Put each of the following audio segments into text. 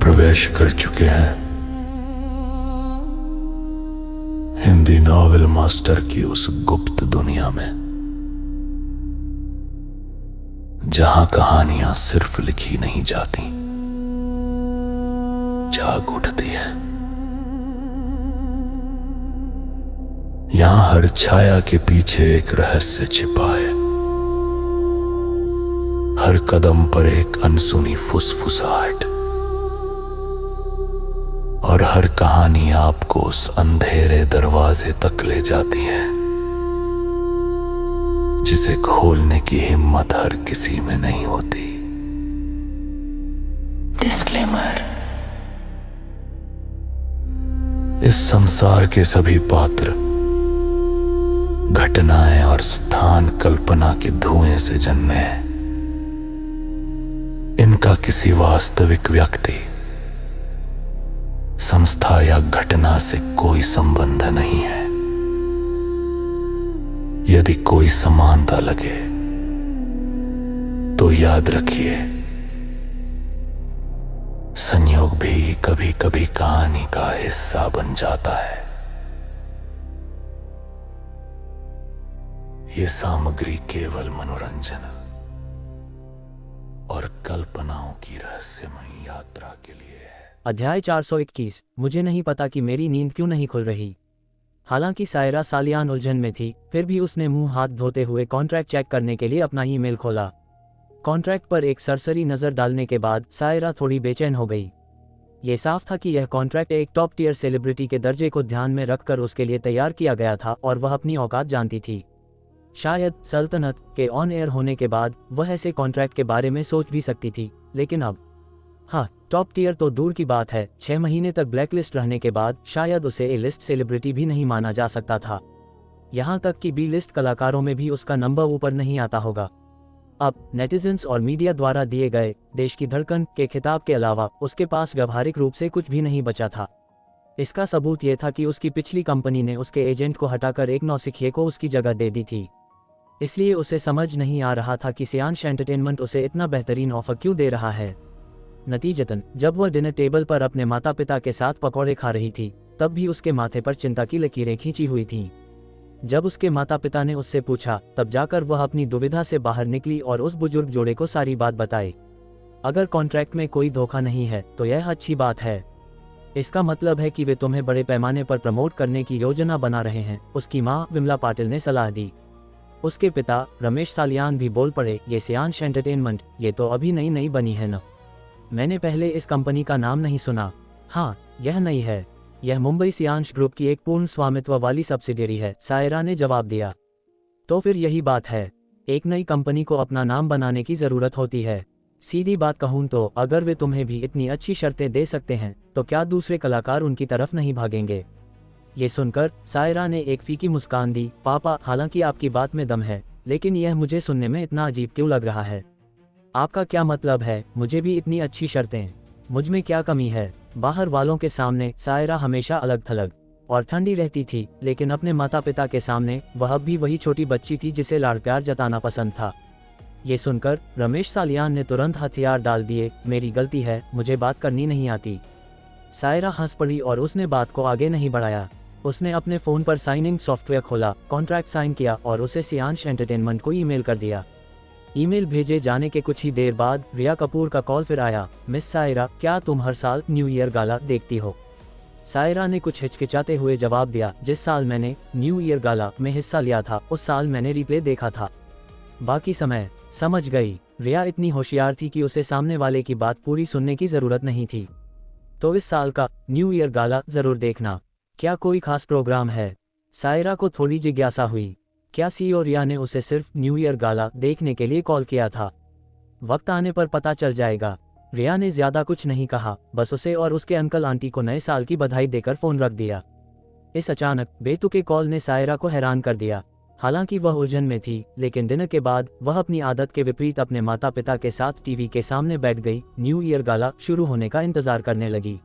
प्रवेश कर चुके हैं हिंदी नॉवेल मास्टर की उस गुप्त दुनिया में, जहां कहानियां सिर्फ लिखी नहीं जाती, जाग उठती है। यहां हर छाया के पीछे एक रहस्य छिपा है, हर कदम पर एक अनसुनी फुसफुसाहट, और हर कहानी आपको उस अंधेरे दरवाजे तक ले जाती है जिसे खोलने की हिम्मत हर किसी में नहीं होती। डिस्क्लेमर: इस संसार के सभी पात्र, घटनाएं और स्थान कल्पना के धुएं से जन्मे हैं। इनका किसी वास्तविक व्यक्ति, संस्था या घटना से कोई संबंध नहीं है। यदि कोई समानता लगे तो याद रखिए, संयोग भी कभी कभी कहानी का हिस्सा बन जाता है। ये सामग्री केवल मनोरंजन और कल्पनाओं की रहस्यमयी यात्रा के लिए है। अध्याय 421। मुझे नहीं पता कि मेरी नींद क्यों नहीं खुल रही। हालांकि सायरा सालियान उलझन में थी, फिर भी उसने मुंह हाथ धोते हुए कॉन्ट्रैक्ट चेक करने के लिए अपना ईमेल खोला। कॉन्ट्रैक्ट पर एक सरसरी नज़र डालने के बाद सायरा थोड़ी बेचैन हो गई। ये साफ था कि यह कॉन्ट्रैक्ट एक टॉप टियर सेलिब्रिटी के दर्जे को ध्यान में रखकर उसके लिए तैयार किया गया था और वह अपनी औकात जानती थी। शायद सल्तनत के ऑन एयर होने के बाद वह ऐसे कॉन्ट्रैक्ट के बारे में सोच भी सकती थी, लेकिन अब टॉप टियर तो दूर की बात है, 6 महीने तक ब्लैकलिस्ट रहने के बाद शायद उसे ए लिस्ट सेलिब्रिटी भी नहीं माना जा सकता था। यहाँ तक कि बी लिस्ट कलाकारों में भी उसका नंबर ऊपर नहीं आता होगा। अब नेटिजन्स और मीडिया द्वारा दिए गए देश की धड़कन के खिताब के अलावा उसके पास व्यावहारिक रूप से कुछ भी नहीं बचा था। इसका सबूत यह था कि उसकी पिछली कंपनी ने उसके एजेंट को हटाकर एक नौसिखिए को उसकी जगह दे दी थी। इसलिए उसे समझ नहीं आ रहा था कि सियांश एंटरटेनमेंट उसे इतना बेहतरीन ऑफर क्यों दे रहा है। नतीजतन जब वह डिनर टेबल पर अपने माता पिता के साथ पकौड़े खा रही थी, तब भी उसके माथे पर चिंता की लकीरें खींची हुई थीं। जब उसके माता पिता ने उससे पूछा, तब जाकर वह अपनी दुविधा से बाहर निकली और उस बुजुर्ग जोड़े को सारी बात बताई। अगर कॉन्ट्रैक्ट में कोई धोखा नहीं है तो यह अच्छी बात है। इसका मतलब है कि वे तुम्हें बड़े पैमाने पर प्रमोट करने की योजना बना रहे हैं, उसकी माँ विमला पाटिल ने सलाह दी। उसके पिता रमेश सालियान भी बोल पड़े, ये सियांश एंटरटेनमेंट, ये तो अभी नई नई बनी है न। मैंने पहले इस कंपनी का नाम नहीं सुना। हाँ, यह नई है। यह मुंबई सियांश ग्रुप की एक पूर्ण स्वामित्व वाली सब्सिडियरी है, सायरा ने जवाब दिया। तो फिर यही बात है, एक नई कंपनी को अपना नाम बनाने की ज़रूरत होती है। सीधी बात कहूँ तो अगर वे तुम्हें भी इतनी अच्छी शर्तें दे सकते हैं तो क्या दूसरे कलाकार उनकी तरफ नहीं भागेंगे। ये सुनकर सायरा ने एक फीकी मुस्कान दी। पापा, हालांकि आपकी बात में दम है, लेकिन यह मुझे सुनने में इतना अजीब क्यों लग रहा है। आपका क्या मतलब है, मुझे भी इतनी अच्छी शर्तें? मुझ में क्या कमी है? बाहर वालों के सामने सायरा हमेशा अलग थलग और ठंडी रहती थी, लेकिन अपने माता पिता के सामने वह अब भी वही छोटी बच्ची थी जिसे लाड़ प्यार जताना पसंद था। ये सुनकर रमेश सालियान ने तुरंत हथियार डाल दिए। मेरी गलती है, मुझे बात करनी नहीं आती। सायरा हंस पड़ी और उसने बात को आगे नहीं बढ़ाया। उसने अपने फ़ोन पर साइनिंग सॉफ्टवेयर खोला, कॉन्ट्रैक्ट साइन किया और उसे सियांश एंटरटेनमेंट को ईमेल कर दिया। ईमेल भेजे जाने के कुछ ही देर बाद रिया कपूर का कॉल फिर आया। मिस सायरा, क्या तुम हर साल न्यू ईयर गाला देखती हो? सायरा ने कुछ हिचकिचाते हुए जवाब दिया, जिस साल मैंने न्यू ईयर गाला में हिस्सा लिया था उस साल मैंने रिप्ले देखा था, बाकी समय। समझ गई। रिया इतनी होशियार थी कि उसे सामने वाले की बात पूरी सुनने की ज़रूरत नहीं थी। तो इस साल का न्यू ईयर गाला ज़रूर देखना। क्या कोई खास प्रोग्राम है? सायरा को थोड़ी जिज्ञासा हुई। क्या सीईओ रिया ने उसे सिर्फ न्यू ईयर गाला देखने के लिए कॉल किया था? वक्त आने पर पता चल जाएगा। रिया ने ज्यादा कुछ नहीं कहा, बस उसे और उसके अंकल आंटी को नए साल की बधाई देकर फोन रख दिया। इस अचानक बेतुके कॉल ने सायरा को हैरान कर दिया। हालांकि वह उलझन में थी, लेकिन डिनर के बाद वह अपनी आदत के विपरीत अपने माता पिता के साथ टीवी के सामने बैठ गई। न्यू ईयर गाला शुरू होने का इंतजार करने लगी।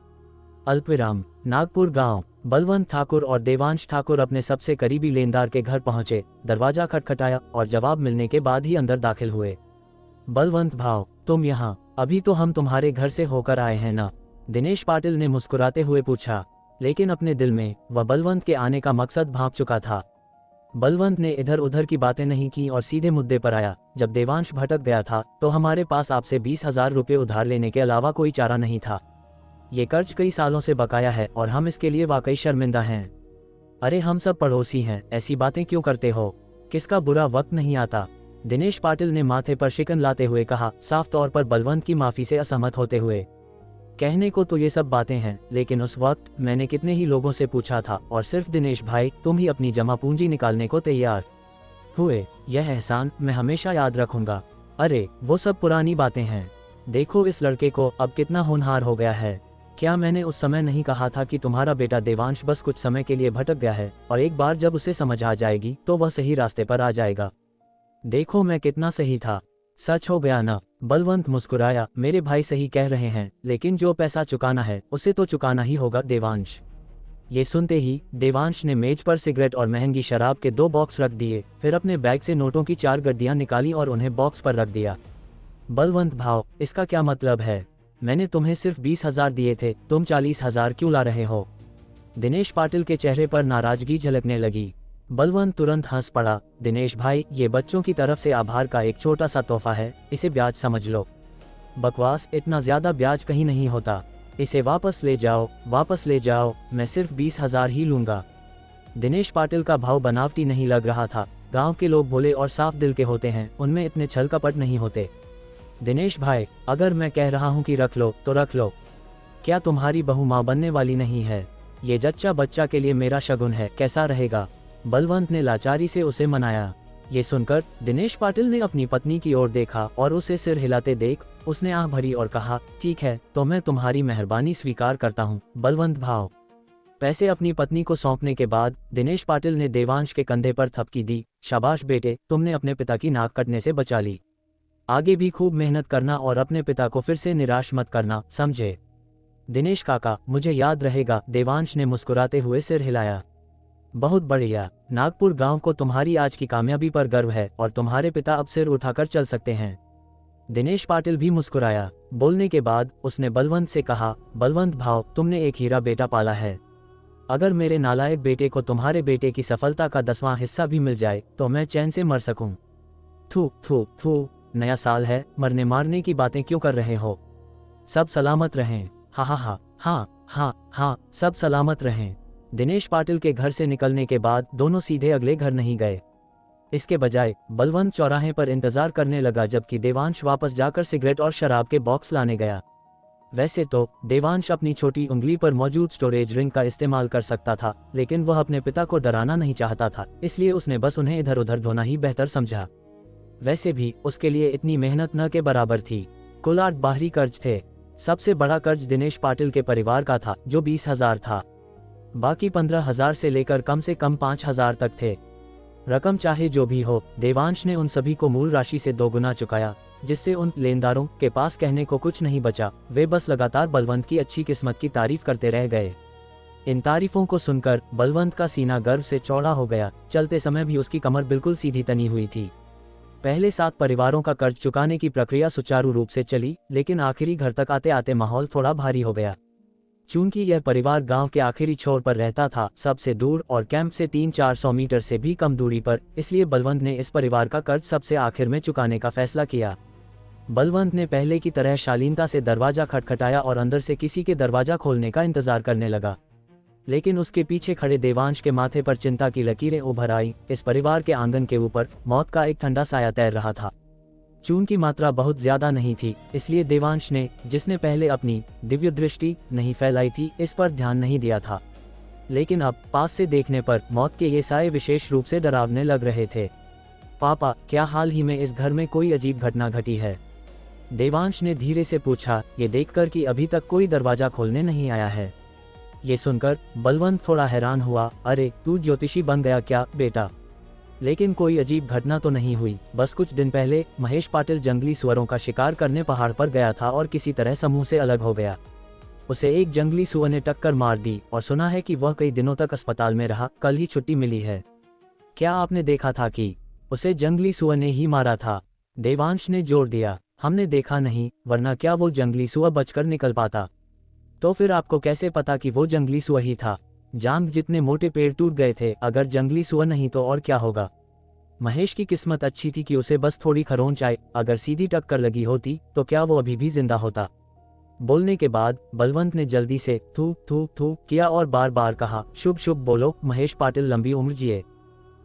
अल्पविराम, नागपुर गांव। बलवंत ठाकुर और देवांश ठाकुर अपने सबसे करीबी लेनदार के घर पहुंचे। दरवाजा खटखटाया और जवाब मिलने के बाद ही अंदर दाखिल हुए। बलवंत भाव, तुम यहाँ? अभी तो हम तुम्हारे घर से होकर आए हैं ना। दिनेश पाटिल ने मुस्कुराते हुए पूछा, लेकिन अपने दिल में वह बलवंत के आने का मकसद भांप चुका था। बलवंत ने इधर उधर की बातें नहीं की और सीधे मुद्दे पर आया। जब देवांश भटक गया था तो हमारे पास आपसे 20,000 रुपये उधार लेने के अलावा कोई चारा नहीं था। ये कर्ज कई सालों से बकाया है और हम इसके लिए वाकई शर्मिंदा हैं। अरे हम सब पड़ोसी हैं, ऐसी बातें क्यों करते हो? किसका बुरा वक्त नहीं आता? दिनेश पाटिल ने माथे पर शिकन लाते हुए कहा, साफ तौर पर बलवंत की माफी से असहमत होते हुए। कहने को तो ये सब बातें हैं, लेकिन उस वक्त मैंने कितने ही लोगों से पूछा था और सिर्फ दिनेश भाई तुम ही अपनी जमा पूंजी निकालने को तैयार हुए। यह एहसान मैं हमेशा याद रखूंगा। अरे वो सब पुरानी बातें हैं। देखो इस लड़के को अब कितना होनहार हो गया है। क्या मैंने उस समय नहीं कहा था कि तुम्हारा बेटा देवांश बस कुछ समय के लिए भटक गया है और एक बार जब उसे समझ आ जाएगी तो वह सही रास्ते पर आ जाएगा। देखो मैं कितना सही था। सच हो गया ना? बलवंत मुस्कुराया, मेरे भाई सही कह रहे हैं, लेकिन जो पैसा चुकाना है उसे तो चुकाना ही होगा देवांश। ये सुनते ही देवांश ने मेज पर सिगरेट और महंगी शराब के 2 बॉक्स रख दिए, फिर अपने बैग से नोटों की 4 गड्डियां निकाली और उन्हें बॉक्स पर रख दिया। बलवंत भाव, इसका क्या मतलब है? मैंने तुम्हें सिर्फ 20,000 दिए थे, तुम 40,000 क्यों ला रहे हो? दिनेश पाटिल के चेहरे पर नाराजगी झलकने लगी। बलवंत तुरंत हंस पड़ा, दिनेश भाई ये बच्चों की तरफ से आभार का एक छोटा सा तोहफा है, इसे ब्याज समझ लो। बकवास, इतना ज्यादा ब्याज कहीं नहीं होता। इसे वापस ले जाओ, वापस ले जाओ, मैं सिर्फ 20,000 ही लूंगा। दिनेश पाटिल का भाव बनावटी नहीं लग रहा था। गांव के लोग भोले और साफ दिल के होते हैं, उनमें इतने छल कपट नहीं होते। दिनेश भाई, अगर मैं कह रहा हूं कि रख लो तो रख लो। क्या तुम्हारी बहू मां बनने वाली नहीं है? ये जच्चा बच्चा के लिए मेरा शगुन है, कैसा रहेगा? बलवंत ने लाचारी से उसे मनाया। ये सुनकर दिनेश पाटिल ने अपनी पत्नी की ओर देखा और उसे सिर हिलाते देख उसने आह भरी और कहा, ठीक है तो मैं तुम्हारी मेहरबानी स्वीकार करता हूँ बलवंत भाव। पैसे अपनी पत्नी को सौंपने के बाद दिनेश पाटिल ने देवांश के कंधे पर थपकी दी, शाबाश बेटे, तुमने अपने पिता की नाक कटने से बचा ली। आगे भी खूब मेहनत करना और अपने पिता को फिर से निराश मत करना, समझे? दिनेश काका, मुझे याद रहेगा, देवांश ने मुस्कुराते हुए सिर हिलाया। बहुत बढ़िया, नागपुर गांव को तुम्हारी आज की कामयाबी पर गर्व है और तुम्हारे पिता अब सिर उठाकर चल सकते हैं। दिनेश पाटिल भी मुस्कुराया। बोलने के बाद उसने बलवंत से कहा, बलवंत भाव, तुमने एक हीरा बेटा पाला है। अगर मेरे नालायक बेटे को तुम्हारे बेटे की सफलता का 10वां हिस्सा भी मिल जाए तो मैं चैन से मर सकूं। थू थू थू, नया साल है, मरने मारने की बातें क्यों कर रहे हो? सब सलामत रहें। हा हा हा, हाँ हाँ हाँ, सब सलामत रहें। दिनेश पाटिल के घर से निकलने के बाद दोनों सीधे अगले घर नहीं गए। इसके बजाय बलवंत चौराहे पर इंतजार करने लगा जबकि देवांश वापस जाकर सिगरेट और शराब के बॉक्स लाने गया। वैसे तो देवांश अपनी छोटी उंगली पर मौजूद स्टोरेज रिंग का इस्तेमाल कर सकता था, लेकिन वह अपने पिता को डराना नहीं चाहता था, इसलिए उसने बस उन्हें इधर उधर धोना ही बेहतर समझा। वैसे भी उसके लिए इतनी मेहनत न के बराबर थी। कुल 8 बाहरी कर्ज थे। सबसे बड़ा कर्ज दिनेश पाटिल के परिवार का था जो 20,000 था। बाकी 15,000 से लेकर कम से कम 5,000 तक थे। रकम चाहे जो भी हो, देवांश ने उन सभी को मूल राशि से 2 गुना चुकाया, जिससे उन लेनदारों के पास कहने को कुछ नहीं बचा। वे बस लगातार बलवंत की अच्छी किस्मत की तारीफ करते रह गए। इन तारीफों को सुनकर बलवंत का सीना गर्व से चौड़ा हो गया। चलते समय भी उसकी कमर बिल्कुल सीधी तनी हुई थी। पहले 7 परिवारों का कर्ज चुकाने की प्रक्रिया सुचारू रूप से चली, लेकिन आखिरी घर तक आते आते माहौल थोड़ा भारी हो गया। चूंकि यह परिवार गांव के आखिरी छोर पर रहता था, सबसे दूर और कैंप से 300-400 मीटर से भी कम दूरी पर, इसलिए बलवंत ने इस परिवार का कर्ज सबसे आखिर में चुकाने का फैसला किया। बलवंत ने पहले की तरह शालीनता से दरवाजा खटखटाया और अंदर से किसी के दरवाजा खोलने का इंतजार करने लगा, लेकिन उसके पीछे खड़े देवांश के माथे पर चिंता की लकीरें उभर आई। इस परिवार के आंगन के ऊपर मौत का एक ठंडा साया तैर रहा था। चून की मात्रा बहुत ज्यादा नहीं थी, इसलिए देवांश ने, जिसने पहले अपनी दिव्य दृष्टि नहीं फैलाई थी, इस पर ध्यान नहीं दिया था। लेकिन अब पास से देखने पर मौत के ये साए विशेष रूप से डरावने लग रहे थे। पापा, क्या हाल ही में इस घर में कोई अजीब घटना घटी है? देवांश ने धीरे से पूछा, ये देखकर कि अभी तक कोई दरवाजा खोलने नहीं आया है। ये सुनकर बलवंत थोड़ा हैरान हुआ। अरे, तू ज्योतिषी बन गया क्या बेटा? लेकिन कोई अजीब घटना तो नहीं हुई। बस कुछ दिन पहले महेश पाटिल जंगली सुअरों का शिकार करने पहाड़ पर गया था और किसी तरह समूह से अलग हो गया। उसे एक जंगली सुअर ने टक्कर मार दी और सुना है कि वह कई दिनों तक अस्पताल में रहा, कल ही छुट्टी मिली है। क्या आपने देखा था कि उसे जंगली सुअर ने ही मारा था? देवांश ने जोर दिया। हमने देखा नहीं, वरना क्या वो जंगली सुअर बचकर निकल पाता? तो फिर आपको कैसे पता कि वो जंगली सुअर ही था? जांग जितने मोटे पेड़ टूट गए थे, अगर जंगली सुअर नहीं तो और क्या होगा? महेश की किस्मत अच्छी थी कि उसे बस थोड़ी खरोंच आई, अगर सीधी टक्कर लगी होती तो क्या वो अभी भी जिंदा होता? बोलने के बाद बलवंत ने जल्दी से थू थू थू किया और बार बार कहा, शुभ शुभ बोलो महेश पाटिल, लंबी उम्र जिए।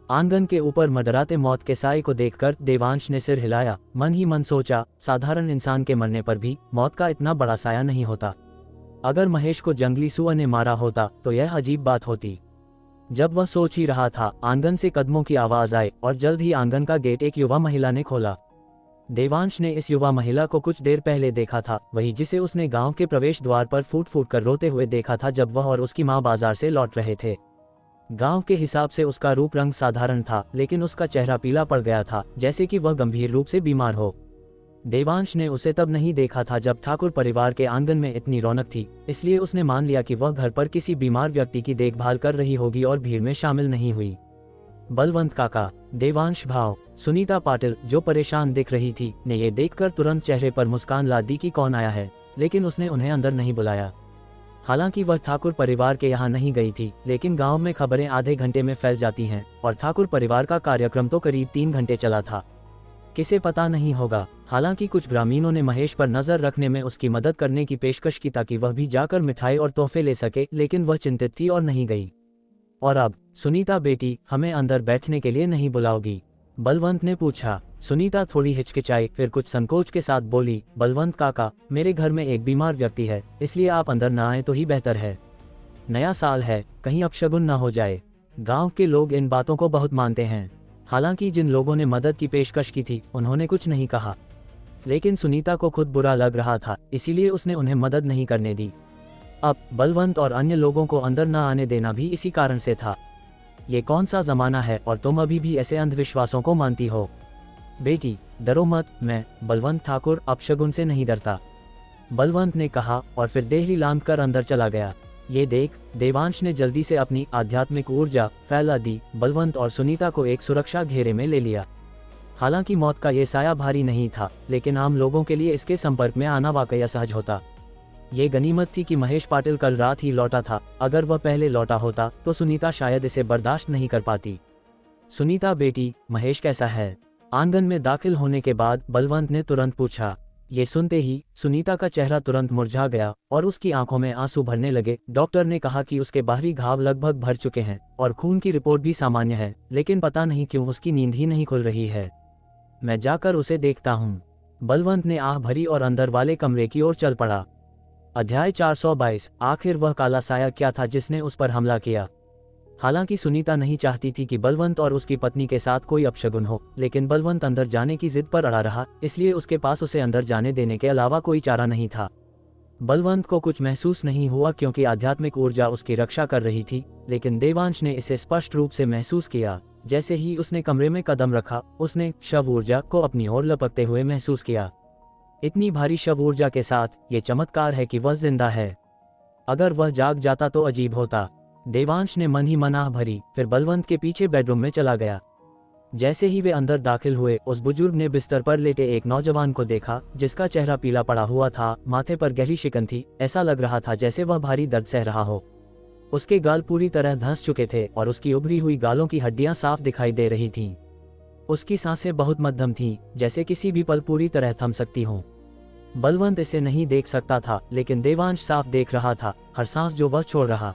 आंगन के ऊपर मडराते मौत के साए को देखकर देवांश ने सिर हिलाया। मन ही मन सोचा, साधारण इंसान के मरने पर भी मौत का इतना बड़ा साया नहीं होता। अगर महेश को जंगली सुअर ने मारा होता तो यह अजीब बात होती। जब वह सोच ही रहा था, आंगन से कदमों की आवाज आई और जल्द ही आंगन का गेट एक युवा महिला ने खोला। देवांश ने इस युवा महिला को कुछ देर पहले देखा था, वही जिसे उसने गांव के प्रवेश द्वार पर फूट फूट कर रोते हुए देखा था जब वह और उसकी मां बाजार से लौट रहे थे। गांव के हिसाब से उसका रूप रंग साधारण था, लेकिन उसका चेहरा पीला पड़ गया था, जैसे कि वह गंभीर रूप से बीमार हो। देवांश ने उसे तब नहीं देखा था जब ठाकुर परिवार के आंगन में इतनी रौनक थी, इसलिए उसने मान लिया कि वह घर पर किसी बीमार व्यक्ति की देखभाल कर रही होगी और भीड़ में शामिल नहीं हुई। बलवंत काका, देवांश भाव। सुनीता पाटिल, जो परेशान दिख रही थी, ने ये देखकर तुरंत चेहरे पर मुस्कान ला दी कि कौन आया है, लेकिन उसने उन्हें अंदर नहीं बुलाया। हालांकि वह ठाकुर परिवार के यहाँ नहीं गई थी, लेकिन गांव में खबरें आधे घंटे में फैल जाती हैं और ठाकुर परिवार का कार्यक्रम तो करीब 3 घंटे चला था। किसे पता नहीं होगा। हालांकि कुछ ग्रामीणों ने महेश पर नजर रखने में उसकी मदद करने की पेशकश की ताकि वह भी जाकर मिठाई और तोहफे ले सके, लेकिन वह चिंतित थी और नहीं गई। और अब, सुनीता बेटी, हमें अंदर बैठने के लिए नहीं बुलाओगी? बलवंत ने पूछा। सुनीता थोड़ी हिचकिचाई, फिर कुछ संकोच के साथ बोली, बलवंत काका, मेरे घर में एक बीमार व्यक्ति है, इसलिए आप अंदर न आए तो ही बेहतर है। नया साल है, कहीं अपशगुन न हो जाए। गांव के लोग इन बातों को बहुत मानते हैं। हालांकि जिन लोगों ने मदद की पेशकश की थी उन्होंने कुछ नहीं कहा, लेकिन सुनीता को खुद बुरा लग रहा था, इसीलिए उसने उन्हें मदद नहीं करने दी। अब बलवंत और अन्य लोगों को अंदर न आने देना भी इसी कारण से था। ये कौन सा जमाना है और तुम अभी भी ऐसे अंधविश्वासों को मानती हो? बेटी, डरो मत, मैं बलवंत ठाकुर अपशगुन से नहीं डरता, बलवंत ने कहा और फिर देहरी लांघ कर अंदर चला गया। ये देख देवांश ने जल्दी से अपनी आध्यात्मिक ऊर्जा फैला दी। बलवंत और सुनीता को एक सुरक्षा घेरे में ले लिया। हालांकि मौत का ये साया भारी नहीं था, लेकिन आम लोगों के लिए इसके संपर्क में आना वाकई असहज होता। ये गनीमत थी कि महेश पाटिल कल रात ही लौटा था। अगर वह पहले लौटा होता तो सुनीता शायद इसे बर्दाश्त नहीं कर पाती। सुनीता बेटी, महेश कैसा है? आंगन में दाखिल होने के बाद बलवंत ने तुरंत पूछा। ये सुनते ही सुनीता का चेहरा तुरंत मुरझा गया और उसकी आंखों में आंसू भरने लगे। डॉक्टर ने कहा कि उसके बाहरी घाव लगभग भर चुके हैं और खून की रिपोर्ट भी सामान्य है, लेकिन पता नहीं क्यों उसकी नींद ही नहीं खुल रही है। मैं जाकर उसे देखता हूँ। बलवंत ने आह भरी और अंदर वाले कमरे की ओर चल पड़ा। अध्याय 422। आखिर वह काला साया क्या था जिसने उस पर हमला किया? हालांकि सुनीता नहीं चाहती थी कि बलवंत और उसकी पत्नी के साथ कोई अपशगुन हो, लेकिन बलवंत अंदर जाने की जिद पर अड़ा रहा, इसलिए उसके पास उसे अंदर जाने देने के अलावा कोई चारा नहीं था। बलवंत को कुछ महसूस नहीं हुआ क्योंकि आध्यात्मिक ऊर्जा उसकी रक्षा कर रही थी, लेकिन देवांश ने इसे स्पष्ट रूप से महसूस किया। जैसे ही उसने कमरे में कदम रखा, उसने शव ऊर्जा को अपनी ओर लपकते हुए महसूस किया। इतनी भारी शव ऊर्जा के साथ ये चमत्कार है कि वह जिंदा है। अगर वह जाग जाता तो अजीब होता। देवांश ने मन ही मन आह भरी, फिर बलवंत के पीछे बेडरूम में चला गया। जैसे ही वे अंदर दाखिल हुए, उस बुजुर्ग ने बिस्तर पर लेटे एक नौजवान को देखा जिसका चेहरा पीला पड़ा हुआ था, माथे पर गहरी शिकन थी, ऐसा लग रहा था जैसे वह भारी दर्द सह रहा हो। उसके गाल पूरी तरह धंस चुके थे और उसकी उभरी हुई गालों की हड्डियां साफ दिखाई दे रही थीं। उसकी सांसें बहुत मध्यम थीं, जैसे किसी भी पल पूरी तरह थम सकती हों। बलवंत इसे नहीं देख सकता था, लेकिन देवांश साफ देख रहा था। हर सांस जो वह छोड़ रहा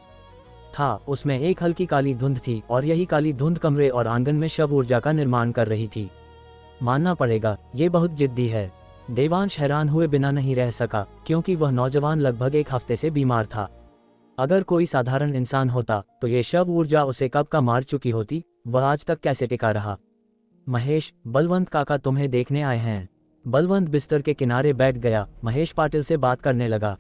था उसमें एक हल्की काली धुंध थी और यही काली धुंध कमरे और आंगन में शव ऊर्जा का निर्माण कर रही थी। मानना पड़ेगा, ये बहुत जिद्दी है। देवांश हैरान हुए बिना नहीं रह सका, क्योंकि वह नौजवान लगभग 1 हफ्ते से बीमार था। अगर कोई साधारण इंसान होता तो ये शव ऊर्जा उसे कब का मार चुकी होती। वह आज तक कैसे टिका रहा? महेश, बलवंत काका तुम्हें देखने आए हैं। बलवंत बिस्तर के किनारे बैठ गया। महेश पाटिल से बात करने लगा।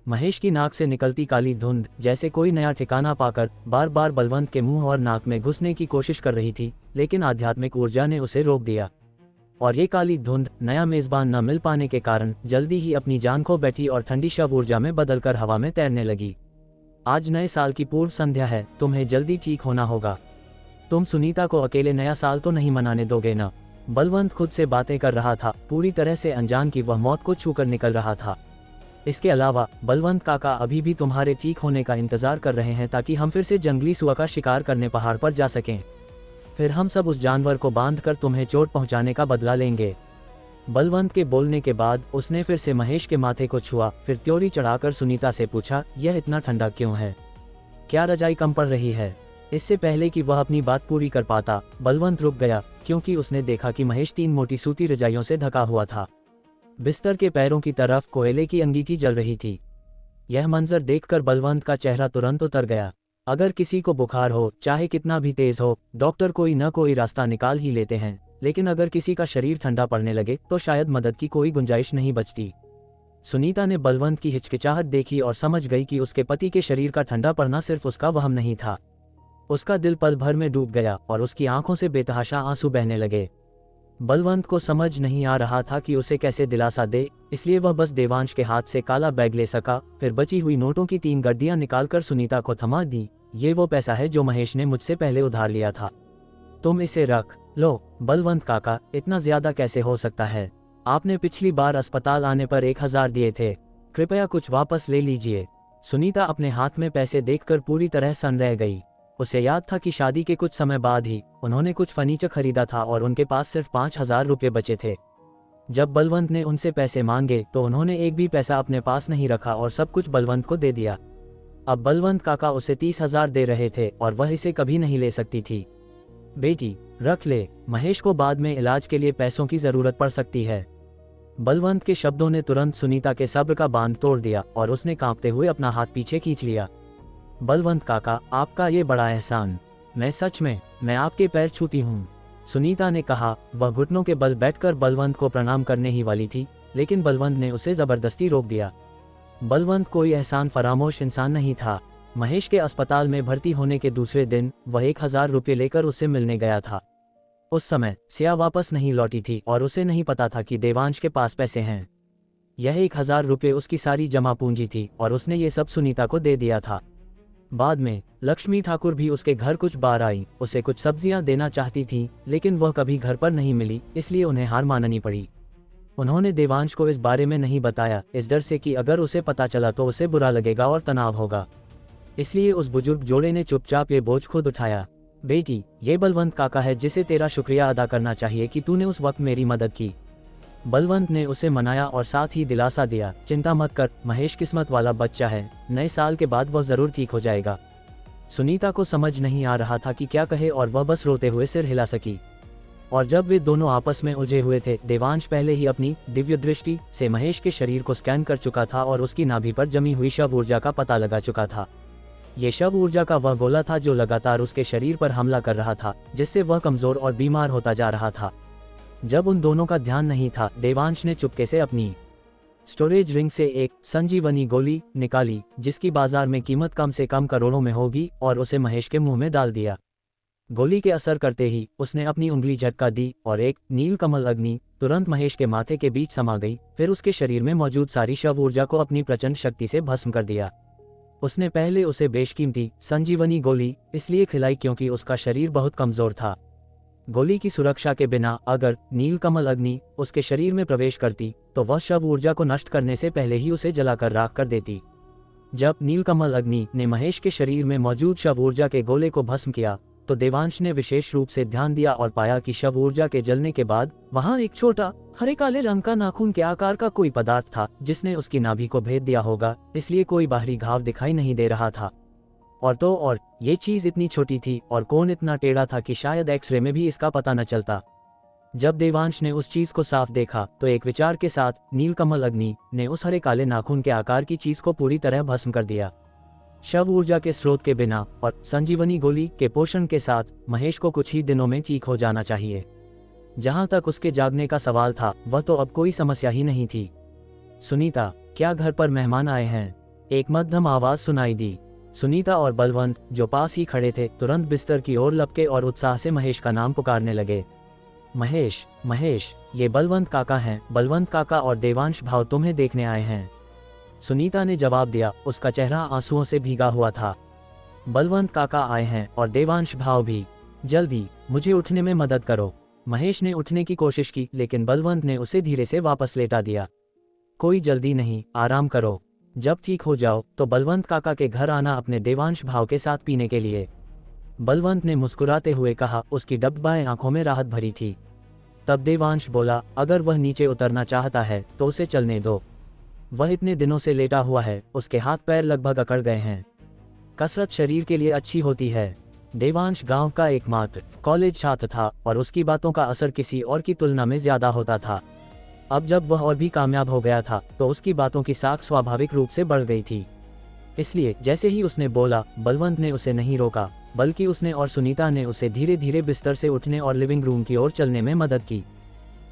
महेश की नाक से निकलती काली धुंध जैसे कोई नया ठिकाना पाकर बार बार बलवंत के मुंह और नाक में घुसने की कोशिश कर रही थी, लेकिन आध्यात्मिक ऊर्जा ने उसे रोक दिया। और ये काली धुंध नया मेजबान न मिल पाने के कारण जल्दी ही अपनी जान खो बैठी और ठंडी शव ऊर्जा में बदलकर हवा में तैरने लगी। आज नए साल की पूर्व संध्या है, तुम्हें जल्दी ठीक होना होगा। तुम सुनीता को अकेले नया साल तो नहीं मनाने दोगे ना? बलवंत खुद से बातें कर रहा था, पूरी तरह से अनजान कि वह मौत को छूकर निकल रहा था। इसके अलावा बलवंत काका अभी भी तुम्हारे ठीक होने का इंतजार कर रहे हैं ताकि हम फिर से जंगली सुअर का शिकार करने पहाड़ पर जा सकें। फिर हम सब उस जानवर को बांधकर तुम्हें चोट पहुंचाने का बदला लेंगे। बलवंत के बोलने के बाद उसने फिर से महेश के माथे को छुआ, फिर त्योरी चढ़ाकर सुनीता से पूछा, यह इतना ठंडा क्यों है? क्या रजाई कम पड़ रही है? इससे पहले कि वह अपनी बात पूरी कर पाता, बलवंत रुक गया, क्योंकि उसने देखा कि महेश 3 मोटी सूती रजाइयों से ढका हुआ था। बिस्तर के पैरों की तरफ कोयले की अंगीठी जल रही थी। यह मंजर देखकर बलवंत का चेहरा तुरंत उतर गया। अगर किसी को बुखार हो, चाहे कितना भी तेज हो, डॉक्टर कोई न कोई रास्ता निकाल ही लेते हैं, लेकिन अगर किसी का शरीर ठंडा पड़ने लगे तो शायद मदद की कोई गुंजाइश नहीं बचती। सुनीता ने बलवंत की हिचकिचाहट देखी और समझ गई कि उसके पति के शरीर का ठंडा पड़ना सिर्फ उसका वहम नहीं था। उसका दिल पल भर में डूब गया और उसकी आंखों से बेतहाशा आंसू बहने लगे। बलवंत को समझ नहीं आ रहा था कि उसे कैसे दिलासा दे, इसलिए वह बस देवांश के हाथ से काला बैग ले सका, फिर बची हुई नोटों की 3 गड्डियां निकालकर सुनीता को थमा दी। ये वो पैसा है जो महेश ने मुझसे पहले उधार लिया था, तुम इसे रख लो। बलवंत काका, इतना ज्यादा कैसे हो सकता है? आपने पिछली बार अस्पताल आने पर 1000 दिए थे, कृपया कुछ वापस ले लीजिए। सुनीता अपने हाथ में पैसे देखकर पूरी तरह सन्न रह गई। उसे याद था कि शादी के कुछ समय बाद ही उन्होंने कुछ फर्नीचर खरीदा था और उनके पास सिर्फ 5000 रुपये बचे थे। जब बलवंत ने उनसे पैसे मांगे तो उन्होंने एक भी पैसा अपने पास नहीं रखा और सब कुछ बलवंत को दे दिया। अब बलवंत काका उसे 30,000 दे रहे थे और वह इसे कभी नहीं ले सकती थी। बेटी, रख ले, महेश को बाद में इलाज के लिए पैसों की जरूरत पड़ सकती है। बलवंत के शब्दों ने तुरंत सुनीता के सब्र का बांध तोड़ दिया और उसने कांपते हुए अपना हाथ पीछे खींच लिया। बलवंत काका, आपका ये बड़ा एहसान, मैं आपके पैर छूती हूँ, सुनीता ने कहा। वह घुटनों के बल बैठकर बलवंत को प्रणाम करने ही वाली थी, लेकिन बलवंत ने उसे जबरदस्ती रोक दिया। बलवंत कोई एहसान फरामोश इंसान नहीं था। महेश के अस्पताल में भर्ती होने के दूसरे दिन वह 1000 रुपये लेकर उससे मिलने गया था। उस समय सिया वापस नहीं लौटी थी और उसे नहीं पता था कि देवांश के पास पैसे हैं। यह 1000 रुपये उसकी सारी जमा पूंजी थी और उसने ये सब सुनीता को दे दिया था। बाद में लक्ष्मी ठाकुर भी उसके घर कुछ बार आई, उसे कुछ सब्जियां देना चाहती थी, लेकिन वह कभी घर पर नहीं मिली, इसलिए उन्हें हार माननी पड़ी। उन्होंने देवांश को इस बारे में नहीं बताया, इस डर से कि अगर उसे पता चला तो उसे बुरा लगेगा और तनाव होगा। इसलिए उस बुजुर्ग जोड़े ने चुपचाप ये बोझ खुद उठाया। बेटी, ये बलवंत काका है जिसे तेरा शुक्रिया अदा करना चाहिए कि तूने उस वक्त मेरी मदद की। बलवंत ने उसे मनाया और साथ ही दिलासा दिया, चिंता मत कर, महेश किस्मत वाला बच्चा है, नए साल के बाद वह जरूर ठीक हो जाएगा। सुनीता को समझ नहीं आ रहा था कि क्या कहे और वह बस रोते हुए सिर हिला सकी। और जब वे दोनों आपस में उलझे हुए थे, देवांश पहले ही अपनी दिव्य दृष्टि से महेश के शरीर को स्कैन कर चुका था और उसकी नाभि पर जमी हुई शव ऊर्जा का पता लगा चुका था। ये शव ऊर्जा का वह गोला था जो लगातार उसके शरीर पर हमला कर रहा था, जिससे वह कमजोर और बीमार होता जा रहा था। जब उन दोनों का ध्यान नहीं था, देवांश ने चुपके से अपनी स्टोरेज रिंग से एक संजीवनी गोली निकाली, जिसकी बाजार में कीमत कम से कम करोड़ों में होगी, और उसे महेश के मुंह में डाल दिया। गोली के असर करते ही उसने अपनी उंगली झटका दी और एक नील कमल अग्नि तुरंत महेश के माथे के बीच समा गई, फिर उसके शरीर में मौजूद सारी शव ऊर्जा को अपनी प्रचंड शक्ति से भस्म कर दिया। उसने पहले उसे बेशकीमती संजीवनी गोली इसलिए खिलाई क्योंकि उसका शरीर बहुत कमजोर था। गोली की सुरक्षा के बिना अगर नीलकमल अग्नि उसके शरीर में प्रवेश करती तो वह शव ऊर्जा को नष्ट करने से पहले ही उसे जलाकर राख कर देती। जब नीलकमल अग्नि ने महेश के शरीर में मौजूद शव ऊर्जा के गोले को भस्म किया तो देवांश ने विशेष रूप से ध्यान दिया और पाया कि शव ऊर्जा के जलने के बाद वहां एक छोटा हरे काले रंग का नाखून के आकार का कोई पदार्थ था, जिसने उसकी नाभि को भेद दिया होगा, इसलिए कोई बाहरी घाव दिखाई नहीं दे रहा था। और ये चीज इतनी छोटी थी और कोण इतना टेढ़ा था कि शायद एक्सरे में भी इसका पता न चलता। जब देवांश ने उस चीज को साफ देखा तो एक विचार के साथ नीलकमल अग्नि ने उस हरे काले नाखून के आकार की चीज को पूरी तरह भस्म कर दिया। शव ऊर्जा के स्रोत के बिना और संजीवनी गोली के पोषण के साथ महेश को कुछ ही दिनों में ठीक हो जाना चाहिए। जहां तक उसके जागने का सवाल था, वह तो अब कोई समस्या ही नहीं थी। सुनीता, क्या घर पर मेहमान आए हैं? एक मध्यम आवाज सुनाई दी। सुनीता और बलवंत जो पास ही खड़े थे तुरंत बिस्तर की ओर लपके और उत्साह से महेश का नाम पुकारने लगे। महेश, महेश, ये बलवंत काका हैं। बलवंत काका और देवांश भाव तुम्हें देखने आए हैं। सुनीता ने जवाब दिया, उसका चेहरा आंसुओं से भीगा हुआ था। बलवंत काका आए हैं और देवांश भाव भी। जल्दी मुझे उठने में मदद करो। महेश ने उठने की कोशिश की, लेकिन बलवंत ने उसे धीरे से वापस लेटा दिया। कोई जल्दी नहीं, आराम करो। जब ठीक हो जाओ तो बलवंत काका के घर आना अपने देवांश भाव के साथ पीने के लिए। बलवंत ने मुस्कुराते हुए कहा, उसकी डबडबाएं आंखों में राहत भरी थी। तब देवांश बोला, अगर वह नीचे उतरना चाहता है तो उसे चलने दो। वह इतने दिनों से लेटा हुआ है, उसके हाथ पैर लगभग अकड़ गए हैं। कसरत शरीर के लिए अच्छी होती है। देवांश गांव का एकमात्र कॉलेज छात्र था और उसकी बातों का असर किसी और की तुलना में ज्यादा होता था। अब जब वह और भी कामयाब हो गया था तो उसकी बातों की साख स्वाभाविक रूप से बढ़ गई थी। इसलिए जैसे ही उसने बोला, बलवंत ने उसे नहीं रोका, बल्कि उसने और सुनीता ने उसे धीरे धीरे बिस्तर से उठने और लिविंग रूम की ओर चलने में मदद की।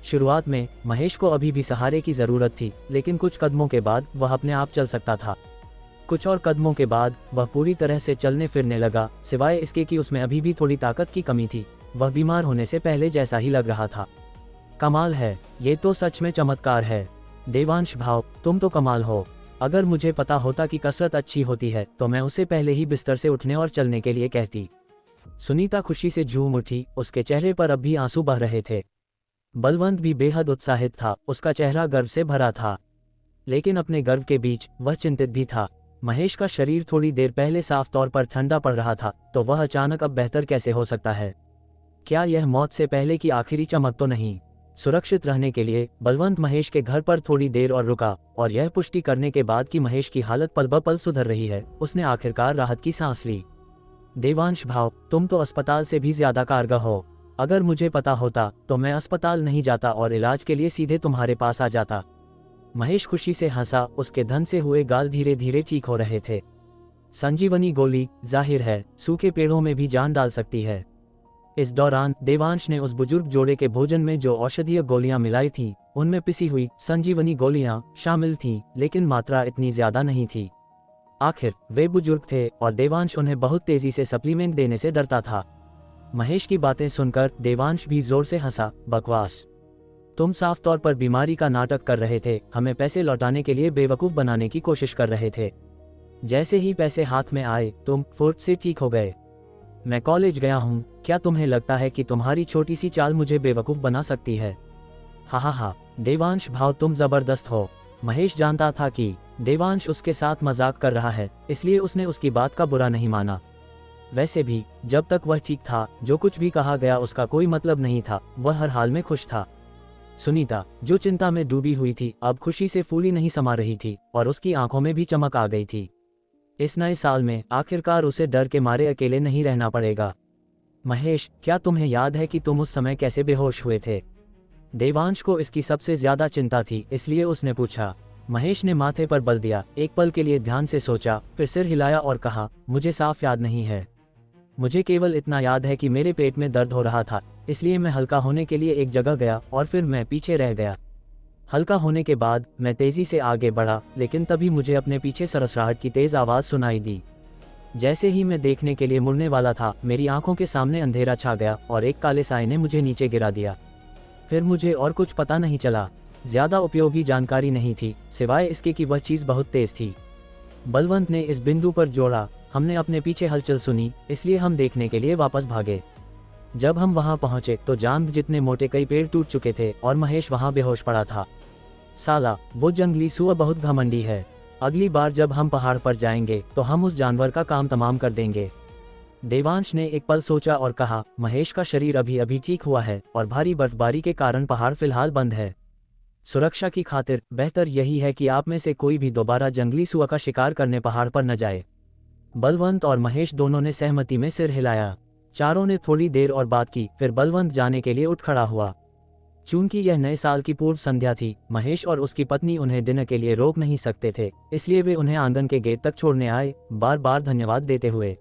शुरुआत में महेश को अभी भी सहारे की जरूरत थी, लेकिन कुछ कदमों के बाद वह अपने आप चल सकता था। कुछ और कदमों के बाद वह पूरी तरह से चलने फिरने लगा, सिवाय इसके कि उसमें अभी भी थोड़ी ताकत की कमी थी। वह बीमार होने से पहले जैसा ही लग रहा था। कमाल है, ये तो सच में चमत्कार है। देवांश भाव, तुम तो कमाल हो। अगर मुझे पता होता कि कसरत अच्छी होती है तो मैं उसे पहले ही बिस्तर से उठने और चलने के लिए कहती। सुनीता खुशी से झूम उठी, उसके चेहरे पर अब भी आंसू बह रहे थे। बलवंत भी बेहद उत्साहित था, उसका चेहरा गर्व से भरा था। लेकिन अपने गर्व के बीच वह चिंतित भी था। महेश का शरीर थोड़ी देर पहले साफ तौर पर ठंडा पड़ रहा था, तो वह अचानक अब बेहतर कैसे हो सकता है? क्या यह मौत से पहले की आखिरी चमक तो नहीं? सुरक्षित रहने के लिए बलवंत महेश के घर पर थोड़ी देर और रुका, और यह पुष्टि करने के बाद कि महेश की हालत पल ब पल सुधर रही है, उसने आखिरकार राहत की सांस ली। देवांश भाव, तुम तो अस्पताल से भी ज्यादा कारगर हो। अगर मुझे पता होता तो मैं अस्पताल नहीं जाता और इलाज के लिए सीधे तुम्हारे पास आ जाता। महेश खुशी से हंसा, उसके धन से हुए गाल धीरे धीरे ठीक हो रहे थे। संजीवनी गोली, जाहिर है, सूखे पेड़ों में भी जान डाल सकती है। इस दौरान देवांश ने उस बुजुर्ग जोड़े के भोजन में जो औषधीय गोलियां मिलाई थी, उनमें पिसी हुई संजीवनी गोलियां शामिल थीं, लेकिन मात्रा इतनी ज्यादा नहीं थी। आखिर वे बुजुर्ग थे और देवांश उन्हें बहुत तेजी से सप्लीमेंट देने से डरता था। महेश की बातें सुनकर देवांश भी जोर से हंसा। बकवास, तुम साफ तौर पर बीमारी का नाटक कर रहे थे, हमें पैसे लौटाने के लिए बेवकूफ बनाने की कोशिश कर रहे थे। जैसे ही पैसे हाथ में आए तुम फुर्त से ठीक हो गए। मैं कॉलेज गया हूँ, क्या तुम्हें लगता है कि तुम्हारी छोटी सी चाल मुझे बेवकूफ बना सकती है? हा हा हा, देवांश भाव, तुम जबरदस्त हो। महेश जानता था कि देवांश उसके साथ मजाक कर रहा है, इसलिए उसने उसकी बात का बुरा नहीं माना। वैसे भी जब तक वह ठीक था, जो कुछ भी कहा गया उसका कोई मतलब नहीं था। वह हर हाल में खुश था। सुनीता, जो चिंता में डूबी हुई थी, अब खुशी से फूली नहीं समा रही थी और उसकी आंखों में भी चमक आ गई थी। इस नए साल में आखिरकार उसे डर के मारे अकेले नहीं रहना पड़ेगा। महेश, क्या तुम्हें याद है कि तुम उस समय कैसे बेहोश हुए थे? देवांश को इसकी सबसे ज्यादा चिंता थी, इसलिए उसने पूछा। महेश ने माथे पर बल दिया, एक पल के लिए ध्यान से सोचा, फिर सिर हिलाया और कहा, मुझे साफ याद नहीं है। मुझे केवल इतना याद है कि मेरे पेट में दर्द हो रहा था, इसलिए मैं हल्का होने के लिए एक जगह गया और फिर मैं पीछे रह गया। हल्का होने के बाद मैं तेजी से आगे बढ़ा, लेकिन तभी मुझे अपने पीछे सरसराहट की तेज आवाज सुनाई दी। जैसे ही मैं देखने के लिए मुड़ने वाला था, मेरी आंखों के सामने अंधेरा छा गया और एक काले साए ने मुझे नीचे गिरा दिया। फिर मुझे और कुछ पता नहीं चला। ज्यादा उपयोगी जानकारी नहीं थी, सिवाय इसके कि वह चीज बहुत तेज थी। बलवंत ने इस बिंदु पर जोड़ा, हमने अपने पीछे हलचल सुनी, इसलिए हम देखने के लिए वापस भागे। जब हम वहां पहुंचे तो जांघ जितने मोटे कई पेड़ टूट चुके थे और महेश वहां बेहोश पड़ा था। साला, वो जंगली सुअर बहुत घमंडी है। अगली बार जब हम पहाड़ पर जाएंगे तो हम उस जानवर का काम तमाम कर देंगे। देवांश ने एक पल सोचा और कहा, महेश का शरीर अभी अभी ठीक हुआ है और भारी बर्फबारी के कारण पहाड़ फिलहाल बंद है। सुरक्षा की खातिर बेहतर यही है कि आप में से कोई भी दोबारा जंगली सुअर का शिकार करने पहाड़ पर न जाए। बलवंत और महेश दोनों ने सहमति में सिर हिलाया। चारों ने थोड़ी देर और बात की, फिर बलवंत जाने के लिए उठ खड़ा हुआ। चूंकि यह नए साल की पूर्व संध्या थी, महेश और उसकी पत्नी उन्हें डिनर के लिए रोक नहीं सकते थे, इसलिए वे उन्हें आंगन के गेट तक छोड़ने आए, बार बार धन्यवाद देते हुए।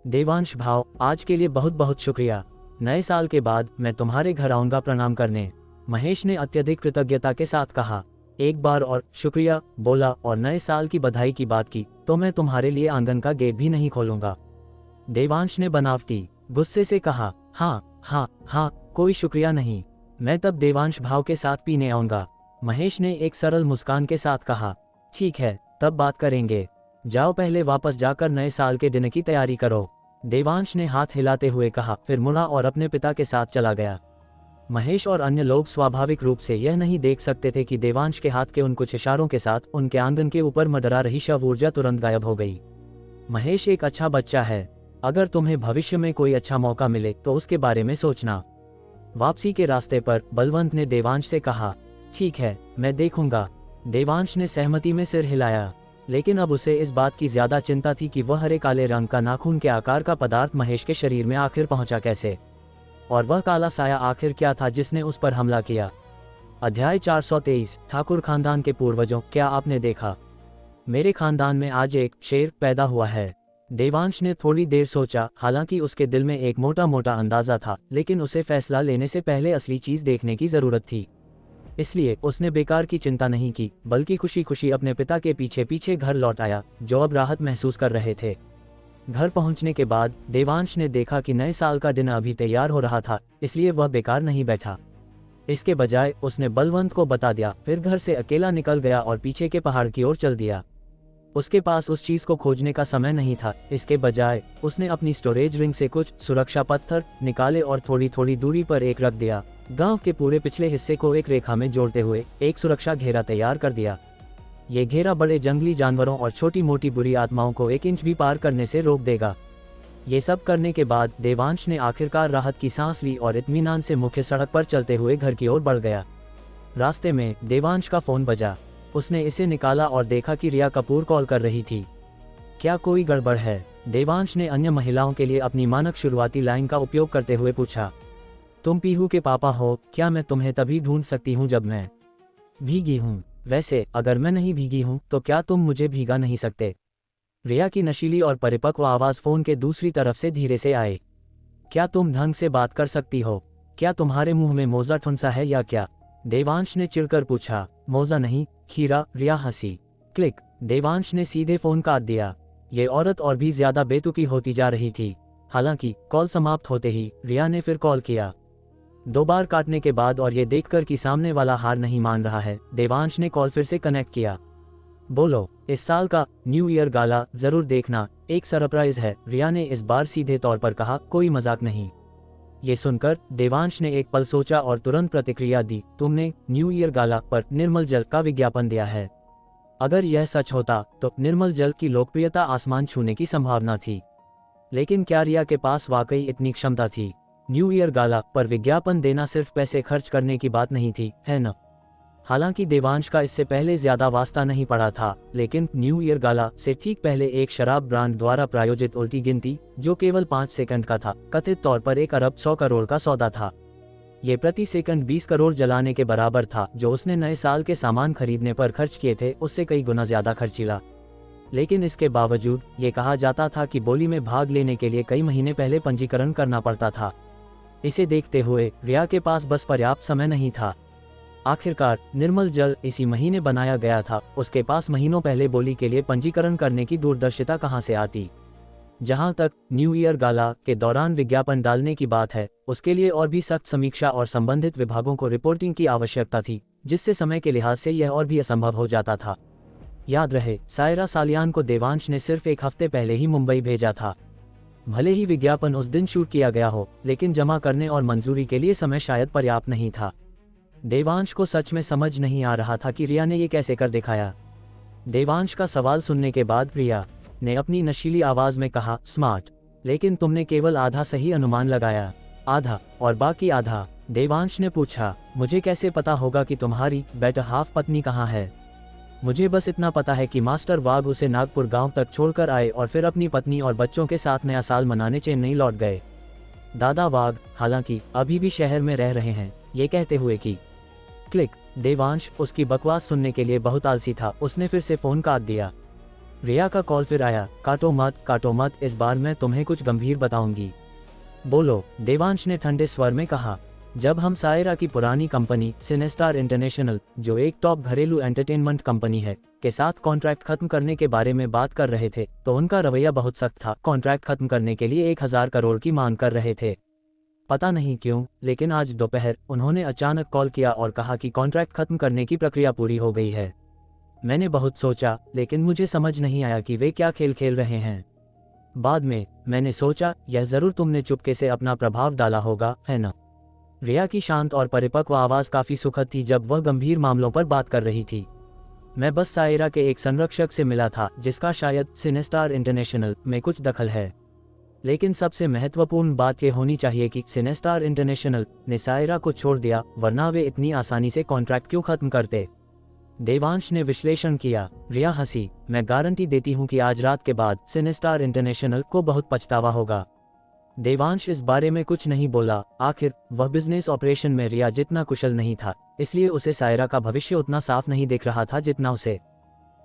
देवांश भाव, आज के लिए बहुत बहुत शुक्रिया। नए साल के बाद मैं तुम्हारे घर आऊंगा प्रणाम करने। महेश ने अत्यधिक कृतज्ञता के साथ कहा। एक बार और शुक्रिया बोला और नए साल की बधाई की बात की तो मैं तुम्हारे लिए आंगन का गेट भी नहीं खोलूंगा। देवांश ने बनावटी गुस्से से कहा, हाँ हाँ हाँ, कोई शुक्रिया नहीं, मैं तब देवांश भाव के साथ पीने आऊंगा। महेश ने एक सरल मुस्कान के साथ कहा, ठीक है, तब बात करेंगे। जाओ, पहले वापस जाकर नए साल के डिनर की तैयारी करो। देवांश ने हाथ हिलाते हुए कहा, फिर मुड़ा और अपने पिता के साथ चला गया। महेश और अन्य लोग स्वाभाविक रूप से यह नहीं देख सकते थे कि देवांश के हाथ के उन कुछ इशारों के साथ उनके आंगन के ऊपर मंडरा रही शव ऊर्जा तुरंत गायब हो गई। महेश एक अच्छा बच्चा है, अगर तुम्हें भविष्य में कोई अच्छा मौका मिले तो उसके बारे में सोचना। वापसी के रास्ते पर बलवंत ने देवांश से कहा, ठीक है, मैं देखूंगा। देवांश ने सहमति में सिर हिलाया, लेकिन अब उसे इस बात की ज्यादा चिंता थी कि वह हरे काले रंग का नाखून के आकार का पदार्थ महेश के शरीर में आखिर पहुंचा कैसे, और वह काला साया आखिर क्या था जिसने उस पर हमला किया। अध्याय 423 ठाकुर खानदान के पूर्वजों, क्या आपने देखा? मेरे खानदान में आज एक शेर पैदा हुआ है। देवांश ने थोड़ी देर सोचा, हालांकि उसके दिल में एक मोटा मोटा अंदाजा था, लेकिन उसे फैसला लेने से पहले असली चीज देखने की जरूरत थी। इसलिए उसने बेकार की चिंता नहीं की, बल्कि खुशी खुशी अपने पिता के पीछे पीछे घर लौट आया, जो अब राहत महसूस कर रहे थे। घर पहुंचने के बाद देवांश ने देखा कि नए साल का दिन अभी तैयार हो रहा था, इसलिए वह बेकार नहीं बैठा। इसके बजाय उसने बलवंत को बता दिया, फिर घर से अकेला निकल गया और पीछे के पहाड़ की ओर चल दिया। उसके पास उस चीज को खोजने का समय नहीं था, इसके बजाय उसने अपनी स्टोरेज रिंग से कुछ सुरक्षा पत्थर निकाले और थोड़ी थोड़ी दूरी पर एक रख दिया। गांव के पूरे पिछले हिस्से को एक रेखा में जोड़ते हुए एक सुरक्षा घेरा तैयार कर दिया। ये घेरा बड़े जंगली जानवरों और छोटी मोटी बुरी आत्माओं को 1 इंच भी पार करने से रोक देगा। ये सब करने के बाद देवांश ने आखिरकार राहत की सांस ली और इत्मीनान से मुख्य सड़क पर चलते हुए घर की ओर बढ़ गया। रास्ते में देवांश का फोन बजा। उसने इसे निकाला और देखा कि रिया कपूर कॉल कर रही थी। क्या कोई गड़बड़ है? देवांश ने अन्य महिलाओं के लिए अपनी मानक शुरुआती लाइन का उपयोग करते हुए पूछा। तुम पीहू के पापा हो, क्या मैं तुम्हें तभी ढूंढ सकती हूँ जब मैं भीगी हूँ? वैसे अगर मैं नहीं भीगी हूँ तो क्या तुम मुझे भीगा नहीं सकते? रिया की नशीली और परिपक्व आवाज फोन के दूसरी तरफ से धीरे से आए। क्या तुम ढंग से बात कर सकती हो? क्या तुम्हारे मुंह में मोजा ठुनसा है या क्या? देवांश ने चिढ़कर पूछा। मोजा नहीं, खीरा, रिया हंसी। क्लिक। देवांश ने सीधे फोन काट दिया। ये औरत और भी ज्यादा बेतुकी होती जा रही थी। हालांकि कॉल समाप्त होते ही रिया ने फिर कॉल किया। 2 बार काटने के बाद और ये देखकर कि सामने वाला हार नहीं मान रहा है, देवांश ने कॉल फिर से कनेक्ट किया। बोलो, इस साल का न्यू ईयर गाला जरूर देखना, एक सरप्राइज है, रिया ने इस बार सीधे तौर पर कहा, कोई मजाक नहीं। ये सुनकर देवांश ने एक पल सोचा और तुरंत प्रतिक्रिया दी। तुमने न्यू ईयर गाला पर निर्मल जल का विज्ञापन दिया है। अगर यह सच होता तो निर्मल जल की लोकप्रियता आसमान छूने की संभावना थी। लेकिन क्या रिया के पास वाकई इतनी क्षमता थी? न्यू ईयर गाला पर विज्ञापन देना सिर्फ पैसे खर्च करने की बात नहीं थी, है न? हालांकि देवांश का इससे पहले ज्यादा वास्ता नहीं पड़ा था, लेकिन न्यू ईयर गाला से ठीक पहले एक शराब ब्रांड द्वारा प्रायोजित उल्टी गिनती, जो केवल 5 सेकंड का था, कथित तौर पर 1 अरब 100 करोड़ का सौदा था। ये प्रति सेकंड 20 करोड़ जलाने के बराबर था, जो उसने नए साल के सामान खरीदने पर खर्च किए थे, उससे कई गुना ज्यादा खर्चीला। लेकिन इसके बावजूद ये कहा जाता था कि बोली में भाग लेने के लिए कई महीने पहले पंजीकरण करना पड़ता था। इसे देखते हुए रिया के पास बस पर्याप्त समय नहीं था। आखिरकार निर्मल जल इसी महीने बनाया गया था, उसके पास महीनों पहले बोली के लिए पंजीकरण करने की दूरदर्शिता कहां से आती? जहां तक न्यू ईयर गाला के दौरान विज्ञापन डालने की बात है, उसके लिए और भी सख्त समीक्षा और संबंधित विभागों को रिपोर्टिंग की आवश्यकता थी, जिससे समय के लिहाज से यह और भी असंभव हो जाता था। याद रहे, सायरा सालियान को देवांश ने सिर्फ 1 हफ्ते पहले ही मुंबई भेजा था। भले ही विज्ञापन उस दिन शूट किया गया हो, लेकिन जमा करने और मंजूरी के लिए समय शायद पर्याप्त नहीं था। देवांश को सच में समझ नहीं आ रहा था कि रिया ने ये कैसे कर दिखाया। देवांश का सवाल सुनने के बाद रिया ने अपनी नशीली आवाज में कहा, स्मार्ट, लेकिन तुमने केवल आधा सही अनुमान लगाया। आधा? और बाकी आधा? देवांश ने पूछा। मुझे कैसे पता होगा कि तुम्हारी बेटर हाफ पत्नी कहाँ है? मुझे बस इतना पता है कि मास्टर वाघ उसे नागपुर गांव तक छोड़कर आए और फिर अपनी पत्नी और बच्चों के साथ नया साल मनाने चेन्नई लौट गए। दादा वाघ हालांकि अभी भी शहर में रह रहे हैं, ये कहते हुए कि क्लिक। देवांश उसकी बकवास सुनने के लिए बहुत आलसी था, उसने फिर से फोन काट दिया। रिया का कॉल फिर आया। काटो मत, इस बार मैं तुम्हें कुछ गंभीर बताऊंगी। बोलो, देवांश ने ठंडे स्वर में कहा। जब हम सायरा की पुरानी कंपनी सिनेस्टार इंटरनेशनल, जो एक टॉप घरेलू एंटरटेनमेंट कंपनी है, के साथ कॉन्ट्रैक्ट खत्म करने के बारे में बात कर रहे थे, तो उनका रवैया बहुत सख्त था। कॉन्ट्रैक्ट खत्म करने के लिए 1000 करोड़ की मांग कर रहे थे। पता नहीं क्यों, लेकिन आज दोपहर उन्होंने अचानक कॉल किया और कहा कि कॉन्ट्रैक्ट खत्म करने की प्रक्रिया पूरी हो गई है। मैंने बहुत सोचा, लेकिन मुझे समझ नहीं आया कि वे क्या खेल खेल रहे हैं। बाद में मैंने सोचा, यह जरूर तुमने चुपके से अपना प्रभाव डाला होगा, है न? रिया की शांत और परिपक्व आवाज़ काफ़ी सुखद थी जब वह गंभीर मामलों पर बात कर रही थी। मैं बस सायरा के एक संरक्षक से मिला था जिसका शायद सिनेस्टार इंटरनेशनल में कुछ दखल है। लेकिन सबसे महत्वपूर्ण बात यह होनी चाहिए कि सिनेस्टार इंटरनेशनल ने सायरा को छोड़ दिया, वरना वे इतनी आसानी से कॉन्ट्रैक्ट क्यों खत्म करते। देवांश ने विश्लेषण किया। रिया हंसी। मैं गारंटी देती हूँ कि आज रात के बाद सिनेस्टार इंटरनेशनल को बहुत पछतावा होगा। देवांश इस बारे में कुछ नहीं बोला। आखिर वह बिजनेस ऑपरेशन में रिया जितना कुशल नहीं था, इसलिए उसे सायरा का भविष्य उतना साफ नहीं दिख रहा था जितना उसे।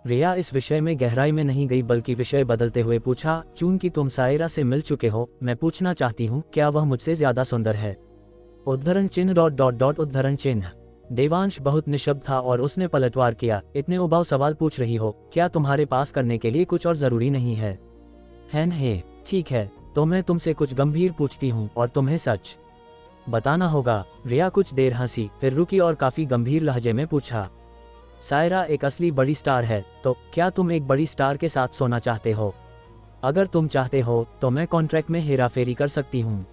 रिया इस विषय में गहराई में नहीं गई बल्कि विषय बदलते हुए पूछा, चूंकि तुम सायरा से मिल चुके हो, मैं पूछना चाहती हूँ क्या वह मुझसे ज्यादा सुंदर है। उद्धरण चिन्ह ... उद्धरण चिन्ह। देवांश बहुत निशब्द था और उसने पलटवार किया। इतने उबाऊ सवाल पूछ रही हो, क्या तुम्हारे पास करने के लिए कुछ और जरूरी नहीं है? है ठीक है, तो मैं तुमसे कुछ गंभीर पूछती हूँ और तुम्हें सच बताना होगा। रिया कुछ देर हंसी, फिर रुकी और काफी गंभीर लहजे में पूछा, सायरा एक असली बड़ी स्टार है, तो क्या तुम एक बड़ी स्टार के साथ सोना चाहते हो? अगर तुम चाहते हो तो मैं कॉन्ट्रैक्ट में हेराफेरी कर सकती हूँ।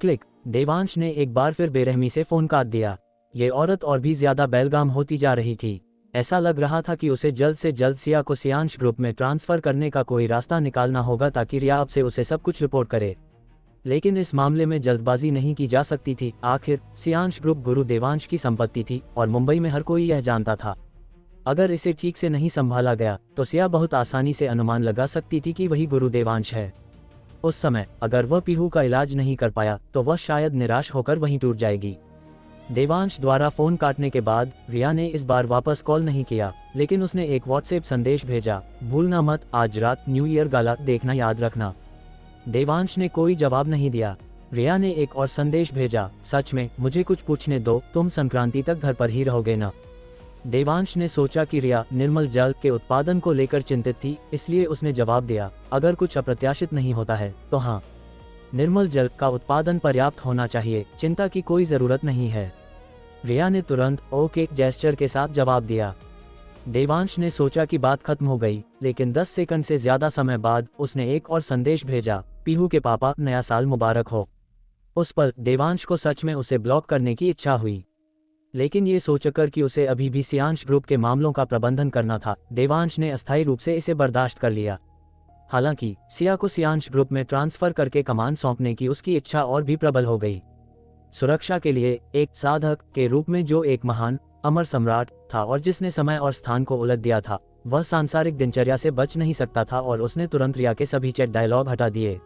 क्लिक। देवांश ने एक बार फिर बेरहमी से फोन काट दिया। ये औरत और भी ज्यादा बेलगाम होती जा रही थी। ऐसा लग रहा था कि उसे जल्द से जल्द सिया को सियांश ग्रुप में ट्रांसफर करने का कोई रास्ता निकालना होगा ताकि रिया अब से उसे सब कुछ रिपोर्ट करे। लेकिन इस मामले में जल्दबाजी नहीं की जा सकती थी। आखिर सियांश ग्रुप गुरु देवांश की संपत्ति थी और मुंबई में हर कोई यह जानता था। अगर इसे ठीक से नहीं संभाला गया तो सिया बहुत आसानी से अनुमान लगा सकती थी कि वही गुरु देवांश है। उस समय अगर वह पीहू का इलाज नहीं कर पाया तो वह शायद निराश होकर वहीं टूट जाएगी। देवांश द्वारा फोन काटने के बाद रिया ने इस बार वापस कॉल नहीं किया, लेकिन उसने एक व्हाट्सएप संदेश भेजा, भूलना मत आज रात न्यू ईयर गाला देखना याद रखना। देवांश ने कोई जवाब नहीं दिया। रिया ने एक और संदेश भेजा, सच में मुझे कुछ पूछने दो, तुम संक्रांति तक घर पर ही रहोगे ना? देवांश ने सोचा कि रिया निर्मल जल के उत्पादन को लेकर चिंतित थी, इसलिए उसने जवाब दिया, अगर कुछ अप्रत्याशित नहीं होता है तो हाँ, निर्मल जल का उत्पादन पर्याप्त होना चाहिए, चिंता की कोई जरूरत नहीं है। रिया ने तुरंत ओके जेस्चर के साथ जवाब दिया। देवांश ने सोचा कि बात खत्म हो गई, लेकिन 10 सेकंड से ज्यादा समय बाद उसने एक और संदेश भेजा, पीहू के पापा नया साल मुबारक हो। उस पल देवांश को सच में उसे ब्लॉक करने की इच्छा हुई, लेकिन ये सोचकर कि उसे अभी भी सियांश ग्रुप के मामलों का प्रबंधन करना था, देवांश ने अस्थायी रूप से इसे बर्दाश्त कर लिया। हालांकि सिया को सियांश ग्रुप में ट्रांसफर करके कमान सौंपने की उसकी इच्छा और भी प्रबल हो गई। सुरक्षा के लिए एक साधक के रूप में जो एक महान अमर सम्राट था और जिसने समय और स्थान को उलट दिया था, वह सांसारिक दिनचर्या से बच नहीं सकता था और उसने तुरंत रिया के सभी चैट डायलॉग हटा दिए।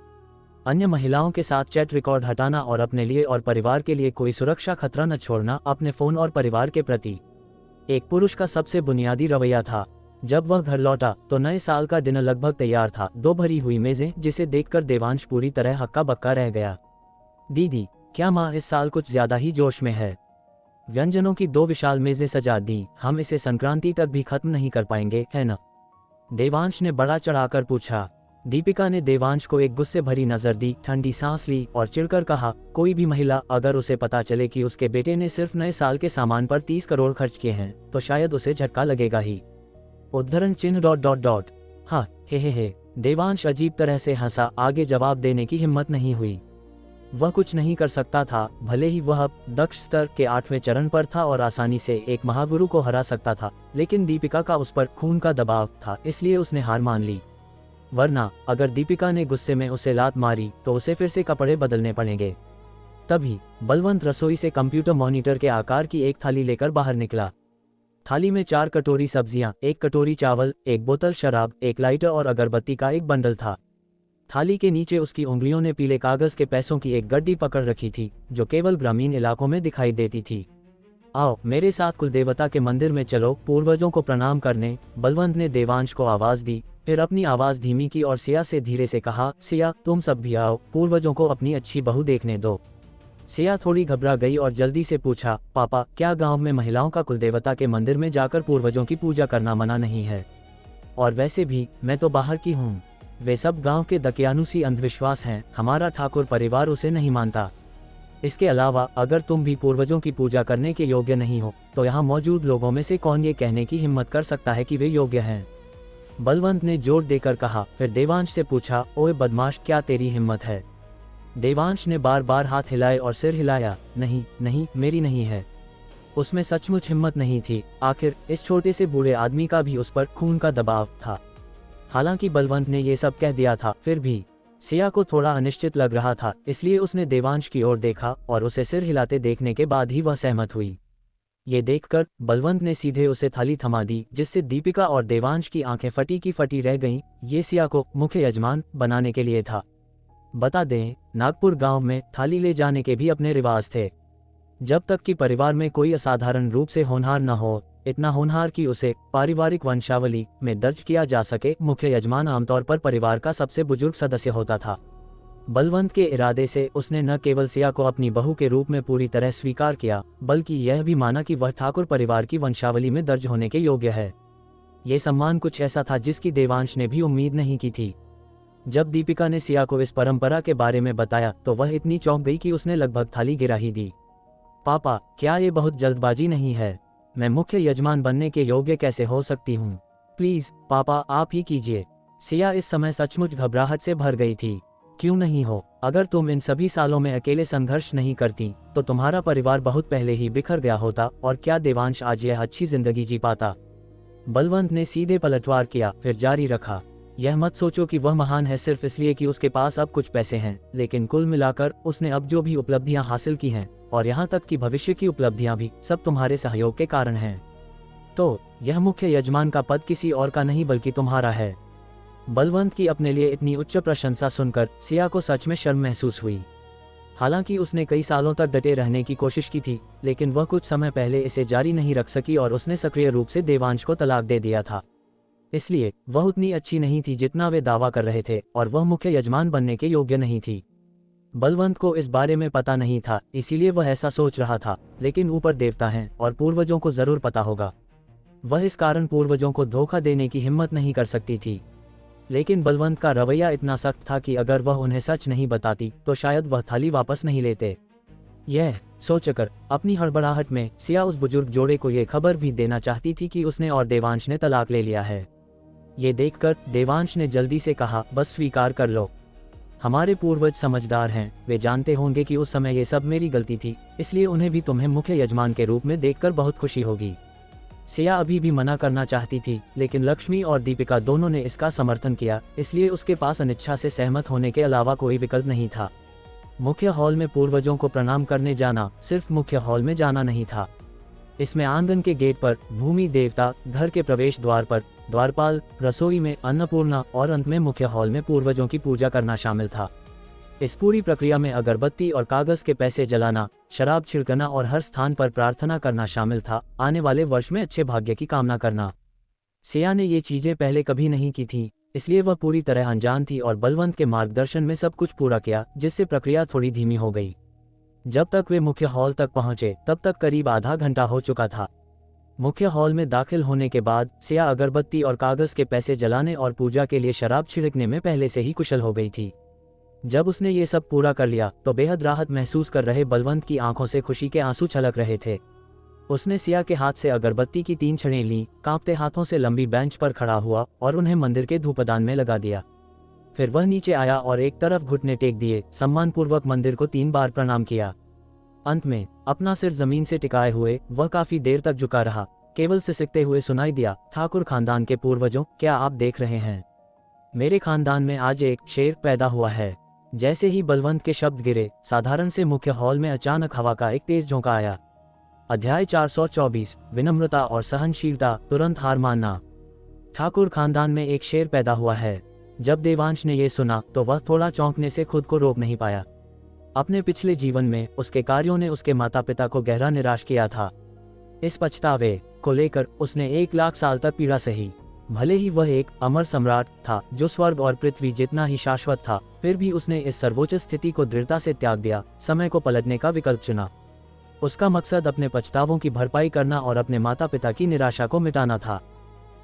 अन्य महिलाओं के साथ चैट रिकॉर्ड हटाना और अपने लिए और परिवार के लिए कोई सुरक्षा खतरा न छोड़ना अपने फोन और परिवार के प्रति एक पुरुष का सबसे बुनियादी रवैया था। जब वह घर लौटा तो नए साल का डिनर लगभग तैयार था, 2 भरी हुई मेजें, जिसे देखकर देवांश पूरी तरह हक्का बक्का रह गया। दीदी, क्या माँ इस साल कुछ ज्यादा ही जोश में है? व्यंजनों की 2 विशाल मेजें सजा दी, हम इसे संक्रांति तक भी खत्म नहीं कर पाएंगे, है न? देवांश ने बड़ा चढ़ाकर पूछा। दीपिका ने देवांश को एक गुस्से भरी नजर दी, ठंडी सांस ली और चिढ़कर कहा, कोई भी महिला अगर उसे पता चले कि उसके बेटे ने सिर्फ नए साल के सामान पर 30 करोड़ खर्च किए हैं तो शायद उसे झटका लगेगा ही। उद्धरण चिन्ह ... हाँ हे। देवांश अजीब तरह से हंसा, आगे जवाब देने की हिम्मत नहीं हुई। वह कुछ नहीं कर सकता था, भले ही वह दक्ष स्तर के 8वें चरण पर था और आसानी से एक महागुरु को हरा सकता था, लेकिन दीपिका का उस पर खून का दबाव था, इसलिए उसने हार मान ली। वरना अगर दीपिका ने गुस्से में उसे लात मारी तो उसे फिर से कपड़े बदलने पड़ेंगे। तभी बलवंत रसोई से कंप्यूटर मॉनिटर के आकार की एक थाली लेकर बाहर निकला। थाली में 4 कटोरी सब्जियां, 1 कटोरी चावल, 1 बोतल शराब, 1 लाइटर और अगरबत्ती का एक बंडल था। थाली के नीचे उसकी उंगलियों ने पीले कागज के पैसों की एक गड्डी पकड़ रखी थी, जो केवल ग्रामीण इलाकों में दिखाई देती थी। आओ मेरे साथ कुलदेवता के मंदिर में चलो, पूर्वजों को प्रणाम करने, बलवंत ने देवांश को आवाज दी, फिर अपनी आवाज धीमी की और सिया से धीरे से कहा, सिया तुम सब भी आओ, पूर्वजों को अपनी अच्छी बहू देखने दो। सिया थोड़ी घबरा गई और जल्दी से पूछा, पापा क्या गांव में महिलाओं का कुलदेवता के मंदिर में जाकर पूर्वजों की पूजा करना मना नहीं है? और वैसे भी मैं तो बाहर की हूँ, वे सब गांव के दकियानुसी अंधविश्वास हैं, हमारा ठाकुर परिवार उसे नहीं मानता। इसके अलावा अगर तुम भी पूर्वजों की पूजा करने के योग्य नहीं हो तो यहाँ मौजूद लोगों में से कौन ये कहने की हिम्मत कर सकता है कि वे योग्य हैं? बलवंत ने जोर देकर कहा, फिर देवांश से पूछा, ओए बदमाश क्या तेरी हिम्मत है? देवांश ने बार बार हाथ हिलाए और सिर हिलाया। नहीं नहीं, मेरी नहीं है। उसमें सचमुच हिम्मत नहीं थी। आखिर इस छोटे से बूढ़े आदमी का भी उस पर खून का दबाव था। हालांकि बलवंत ने ये सब कह दिया था, फिर भी सिया को थोड़ा अनिश्चित लग रहा था, इसलिए उसने देवांश की ओर देखा और उसे सिर हिलाते देखने के बाद ही वह सहमत हुई। ये देखकर बलवंत ने सीधे उसे थाली थमा दी, जिससे दीपिका और देवांश की आंखें फटी की फटी रह गईं। ये सिया को मुख्य यजमान बनाने के लिए था। बता दें, नागपुर गांव में थाली ले जाने के भी अपने रिवाज थे। जब तक कि परिवार में कोई असाधारण रूप से होनहार न हो, इतना होनहार कि उसे पारिवारिक वंशावली में दर्ज किया जा सके, मुख्य यजमान आमतौर पर परिवार का सबसे बुजुर्ग सदस्य होता था। बलवंत के इरादे से उसने न केवल सिया को अपनी बहू के रूप में पूरी तरह स्वीकार किया, बल्कि यह भी माना कि वह ठाकुर परिवार की वंशावली में दर्ज होने के योग्य है। ये सम्मान कुछ ऐसा था जिसकी देवांश ने भी उम्मीद नहीं की थी। जब दीपिका ने सिया को इस परंपरा के बारे में बताया तो वह इतनी चौंक गई कि उसने लगभग थाली गिरा ही दी। पापा, क्या ये बहुत जल्दबाजी नहीं है? मैं मुख्य यजमान बनने के योग्य कैसे हो सकती हूँ? प्लीज पापा, आप ही कीजिए। सिया इस समय सचमुच घबराहट से भर गई थी। क्यों नहीं हो? अगर तुम इन सभी सालों में अकेले संघर्ष नहीं करती तो तुम्हारा परिवार बहुत पहले ही बिखर गया होता, और क्या देवांश आज यह अच्छी जिंदगी जी पाता? बलवंत ने सीधे पलटवार किया, फिर जारी रखा। यह मत सोचो कि वह महान है सिर्फ इसलिए कि उसके पास अब कुछ पैसे हैं, लेकिन कुल मिलाकर उसने अब जो भी उपलब्धियां हासिल की हैं, और यहाँ तक कि भविष्य की उपलब्धियां भी, सब तुम्हारे सहयोग के कारण हैं। तो यह मुख्य यजमान का पद किसी और का नहीं बल्कि तुम्हारा है। बलवंत की अपने लिए इतनी उच्च प्रशंसा सुनकर सिया को सच में शर्म महसूस हुई। हालांकि उसने कई सालों तक डटे रहने की कोशिश की थी, लेकिन वह कुछ समय पहले इसे जारी नहीं रख सकी और उसने सक्रिय रूप से देवांश को तलाक दे दिया था। इसलिए वह उतनी अच्छी नहीं थी जितना वे दावा कर रहे थे, और वह मुख्य यजमान बनने के योग्य नहीं थी। बलवंत को इस बारे में पता नहीं था, इसीलिए वह ऐसा सोच रहा था, लेकिन ऊपर देवता हैं और पूर्वजों को जरूर पता होगा। वह इस कारण पूर्वजों को धोखा देने की हिम्मत नहीं कर सकती थी। लेकिन बलवंत का रवैया इतना सख्त था कि अगर वह उन्हें सच नहीं बताती तो शायद वह थाली वापस नहीं लेते। यह सोचकर अपनी हड़बड़ाहट में सिया उस बुजुर्ग जोड़े को यह खबर भी देना चाहती थी कि उसने और देवांश ने तलाक ले लिया है। ये देखकर देवांश ने जल्दी से कहा, बस स्वीकार कर लो। हमारे पूर्वज समझदार हैं, वे जानते होंगे कि उस समय ये सब मेरी गलती थी, इसलिए उन्हें भी तुम्हें मुख्य यजमान के रूप में देखकर बहुत खुशी होगी। सिया अभी भी मना करना चाहती थी, लेकिन लक्ष्मी और दीपिका दोनों ने इसका समर्थन किया, इसलिए उसके पास अनिच्छा से सहमत होने के अलावा कोई विकल्प नहीं था। मुख्य हॉल में पूर्वजों को प्रणाम करने जाना सिर्फ मुख्य हॉल में जाना नहीं था। इसमें आंगन के गेट पर भूमि देवता, घर के प्रवेश द्वार पर द्वारपाल, रसोई में अन्नपूर्णा और अंत में मुख्य हॉल में पूर्वजों की पूजा करना शामिल था। इस पूरी प्रक्रिया में अगरबत्ती और कागज के पैसे जलाना, शराब छिड़कना और हर स्थान पर प्रार्थना करना शामिल था, आने वाले वर्ष में अच्छे भाग्य की कामना करना। सिया ने ये चीजें पहले कभी नहीं की थी, इसलिए वह पूरी तरह अनजान थी और बलवंत के मार्गदर्शन में सब कुछ पूरा किया, जिससे प्रक्रिया थोड़ी धीमी हो गई। जब तक वे मुख्य हॉल तक पहुंचे तब तक करीब आधा घंटा हो चुका था। मुख्य हॉल में दाखिल होने के बाद सिया अगरबत्ती और कागज के पैसे जलाने और पूजा के लिए शराब छिड़कने में पहले से ही कुशल हो गई थी। जब उसने ये सब पूरा कर लिया तो बेहद राहत महसूस कर रहे बलवंत की आंखों से खुशी के आंसू छलक रहे थे। उसने सिया के हाथ से अगरबत्ती की 3 छड़ें लीं, कांपते हाथों से लंबी बेंच पर खड़ा हुआ और उन्हें मंदिर के धूपदान में लगा दिया। फिर वह नीचे आया और एक तरफ घुटने टेक दिए सम्मानपूर्वक मंदिर को 3 बार प्रणाम किया। अंत में अपना सिर जमीन से टिकाए हुए वह काफी देर तक झुका रहा। केवल सिसकते हुए सुनाई दिया, ठाकुर खानदान के पूर्वजों, क्या आप देख रहे हैं? मेरे खानदान में आज एक शेर पैदा हुआ है। जैसे ही बलवंत के शब्द गिरे, साधारण से मुख्य हॉल में अचानक हवा का एक तेज झोंका आया। अध्याय 424, विनम्रता और सहनशीलता, तुरंत हार मानना। ठाकुर खानदान में एक शेर पैदा हुआ है। जब देवांश ने यह सुना तो वह थोड़ा चौंकने से खुद को रोक नहीं पाया। अपने पिछले जीवन में उसके कार्यों ने उसके माता पिता को गहरा निराश किया था। इस पछतावे को लेकर उसने 1 लाख साल तक पीड़ा सही। भले ही वह एक अमर सम्राट था जो स्वर्ग और पृथ्वी जितना ही शाश्वत था, फिर भी उसने इस सर्वोच्च स्थिति को दृढ़ता से त्याग दिया, समय को पलटने का विकल्प चुना। उसका मकसद अपने पछतावों की भरपाई करना और अपने माता पिता की निराशा को मिटाना था।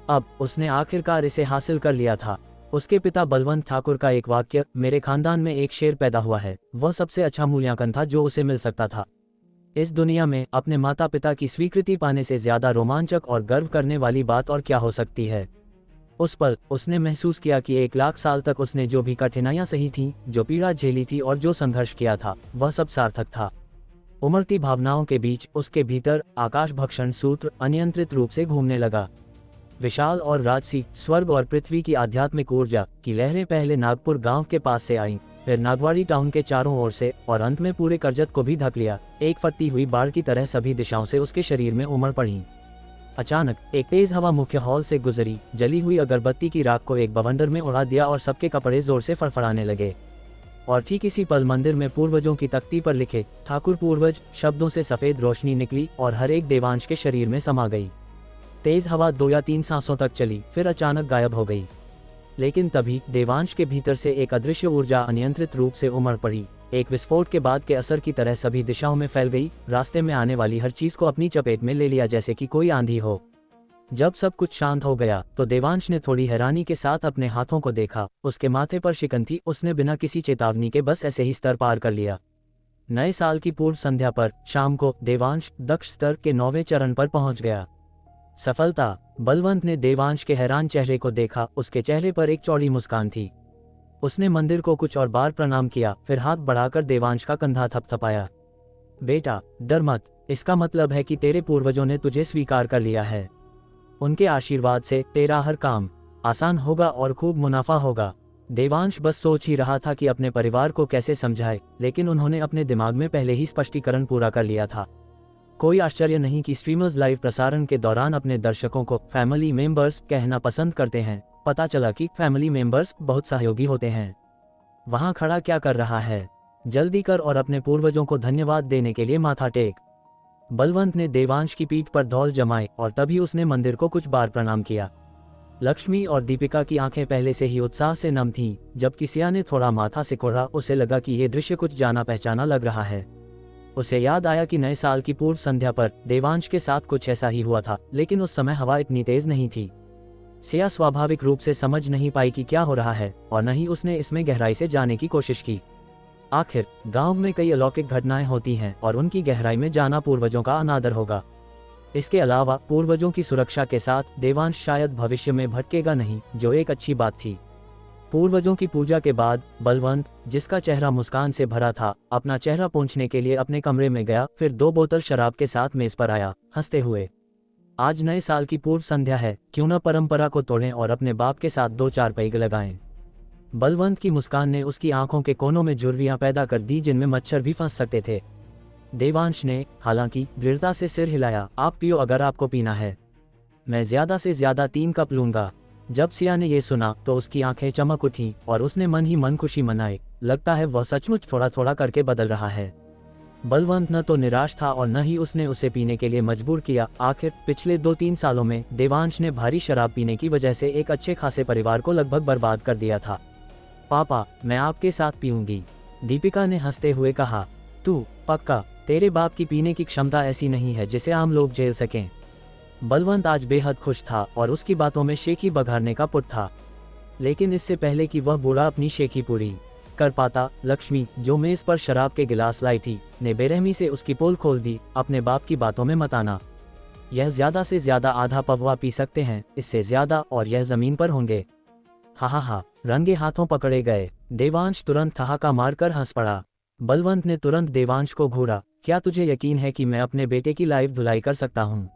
अब उसने आखिरकार इसे हासिल कर लिया था। उसके पिता बलवंत ठाकुर का एक वाक्य, मेरे खानदान में एक शेर पैदा हुआ है, वह सबसे अच्छा मूल्यांकन था जो उसे मिल सकता था। इस दुनिया में अपने माता पिता की स्वीकृति पाने से ज्यादा रोमांचक और गर्व करने वाली बात और क्या हो सकती है। उस पल उसने महसूस किया कि 1 लाख साल तक उसने जो भी कठिनाइयां सही थीं, जो पीड़ा झेली थी और जो संघर्ष किया था, वह सब सार्थक था। उमड़ती भावनाओं के बीच उसके भीतर आकाश भक्षण सूत्र अनियंत्रित रूप से घूमने लगा। विशाल और राजसी स्वर्ग और पृथ्वी की आध्यात्मिक ऊर्जा की लहरें पहले नागपुर गांव के पास से आईं, फिर नागवाड़ी टाउन के चारों ओर से और अंत में पूरे करजत को भी ढक लिया। एक फटती हुई बाढ़ की तरह सभी दिशाओं से उसके शरीर में उमड़ पड़ी। अचानक एक तेज हवा मुख्य हॉल से गुजरी, जली हुई अगरबत्ती की राख को एक बवंडर में उड़ा दिया और सबके कपड़े जोर से फड़फड़ाने लगे। और ठीक इसी पल मंदिर में पूर्वजों की तख्ती पर लिखे ठाकुर पूर्वज शब्दों से सफेद रोशनी निकली और हर एक देवांश के शरीर में समा गई। तेज हवा 2 या 3 सांसों तक चली, फिर अचानक गायब हो गई। लेकिन तभी देवांश के भीतर से एक अदृश्य ऊर्जा अनियंत्रित रूप से उमड़ पड़ी। एक विस्फोट के बाद के असर की तरह सभी दिशाओं में फैल गई, रास्ते में आने वाली हर चीज को अपनी चपेट में ले लिया जैसे कि कोई आंधी हो। जब सब कुछ शांत हो गया तो देवांश ने थोड़ी हैरानी के साथ अपने हाथों को देखा। उसके माथे पर शिकन थी। उसने बिना किसी चेतावनी के बस ऐसे ही स्तर पार कर लिया। नए साल की पूर्व संध्या पर शाम को देवांश दक्ष स्तर के 9वें चरण पर पहुंच गया। सफलता। बलवंत ने देवांश के हैरान चेहरे को देखा। उसके चेहरे पर एक चौड़ी मुस्कान थी। उसने मंदिर को कुछ और बार प्रणाम किया, फिर हाथ बढ़ाकर देवांश का कंधा थपथपाया। बेटा, डर मत, इसका मतलब है कि तेरे पूर्वजों ने तुझे स्वीकार कर लिया है। उनके आशीर्वाद से तेरा हर काम आसान होगा और खूब मुनाफा होगा। देवांश बस सोच ही रहा था कि अपने परिवार को कैसे समझाए, लेकिन उन्होंने अपने दिमाग में पहले ही स्पष्टीकरण पूरा कर लिया था। कोई आश्चर्य नहीं कि स्ट्रीमर्स लाइव प्रसारण के दौरान अपने दर्शकों को फैमिली मेंबर्स कहना पसंद करते हैं। पता चला कि फैमिली मेंबर्स बहुत सहयोगी होते हैं। वहां खड़ा क्या कर रहा है? जल्दी कर और अपने पूर्वजों को धन्यवाद देने के लिए माथा टेक। बलवंत ने देवांश की पीठ पर धौल जमाए और तभी उसने मंदिर को कुछ बार प्रणाम किया। लक्ष्मी और दीपिका की आंखें पहले से ही उत्साह से नम थीं। जब सिया ने थोड़ा माथा सिकोड़ा, उसे लगा कि ये दृश्य कुछ जाना पहचाना लग रहा है। उसे याद आया कि नए साल की पूर्व संध्या पर देवांश के साथ कुछ ऐसा ही हुआ था, लेकिन उस समय हवा इतनी तेज नहीं थी। सिया स्वाभाविक रूप से समझ नहीं पाई कि क्या हो रहा है और न ही उसने इसमें गहराई से जाने की कोशिश की। आखिर गांव में कई अलौकिक घटनाएं होती हैं और उनकी गहराई में जाना पूर्वजों का अनादर होगा। इसके अलावा पूर्वजों की सुरक्षा के साथ देवांश शायद भविष्य में भटकेगा नहीं, जो एक अच्छी बात थी। पूर्वजों की पूजा के बाद बलवंत, जिसका चेहरा मुस्कान से भरा था, अपना चेहरा पोंछने के लिए अपने कमरे में गया। फिर 2 बोतल शराब के साथ मेज पर आया, हंसते हुए। आज नए साल की पूर्व संध्या है, क्यों न परंपरा को तोड़ें और अपने बाप के साथ 2-4 पैग लगाएं। बलवंत की मुस्कान ने उसकी आंखों के कोनों में झुर्रियां पैदा कर दी, जिनमें मच्छर भी फंस सकते थे। देवांश ने हालांकि दृढ़ता से सिर हिलाया। आप पियो अगर आपको पीना है, मैं ज्यादा से ज्यादा 3 कप लूंगा। जब सिया ने यह सुना तो उसकी आंखें चमक उठी और उसने मन ही मन खुशी मनाई। लगता है वह सचमुच थोड़ा थोड़ा करके बदल रहा है। बलवंत न तो निराश था और न ही उसने उसे पीने के लिए मजबूर किया। आखिर पिछले 2-3 सालों में देवांश ने भारी शराब पीने की वजह से एक अच्छे खासे परिवार को लगभग बर्बाद कर दिया था। पापा, मैं आपके साथ पीऊंगी, दीपिका ने हंसते हुए कहा। तू पक्का? तेरे बाप की पीने की क्षमता ऐसी नहीं है जिसे आम लोग झेल सकें। बलवंत आज बेहद खुश था और उसकी बातों में शेखी बघारने का पुट था। लेकिन इससे पहले कि वह बूढ़ा अपनी शेखी पूरी कर पाता, लक्ष्मी, जो मेज पर शराब के गिलास लाई थी, ने बेरहमी से उसकी पोल खोल दी। अपने बाप की बातों में मत आना। यह ज्यादा से ज्यादा आधा पववा पी सकते हैं, इससे ज्यादा और यह जमीन पर होंगे। हा, रंगे हाथों पकड़े गए। देवांश तुरंत ठहाका मारकर हंस पड़ा। बलवंत ने तुरंत देवांश को घूरा। क्या तुझे यकीन है कि मैं अपने बेटे की लाइव धुलाई कर सकता हूँ?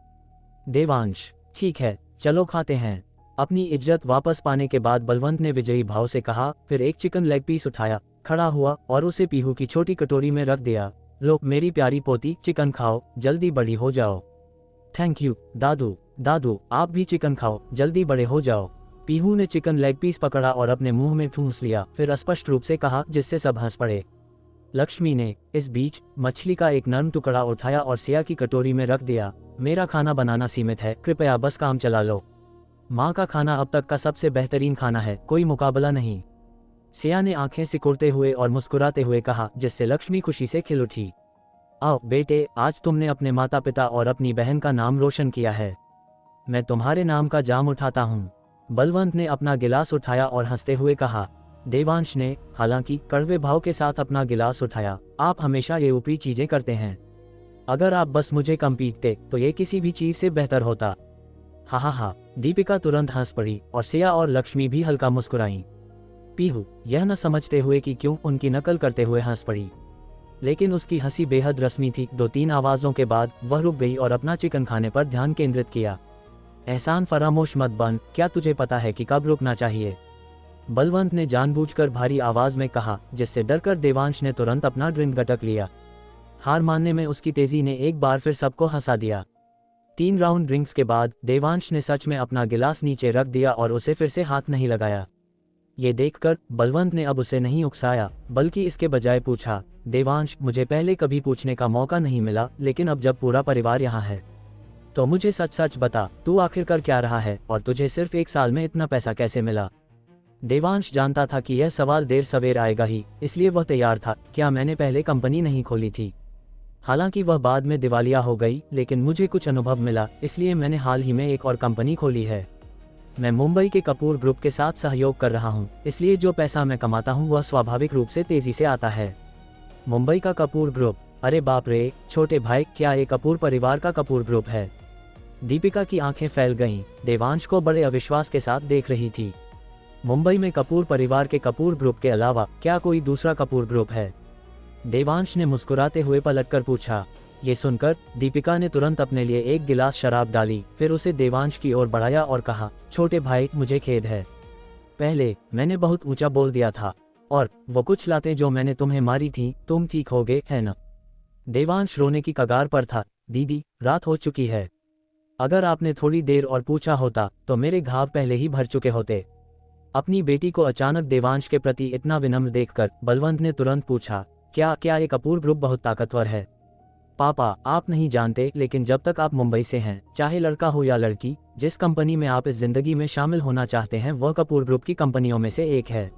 देवांश, ठीक है, चलो खाते हैं। अपनी इज्जत वापस पाने के बाद बलवंत ने विजयी भाव से कहा। फिर एक चिकन लेग पीस उठाया, खड़ा हुआ और उसे पीहू की छोटी कटोरी में रख दिया। लो मेरी प्यारी पोती, चिकन खाओ, जल्दी बड़ी हो जाओ। थैंक यू दादू, आप भी चिकन खाओ, जल्दी बड़े हो जाओ। पीहू ने चिकन लेग पीस पकड़ा और अपने मुंह में ठूंस लिया, फिर स्पष्ट रूप से कहा, जिससे सब हंस पड़े। लक्ष्मी ने इस बीच मछली का एक नरम टुकड़ा उठाया और सिया की कटोरी में रख दिया। मेरा खाना बनाना सीमित है, कृपया बस काम चला लो। माँ का खाना अब तक का सबसे बेहतरीन खाना है, कोई मुकाबला नहीं। सिया ने आंखें सिकुड़ते हुए और मुस्कुराते हुए कहा, जिससे लक्ष्मी खुशी से खिल उठी। आओ बेटे, आज तुमने अपने माता पिता और अपनी बहन का नाम रोशन किया है। मैं तुम्हारे नाम का जाम उठाता हूँ। बलवंत ने अपना गिलास उठाया और हंसते हुए कहा। देवांश ने हालांकि कड़वे भाव के साथ अपना गिलास उठाया। आप हमेशा ये ऊपरी चीजें करते हैं। अगर आप बस मुझे कम पीटते तो ये किसी भी चीज से बेहतर होता। हा, दीपिका तुरंत हंस पड़ी और सिया और लक्ष्मी भी हल्का मुस्कुराईं। पीहू यह न समझते हुए कि क्यों उनकी नकल करते हुए हंस पड़ी, लेकिन उसकी हंसी बेहद रस्मी थी। 2-3 आवाज़ों के बाद वह रुक गई और अपना चिकन खाने पर ध्यान केंद्रित किया। एहसान फरामोश मत बन, क्या तुझे पता है कि कब रुकना चाहिए? बलवंत ने जानबूझकर भारी आवाज़ में कहा, जिससे डरकर देवांश ने तुरंत अपना ड्रिंक गटक लिया। हार मानने में उसकी तेज़ी ने एक बार फिर सबको हंसा दिया। 3 राउंड ड्रिंक्स के बाद देवांश ने सच में अपना गिलास नीचे रख दिया और उसे फिर से हाथ नहीं लगाया। ये देखकर बलवंत ने अब उसे नहीं उकसाया, बल्कि इसके बजाय पूछा, देवांश, मुझे पहले कभी पूछने का मौका नहीं मिला, लेकिन अब जब पूरा परिवार यहाँ है तो मुझे सच सच बता, तू आखिर कर क्या रहा है और तुझे सिर्फ 1 साल में इतना पैसा कैसे मिला? देवांश जानता था कि यह सवाल देर सवेर आएगा ही, इसलिए वह तैयार था। क्या मैंने पहले कंपनी नहीं खोली थी? हालांकि वह बाद में दिवालिया हो गई, लेकिन मुझे कुछ अनुभव मिला, इसलिए मैंने हाल ही में एक और कंपनी खोली है। मैं मुंबई के कपूर ग्रुप के साथ सहयोग कर रहा हूँ, इसलिए जो पैसा मैं कमाता हूँ वह स्वाभाविक रूप से तेजी से आता है। मुंबई का कपूर ग्रुप? अरे बाप रे छोटे भाई, क्या ये कपूर परिवार का कपूर ग्रुप है? दीपिका की आंखें फैल गईं, देवांश को बड़े अविश्वास के साथ देख रही थी। मुंबई में कपूर परिवार के कपूर ग्रुप के अलावा क्या कोई दूसरा कपूर ग्रुप है? देवांश ने मुस्कुराते हुए पलटकर पूछा। ये सुनकर दीपिका ने तुरंत अपने लिए एक गिलास शराब डाली, फिर उसे देवांश की ओर बढ़ाया और कहा, छोटे भाई, मुझे खेद है। पहले मैंने बहुत ऊंचा बोल दिया था, और वो कुछ लातें जो मैंने तुम्हें मारी थी, तुम ठीक हो गए है न? देवांश रोने की कगार पर था। दीदी, रात हो चुकी है। अगर आपने थोड़ी देर और पूछा होता तो मेरे घाव पहले ही भर चुके होते। अपनी बेटी को अचानक देवांश के प्रति इतना विनम्र देखकर बलवंत ने तुरंत पूछा, क्या ये कपूर ग्रुप बहुत ताकतवर है? पापा, आप नहीं जानते, लेकिन जब तक आप मुंबई से हैं, चाहे लड़का हो या लड़की, जिस कंपनी में आप इस जिंदगी में शामिल होना चाहते हैं वह कपूर ग्रुप की कंपनियों में से एक है।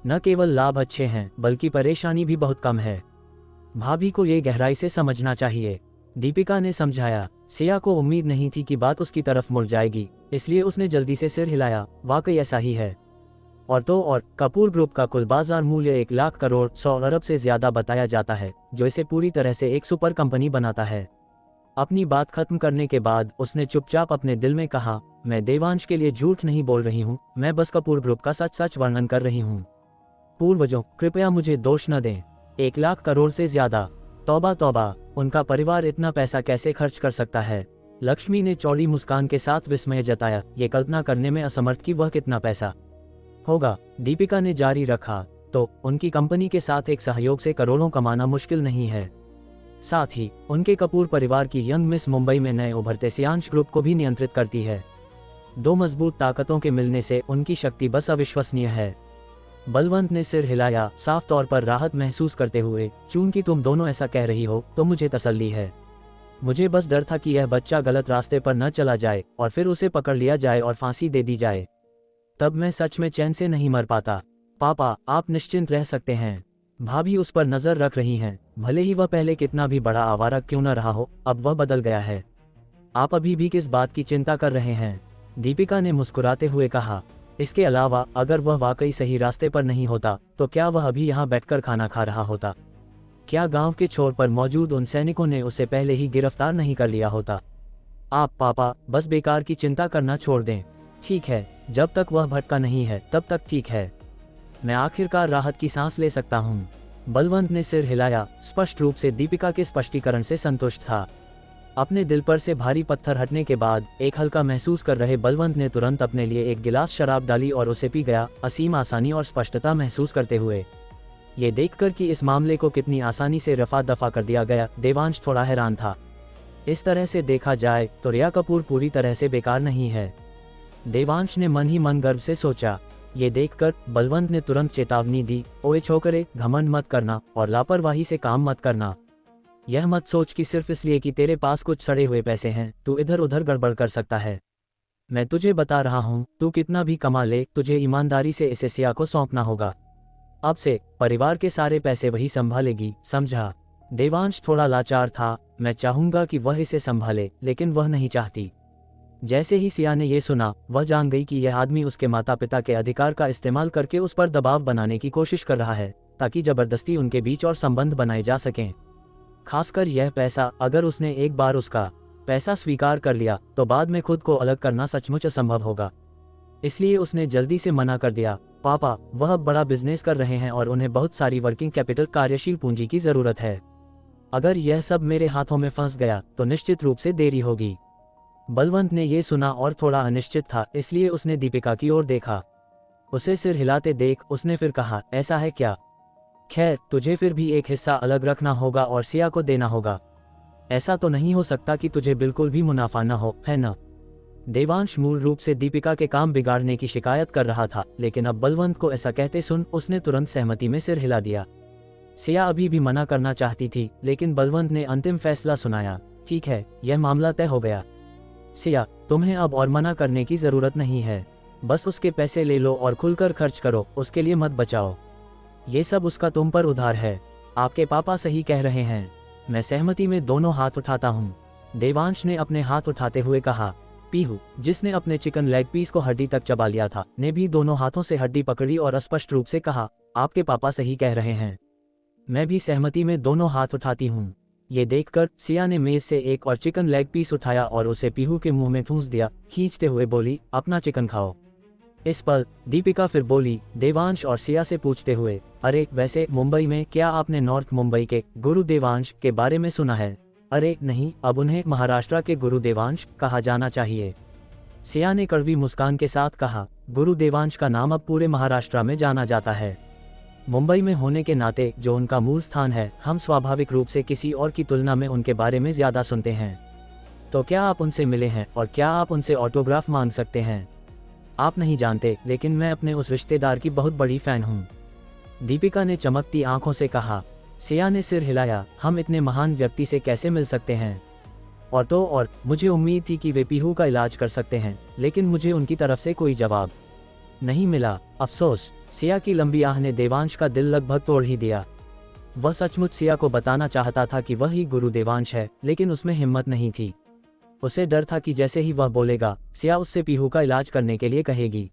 न केवल लाभ अच्छे हैं, बल्कि परेशानी भी बहुत कम है। भाभी को ये गहराई से समझना चाहिए, दीपिका ने समझाया। सिया को उम्मीद नहीं थी कि बात उसकी तरफ मुड़ जाएगी, इसलिए उसने जल्दी से सिर हिलाया। वाकई ऐसा ही है। और कपूर ग्रुप का कुल बाजार मूल्य 1 लाख करोड़ 100 अरब से ज्यादा बताया जाता है, जो इसे पूरी तरह से एक सुपर कंपनी बनाता है। अपनी बात खत्म करने के बाद उसने चुपचाप अपने दिल में कहा, मैं देवांश के लिए झूठ नहीं बोल रही हूँ, मैं बस कपूर ग्रुप का सच सच वर्णन कर रही हूँ। पूर्वजों, कृपया मुझे दोष न दें। 1 लाख करोड़ से ज्यादा? तौबा तौबा, उनका परिवार इतना पैसा कैसे खर्च कर सकता है? लक्ष्मी ने चौड़ी मुस्कान के साथ विस्मय जताया, ये कल्पना करने में असमर्थ कि वह कितना पैसा होगा। दीपिका ने जारी रखा, तो उनकी कंपनी के साथ एक सहयोग से करोड़ों कमाना मुश्किल नहीं है। साथ ही उनके कपूर परिवार की यंग मिस मुंबई में नए उभरते सियांश ग्रुप को भी नियंत्रित करती है। 2 मजबूत ताकतों के मिलने से उनकी शक्ति बस अविश्वसनीय है। बलवंत ने सिर हिलाया, साफ तौर पर राहत महसूस करते हुए। चूंकि तुम दोनों ऐसा कह रही हो तो मुझे तसल्ली है। मुझे बस डर था कि यह बच्चा गलत रास्ते पर न चला जाए और फिर उसे पकड़ लिया जाए और फांसी दे दी जाए, तब मैं सच में चैन से नहीं मर पाता। पापा, आप निश्चिंत रह सकते हैं। भाभी उस पर नजर रख रही हैं, भले ही वह पहले कितना भी बड़ा आवारा क्यों न रहा हो, अब वह बदल गया है। आप अभी भी किस बात की चिंता कर रहे हैं? दीपिका ने मुस्कुराते हुए कहा। इसके अलावा अगर वह वाकई सही रास्ते पर नहीं होता तो क्या वह अभी यहाँ बैठकर खाना खा रहा होता? क्या गांव के छोर पर मौजूद उन सैनिकों ने उसे पहले ही गिरफ्तार नहीं कर लिया होता? आप पापा बस बेकार की चिंता करना छोड़ दें। ठीक है, जब तक वह भटका नहीं है तब तक ठीक है। मैं आखिरकार राहत की सांस ले सकता हूँ। बलवंत ने सिर हिलाया, स्पष्ट रूप से दीपिका के स्पष्टीकरण से संतुष्ट था। अपने दिल पर से भारी पत्थर हटने के बाद एक हल्का महसूस कर रहे बलवंत ने तुरंत अपने लिए एक गिलास शराब डाली और उसे पी गया, असीम आसानी और स्पष्टता महसूस करते हुए। ये देखकर कि इस मामले को कितनी आसानी से रफा दफा कर दिया गया, देवांश थोड़ा हैरान था। इस तरह से देखा जाए तो रिया कपूर पूरी तरह से बेकार नहीं है, देवांश ने मन ही मन गर्व से सोचा। ये देखकर बलवंत ने तुरंत चेतावनी दी, ओए छोकरे, घमंड मत करना और लापरवाही से काम मत करना। यह मत सोच कि सिर्फ इसलिए कि तेरे पास कुछ सड़े हुए पैसे हैं तू इधर उधर गड़बड़ कर सकता है। मैं तुझे बता रहा हूँ, तू कितना भी कमा ले, तुझे ईमानदारी से इसे सिया को सौंपना होगा। अब से परिवार के सारे पैसे वही संभालेगी, समझा? देवांश थोड़ा लाचार था। मैं चाहूंगा कि वह इसे संभाले, लेकिन वह नहीं चाहती। जैसे ही सिया ने यह सुना, वह जान गई कि यह आदमी उसके माता पिता के अधिकार का इस्तेमाल करके उस पर दबाव बनाने की कोशिश कर रहा है, ताकि जबरदस्ती उनके बीच और संबंध बनाए जा सकें। खासकर यह पैसा, अगर उसने एक बार उसका पैसा स्वीकार कर लिया तो बाद में खुद को अलग करना सचमुच असंभव होगा। इसलिए उसने जल्दी से मना कर दिया। पापा, वह अब बड़ा बिजनेस कर रहे हैं और उन्हें बहुत सारी वर्किंग कैपिटल कार्यशील पूंजी की जरूरत है। अगर यह सब मेरे हाथों में फंस गया तो निश्चित रूप से देरी होगी। बलवंत ने ये सुना और थोड़ा अनिश्चित था, इसलिए उसने दीपिका की ओर देखा। उसे सिर हिलाते देख उसने फिर कहा, ऐसा है क्या? खैर, तुझे फिर भी एक हिस्सा अलग रखना होगा और सिया को देना होगा। ऐसा तो नहीं हो सकता कि तुझे बिल्कुल भी मुनाफा न हो, है न? देवांश मूल रूप से दीपिका के काम बिगाड़ने की शिकायत कर रहा था, लेकिन अब बलवंत को ऐसा कहते सुन उसने तुरंत सहमति में सिर हिला दिया। सिया अभी भी मना करना चाहती थी, लेकिन बलवंत ने अंतिम फैसला सुनाया। ठीक है, यह मामला तय हो गया। सिया, तुम्हें अब और मना करने की जरूरत नहीं है। बस उसके पैसे ले लो और खुलकर खर्च करो, उसके लिए मत बचाओ। ये सब उसका तुम पर उधार है। आपके पापा सही कह रहे हैं। मैं सहमति में दोनों हाथ उठाता हूँ। देवांश ने अपने हाथ उठाते हुए कहा। पीहू, जिसने अपने चिकन लेग पीस को हड्डी तक चबा लिया था, ने भी दोनों हाथों से हड्डी पकड़ी और स्पष्ट रूप से कहा, आपके पापा सही कह रहे हैं। मैं भी सहमति में दोनों हाथ उठाती हूँ। ये देखकर सिया ने मेज से एक और चिकन लेग पीस उठाया और उसे पीहू के मुंह में ठूंस दिया, खींचते हुए बोली, अपना चिकन खाओ। इस पर दीपिका फिर बोली, देवांश और सिया से पूछते हुए, अरे वैसे मुंबई में क्या आपने नॉर्थ मुंबई के गुरु देवांश के बारे में सुना है? अरे नहीं, अब उन्हें महाराष्ट्र के गुरु देवांश कहा जाना चाहिए। सिया ने कड़वी मुस्कान के साथ कहा, गुरु देवांश का नाम अब पूरे महाराष्ट्र में जाना जाता है। मुंबई में होने के नाते जो उनका मूल स्थान है, हम स्वाभाविक रूप से किसी और की तुलना में उनके बारे में ज्यादा सुनते हैं। तो क्या आप उनसे मिले हैं और क्या आप उनसे ऑटोग्राफ मांग सकते हैं? आप नहीं जानते, लेकिन मैं अपने उस रिश्तेदार की बहुत बड़ी फैन हूँ। दीपिका ने चमकती आंखों से कहा। सिया ने सिर हिलाया, हम इतने महान व्यक्ति से कैसे मिल सकते हैं? और मुझे उम्मीद थी कि वे पीहू का इलाज कर सकते हैं, लेकिन मुझे उनकी तरफ से कोई जवाब नहीं मिला। अफसोस। सिया की लंबी आह ने देवांश का दिल लगभग तोड़ ही दिया। वह सचमुच सिया को बताना चाहता था कि वह ही गुरु देवांश है, लेकिन उसमें हिम्मत नहीं थी। उसे डर था कि जैसे ही वह बोलेगा, सिया उससे पीहू का इलाज करने के लिए कहेगी।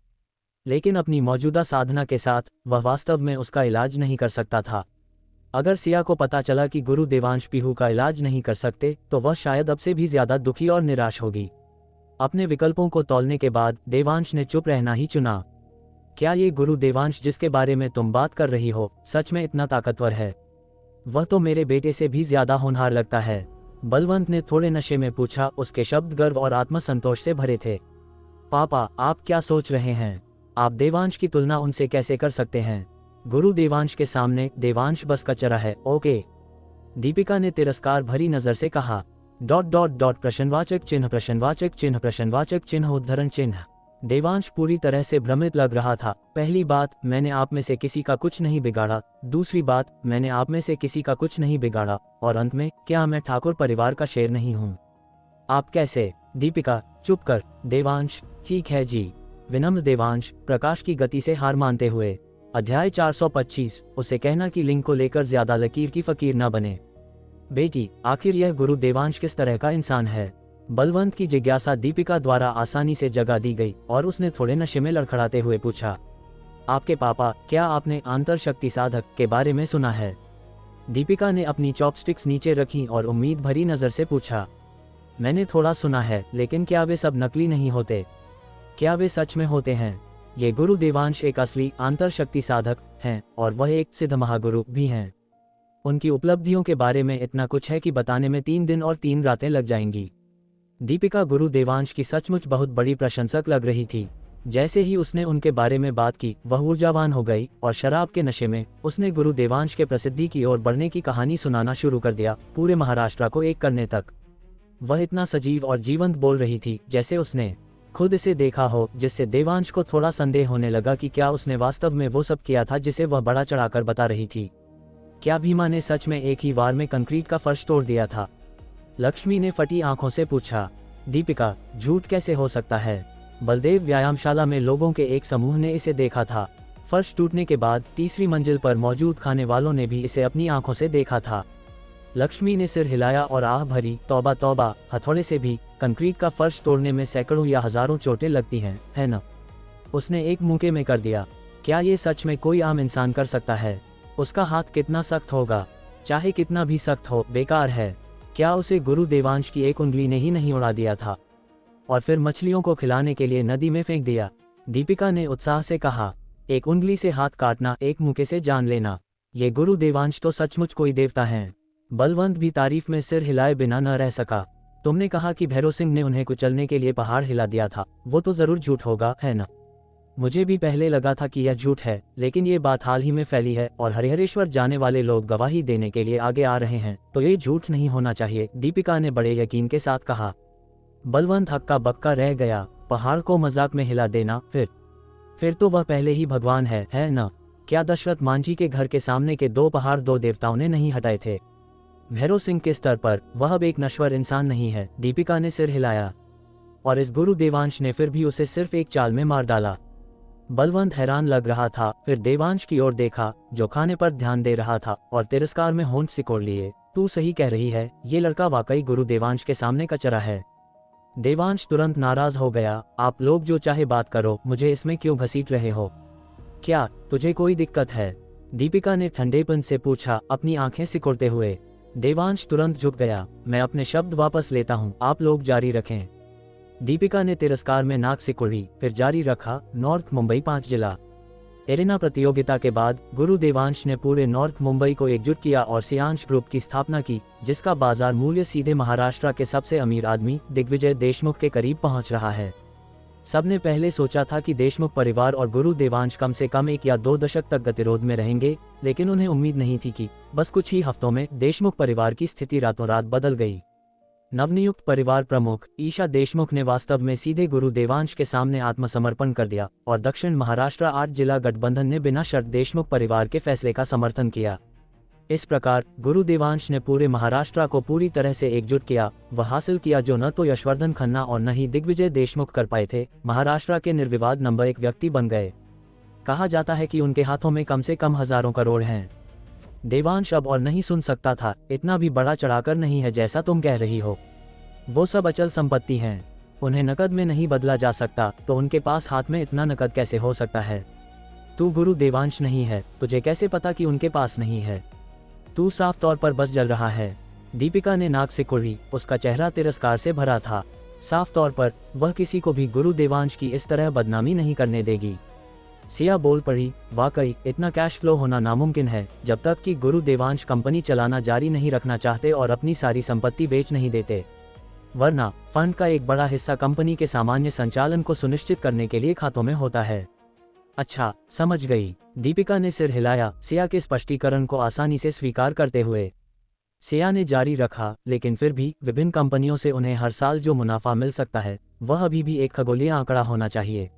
लेकिन अपनी मौजूदा साधना के साथ वह वास्तव में उसका इलाज नहीं कर सकता था। अगर सिया को पता चला कि गुरु देवांश पीहू का इलाज नहीं कर सकते, तो वह शायद अब से भी ज्यादा दुखी और निराश होगी। अपने विकल्पों को तौलने के बाद देवांश ने चुप रहना ही चुना। क्या ये गुरु देवांश जिसके बारे में तुम बात कर रही हो सच में इतना ताकतवर है? वह तो मेरे बेटे से भी ज्यादा होनहार लगता है। बलवंत ने थोड़े नशे में पूछा, उसके शब्द गर्व और आत्मसंतोष से भरे थे। पापा, आप क्या सोच रहे हैं? आप देवांश की तुलना उनसे कैसे कर सकते हैं? गुरु देवांश के सामने देवांश बस कचरा है। ओके। दीपिका ने तिरस्कार भरी नजर से कहा। ... प्रश्नवाचक चिन्ह प्रश्नवाचक चिन्ह प्रश्नवाचक चिन्ह उद्धरण चिन्ह। देवांश पूरी तरह से भ्रमित लग रहा था। पहली बात, मैंने आप में से किसी का कुछ नहीं बिगाड़ा। दूसरी बात, मैंने आप में से किसी का कुछ नहीं बिगाड़ा। और अंत में, क्या मैं ठाकुर परिवार का शेर नहीं हूँ? आप कैसे? दीपिका, चुप कर। देवांश, ठीक है जी। विनम्र देवांश, प्रकाश की गति से हार मानते हुए। अध्याय 425, उसे कहना कि लिंग को लेकर ज्यादा लकीर की फकीर न बने। बेटी, आखिर यह गुरु देवांश किस तरह का इंसान है? बलवंत की जिज्ञासा दीपिका द्वारा आसानी से जगा दी गई और उसने थोड़े नशे में लड़खड़ाते हुए पूछा, आपके पापा, क्या आपने आंतर शक्ति साधक के बारे में सुना है? दीपिका ने अपनी चॉपस्टिक्स नीचे रखी और उम्मीद भरी नजर से पूछा, मैंने थोड़ा सुना है, लेकिन क्या वे सब नकली नहीं होते? क्या वे सच में होते हैं? ये गुरु देवांश एक असली आंतर शक्ति साधक हैं और वह एक सिद्ध महागुरु भी हैं। उनकी उपलब्धियों के बारे में इतना कुछ है कि बताने में 3 दिन और 3 रातें लग जाएंगी। दीपिका गुरु देवांश की सचमुच बहुत बड़ी प्रशंसक लग रही थी। जैसे ही उसने उनके बारे में बात की, वह ऊर्जावान हो गई और शराब के नशे में उसने गुरु देवांश के प्रसिद्धि की ओर बढ़ने की कहानी सुनाना शुरू कर दिया, पूरे महाराष्ट्र को एक करने तक। वह इतना सजीव और जीवंत बोल रही थी जैसे उसने खुद इसे देखा हो, जिससे देवांश को थोड़ा संदेह होने लगा कि क्या उसने वास्तव में वो सब किया था जिसे वह बड़ा चढ़ाकर बता रही थी। क्या भीमा ने सच में एक ही वार में कंक्रीट का फर्श तोड़ दिया था? लक्ष्मी ने फटी आंखों से पूछा। दीपिका, झूठ कैसे हो सकता है? बलदेव व्यायामशाला में लोगों के एक समूह ने इसे देखा था। फर्श टूटने के बाद 3री मंजिल पर मौजूद खाने वालों ने भी इसे अपनी आंखों से देखा था। लक्ष्मी ने सिर हिलाया और आह भरी, तौबा तौबा, हथौड़े से भी कंक्रीट का फर्श तोड़ने में सैकड़ों या हजारों चोटें लगती हैं, है न? उसने एक मुक्के में कर दिया। क्या ये सच में कोई आम इंसान कर सकता है? उसका हाथ कितना सख्त होगा? चाहे कितना भी सख्त हो, बेकार है। क्या उसे गुरु देवांश की एक उंगली ने ही नहीं उड़ा दिया था और फिर मछलियों को खिलाने के लिए नदी में फेंक दिया? दीपिका ने उत्साह से कहा, एक उंगली से हाथ काटना, एक मुक्के से जान लेना। ये गुरु देवांश तो सचमुच कोई देवता हैं। बलवंत भी तारीफ में सिर हिलाए बिना न रह सका। तुमने कहा कि भैरव सिंह ने उन्हें कुचलने के लिए पहाड़ हिला दिया था, वो तो जरूर झूठ होगा, है ना? मुझे भी पहले लगा था कि यह झूठ है, लेकिन ये बात हाल ही में फैली है और हरिहरेश्वर जाने वाले लोग गवाही देने के लिए आगे आ रहे हैं, तो ये झूठ नहीं होना चाहिए, दीपिका ने बड़े यकीन के साथ कहा। बलवंत हक्का बक्का रह गया। पहाड़ को मजाक में हिला देना? फिर तो वह पहले ही भगवान है ना? क्या दशरथ मांझी के घर के सामने के 2 पहाड़ 2 देवताओं ने नहीं हटाए थे? भैरव सिंह के स्तर पर वह अब एक नश्वर इंसान नहीं है। दीपिका ने सिर हिलाया। और इस गुरु देवांश ने फिर भी उसे सिर्फ एक चाल में मार डाला। बलवंत हैरान लग रहा था, फिर देवांश की ओर देखा जो खाने पर ध्यान दे रहा था और तिरस्कार में होंठ सिकोड़ लिए। तू सही कह रही है, ये लड़का वाकई गुरु देवांश के सामने कचरा है। देवांश तुरंत नाराज हो गया। आप लोग जो चाहे बात करो, मुझे इसमें क्यों घसीट रहे हो? क्या तुझे कोई दिक्कत है? दीपिका ने ठंडेपन से पूछा, अपनी आंखें सिकोड़ते हुए। देवांश तुरंत झुक गया। मैं अपने शब्द वापस लेता हूँ, आप लोग जारी रखें। दीपिका ने तिरस्कार में नाक सिकोड़ी, फिर जारी रखा। नॉर्थ मुंबई 5 जिला एरेना प्रतियोगिता के बाद गुरु देवांश ने पूरे नॉर्थ मुंबई को एकजुट किया और सियांश ग्रुप की स्थापना की, जिसका बाजार मूल्य सीधे महाराष्ट्र के सबसे अमीर आदमी दिग्विजय देशमुख के करीब पहुंच रहा है। सबने पहले सोचा था कि देशमुख परिवार और गुरु देवांश कम से कम 1 या 2 दशक तक गतिरोध में रहेंगे, लेकिन उन्हें उम्मीद नहीं थी कि बस कुछ ही हफ्तों में देशमुख परिवार की स्थिति रातों रात बदल गई। नवनियुक्त परिवार प्रमुख ईशा देशमुख ने वास्तव में सीधे गुरु देवांश के सामने आत्मसमर्पण कर दिया और दक्षिण महाराष्ट्र 8 जिला गठबंधन ने बिना शर्त देशमुख परिवार के फैसले का समर्थन किया। इस प्रकार गुरु देवांश ने पूरे महाराष्ट्र को पूरी तरह से एकजुट किया। वह हासिल किया जो न तो यशवर्धन खन्ना और न ही दिग्विजय देशमुख कर पाए थे। महाराष्ट्र के निर्विवाद नंबर 1 व्यक्ति बन गए। कहा जाता है कि उनके हाथों में कम से कम हजारों करोड़ हैं। देवांश अब और नहीं सुन सकता था। इतना भी बड़ा चढ़ाकर नहीं है जैसा तुम कह रही हो। वो सब अचल संपत्ति हैं, उन्हें नकद में नहीं बदला जा सकता, तो उनके पास हाथ में इतना नकद कैसे हो सकता है? तू गुरु देवांश नहीं है, तुझे कैसे पता कि उनके पास नहीं है? तू साफ तौर पर बस जल रहा है। दीपिका ने नाक सिकोड़ी। उसका चेहरा तिरस्कार से भरा था। साफ तौर पर वह किसी को भी गुरु देवांश की इस तरह बदनामी नहीं करने देगी। सिया बोल पड़ी, वाकई इतना कैश फ्लो होना नामुमकिन है जब तक कि गुरु देवांश कंपनी चलाना जारी नहीं रखना चाहते और अपनी सारी संपत्ति बेच नहीं देते, वरना फंड का एक बड़ा हिस्सा कंपनी के सामान्य संचालन को सुनिश्चित करने के लिए खातों में होता है। अच्छा, समझ गई। दीपिका ने सिर हिलाया, सिया के स्पष्टीकरण को आसानी से स्वीकार करते हुए। सिया ने जारी रखा, लेकिन फिर भी विभिन्न कंपनियों से उन्हें हर साल जो मुनाफा मिल सकता है वह अभी भी एक खगोलीय आंकड़ा होना चाहिए।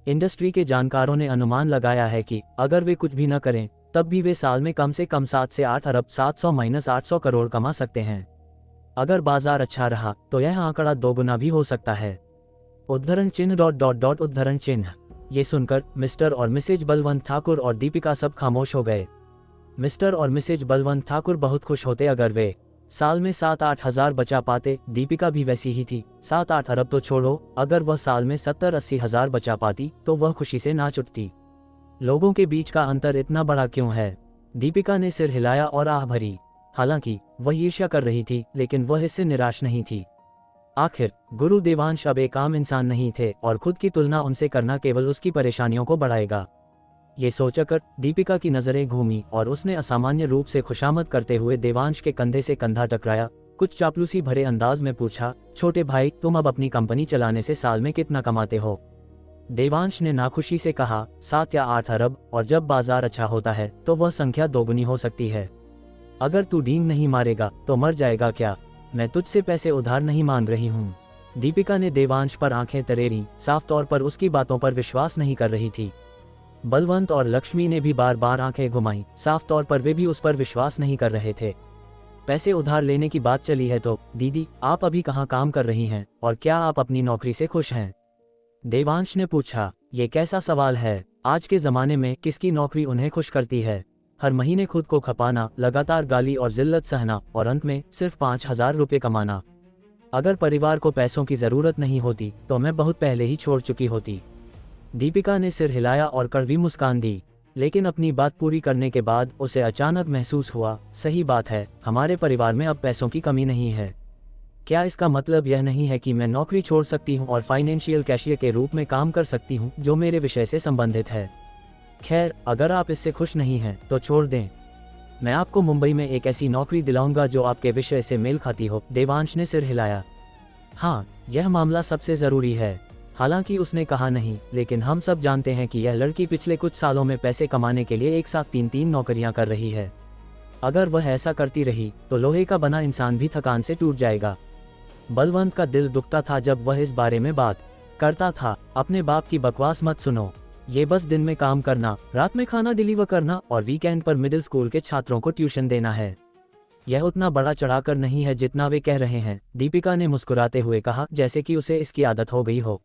इंडस्ट्री के जानकारों ने अनुमान लगाया है कि अगर वे कुछ भी न करें तब भी वे साल में कम से कम 7 से 8 अरब 700-800 करोड़ कमा सकते हैं। अगर बाजार अच्छा रहा तो यह आंकड़ा 2 गुना भी हो सकता है। उद्धरण चिन्ह ... उद्धरण चिन्ह। ये सुनकर मिस्टर और मिसेज बलवंत ठाकुर और दीपिका सब खामोश हो गए। मिस्टर और मिसेज बलवंत ठाकुर बहुत खुश होते अगर वे साल में 7-8 हज़ार बचा पाते। दीपिका भी वैसी ही थी। 7-8 अरब तो छोड़ो, अगर वह साल में 70-80 हज़ार बचा पाती तो वह खुशी से नाच उठती। लोगों के बीच का अंतर इतना बड़ा क्यों है? दीपिका ने सिर हिलाया और आह भरी। हालांकि वह ईर्ष्या कर रही थी, लेकिन वह इससे निराश नहीं थी। आखिर गुरु देवांश अब एक आम इंसान नहीं थे और खुद की तुलना उनसे करना केवल उसकी परेशानियों को बढ़ाएगा। ये सोचकर दीपिका की नजरें घूमी और उसने असामान्य रूप से खुशामद करते हुए देवांश के कंधे से कंधा टकराया। कुछ चापलूसी भरे अंदाज में पूछा, छोटे भाई, तुम अब अपनी कंपनी चलाने से साल में कितना कमाते हो? देवांश ने नाखुशी से कहा, 7 या 8 अरब, और जब बाजार अच्छा होता है तो वह संख्या 2 गुनी हो सकती है। अगर तू डींग नहीं मारेगा तो मर जाएगा क्या? मैं तुझसे पैसे उधार नहीं मांग रही हूँ। दीपिका ने देवांश पर आंखें तरेरी, साफ तौर पर उसकी बातों पर विश्वास नहीं कर रही थी। बलवंत और लक्ष्मी ने भी बार बार आंखें घुमाई, साफ तौर पर वे भी उस पर विश्वास नहीं कर रहे थे। पैसे उधार लेने की बात चली है तो दीदी, आप अभी कहाँ काम कर रही हैं और क्या आप अपनी नौकरी से खुश हैं? देवांश ने पूछा। ये कैसा सवाल है? आज के ज़माने में किसकी नौकरी उन्हें खुश करती है? हर महीने खुद को खपाना, लगातार गाली और जिल्लत सहना और अंत में सिर्फ 5,000 रुपये कमाना। अगर परिवार को पैसों की ज़रूरत नहीं होती तो मैं बहुत पहले ही छोड़ चुकी होती। दीपिका ने सिर हिलाया और कड़वी मुस्कान दी। लेकिन अपनी बात पूरी करने के बाद उसे अचानक महसूस हुआ, सही बात है, हमारे परिवार में अब पैसों की कमी नहीं है। क्या इसका मतलब यह नहीं है कि मैं नौकरी छोड़ सकती हूँ और फाइनेंशियल कैशियर के रूप में काम कर सकती हूँ जो मेरे विषय से संबंधित है? खैर, अगर आप इससे खुश नहीं हैं तो छोड़ दें। मैं आपको मुंबई में एक ऐसी नौकरी दिलाऊंगा जो आपके विषय से मेल खाती हो। देवांश ने सिर हिलाया। हाँ, यह मामला सबसे ज़रूरी है। हालांकि उसने कहा नहीं, लेकिन हम सब जानते हैं कि यह लड़की पिछले कुछ सालों में पैसे कमाने के लिए एक साथ 3-3 नौकरियां कर रही है। अगर वह ऐसा करती रही तो लोहे का बना इंसान भी थकान से टूट जाएगा। बलवंत का दिल दुखता था जब वह इस बारे में बात करता था। अपने बाप की बकवास मत सुनो, ये बस दिन में काम करना, रात में खाना डिलीवर करना और वीकेंड पर मिडिल स्कूल के छात्रों को ट्यूशन देना है। यह उतना बड़ा चढ़ाकर नहीं है जितना वे कह रहे हैं, दीपिका ने मुस्कुराते हुए कहा, जैसे कि उसे इसकी आदत हो गई हो।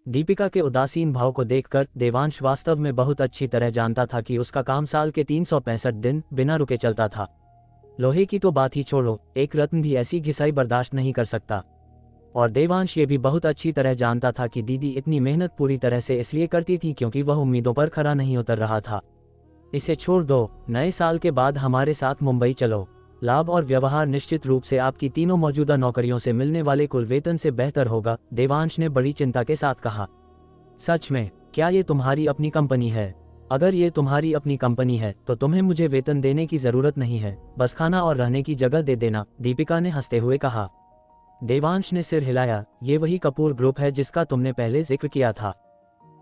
दीपिका के उदासीन भाव को देखकर देवांश वास्तव में बहुत अच्छी तरह जानता था कि उसका काम साल के 365 दिन बिना रुके चलता था। लोहे की तो बात ही छोड़ो, एक रत्न भी ऐसी घिसाई बर्दाश्त नहीं कर सकता। और देवांश ये भी बहुत अच्छी तरह जानता था कि दीदी इतनी मेहनत पूरी तरह से इसलिए करती थी क्योंकि वह उम्मीदों पर खरा नहीं उतर रहा था। इसे छोड़ दो, नए साल के बाद हमारे साथ मुंबई चलो। लाभ और व्यवहार निश्चित रूप से आपकी तीनों मौजूदा नौकरियों से मिलने वाले कुल वेतन से बेहतर होगा, देवांश ने बड़ी चिंता के साथ कहा। सच में? क्या ये तुम्हारी अपनी कंपनी है? अगर ये तुम्हारी अपनी कंपनी है तो तुम्हें मुझे वेतन देने की जरूरत नहीं है, बस खाना और रहने की जगह दे देना, दीपिका ने हंसते हुए कहा। देवांश ने सिर हिलाया। ये वही कपूर ग्रुप है जिसका तुमने पहले जिक्र किया था।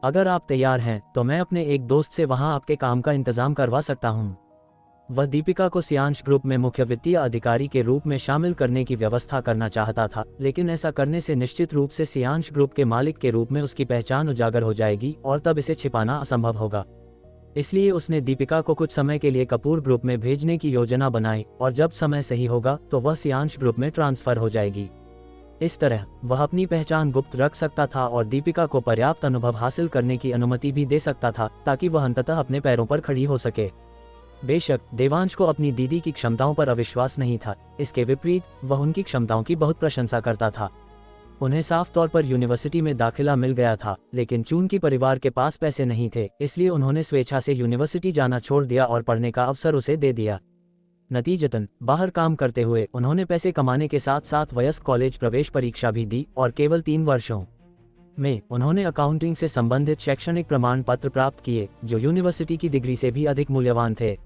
अगर आप तैयार हैं तो मैं अपने एक दोस्त से वहां आपके काम का इंतजाम करवा सकता हूं। वह दीपिका को सियांश ग्रुप में मुख्य वित्तीय अधिकारी के रूप में शामिल करने की व्यवस्था करना चाहता था, लेकिन ऐसा करने से निश्चित रूप से सियांश ग्रुप के मालिक के रूप में उसकी पहचान उजागर हो जाएगी और तब इसे छिपाना असंभव होगा। इसलिए उसने दीपिका को कुछ समय के लिए कपूर ग्रुप में भेजने की योजना बनाई और जब समय सही होगा तो वह सियांश ग्रुप में ट्रांसफर हो जाएगी। इस तरह वह अपनी पहचान गुप्त रख सकता था और दीपिका को पर्याप्त अनुभव हासिल करने की अनुमति भी दे सकता था ताकि वह अंततः अपने पैरों पर खड़ी हो सके। बेशक देवांश को अपनी दीदी की क्षमताओं पर अविश्वास नहीं था, इसके विपरीत वह उनकी क्षमताओं की बहुत प्रशंसा करता था। उन्हें साफ तौर पर यूनिवर्सिटी में दाखिला मिल गया था, लेकिन चूंकि परिवार के पास पैसे नहीं थे, इसलिए उन्होंने स्वेच्छा से यूनिवर्सिटी जाना छोड़ दिया और पढ़ने का अवसर उसे दे दिया। नतीजतन बाहर काम करते हुए उन्होंने पैसे कमाने के साथ साथ वयस्क कॉलेज प्रवेश परीक्षा भी दी और केवल 3 वर्षों में उन्होंने अकाउंटिंग से संबंधित शैक्षणिक प्रमाण पत्र प्राप्त किए जो यूनिवर्सिटी की डिग्री से भी अधिक मूल्यवान थे।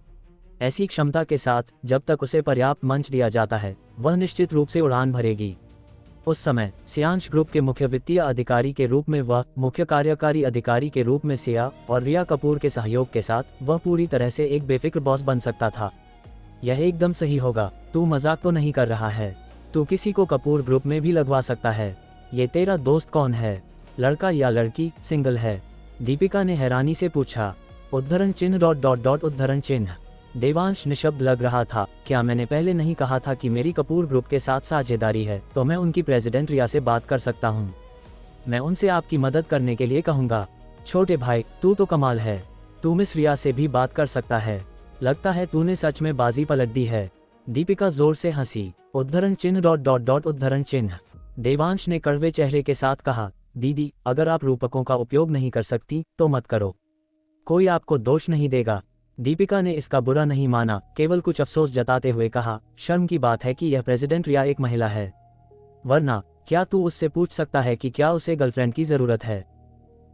ऐसी क्षमता के साथ जब तक उसे पर्याप्त मंच दिया जाता है वह निश्चित रूप से उड़ान भरेगी। उस समय सियांश ग्रुप के मुख्य वित्तीय अधिकारी के रूप में वह, मुख्य कार्यकारी अधिकारी के रूप में सिया और रिया कपूर के सहयोग के साथ वह पूरी तरह से एक बेफिक्र बॉस बन सकता था। यह एकदम सही होगा। तू मजाक तो नहीं कर रहा है? तू किसी को कपूर ग्रुप में भी लगवा सकता है। ये तेरा दोस्त कौन है, लड़का या लड़की, सिंगल है? दीपिका ने हैरानी से पूछा। उद्धरण चिन्ह ... उद्धरण चिन्ह। देवांश निशब्द लग रहा था। क्या मैंने पहले नहीं कहा था कि मेरी कपूर ग्रुप के साथ साझेदारी है तो मैं उनकी प्रेसिडेंट रिया से बात कर सकता हूँ। मैं उनसे आपकी मदद करने के लिए कहूँगा। छोटे भाई, तू तो कमाल है। तू मिस रिया से भी बात कर सकता है। लगता है तूने सच में बाजी पलट दी है। दीपिका जोर से हंसी। उद्धरण चिन्ह ... उद्धरण चिन्ह। देवांश ने कड़वे चेहरे के साथ कहा। दीदी, अगर आप रूपकों का उपयोग नहीं कर सकती तो मत करो, कोई आपको दोष नहीं देगा। दीपिका ने इसका बुरा नहीं माना, केवल कुछ अफसोस जताते हुए कहा, शर्म की बात है कि यह प्रेसिडेंट रिया एक महिला है, वरना क्या तू उससे पूछ सकता है कि क्या उसे गर्लफ्रेंड की जरूरत है?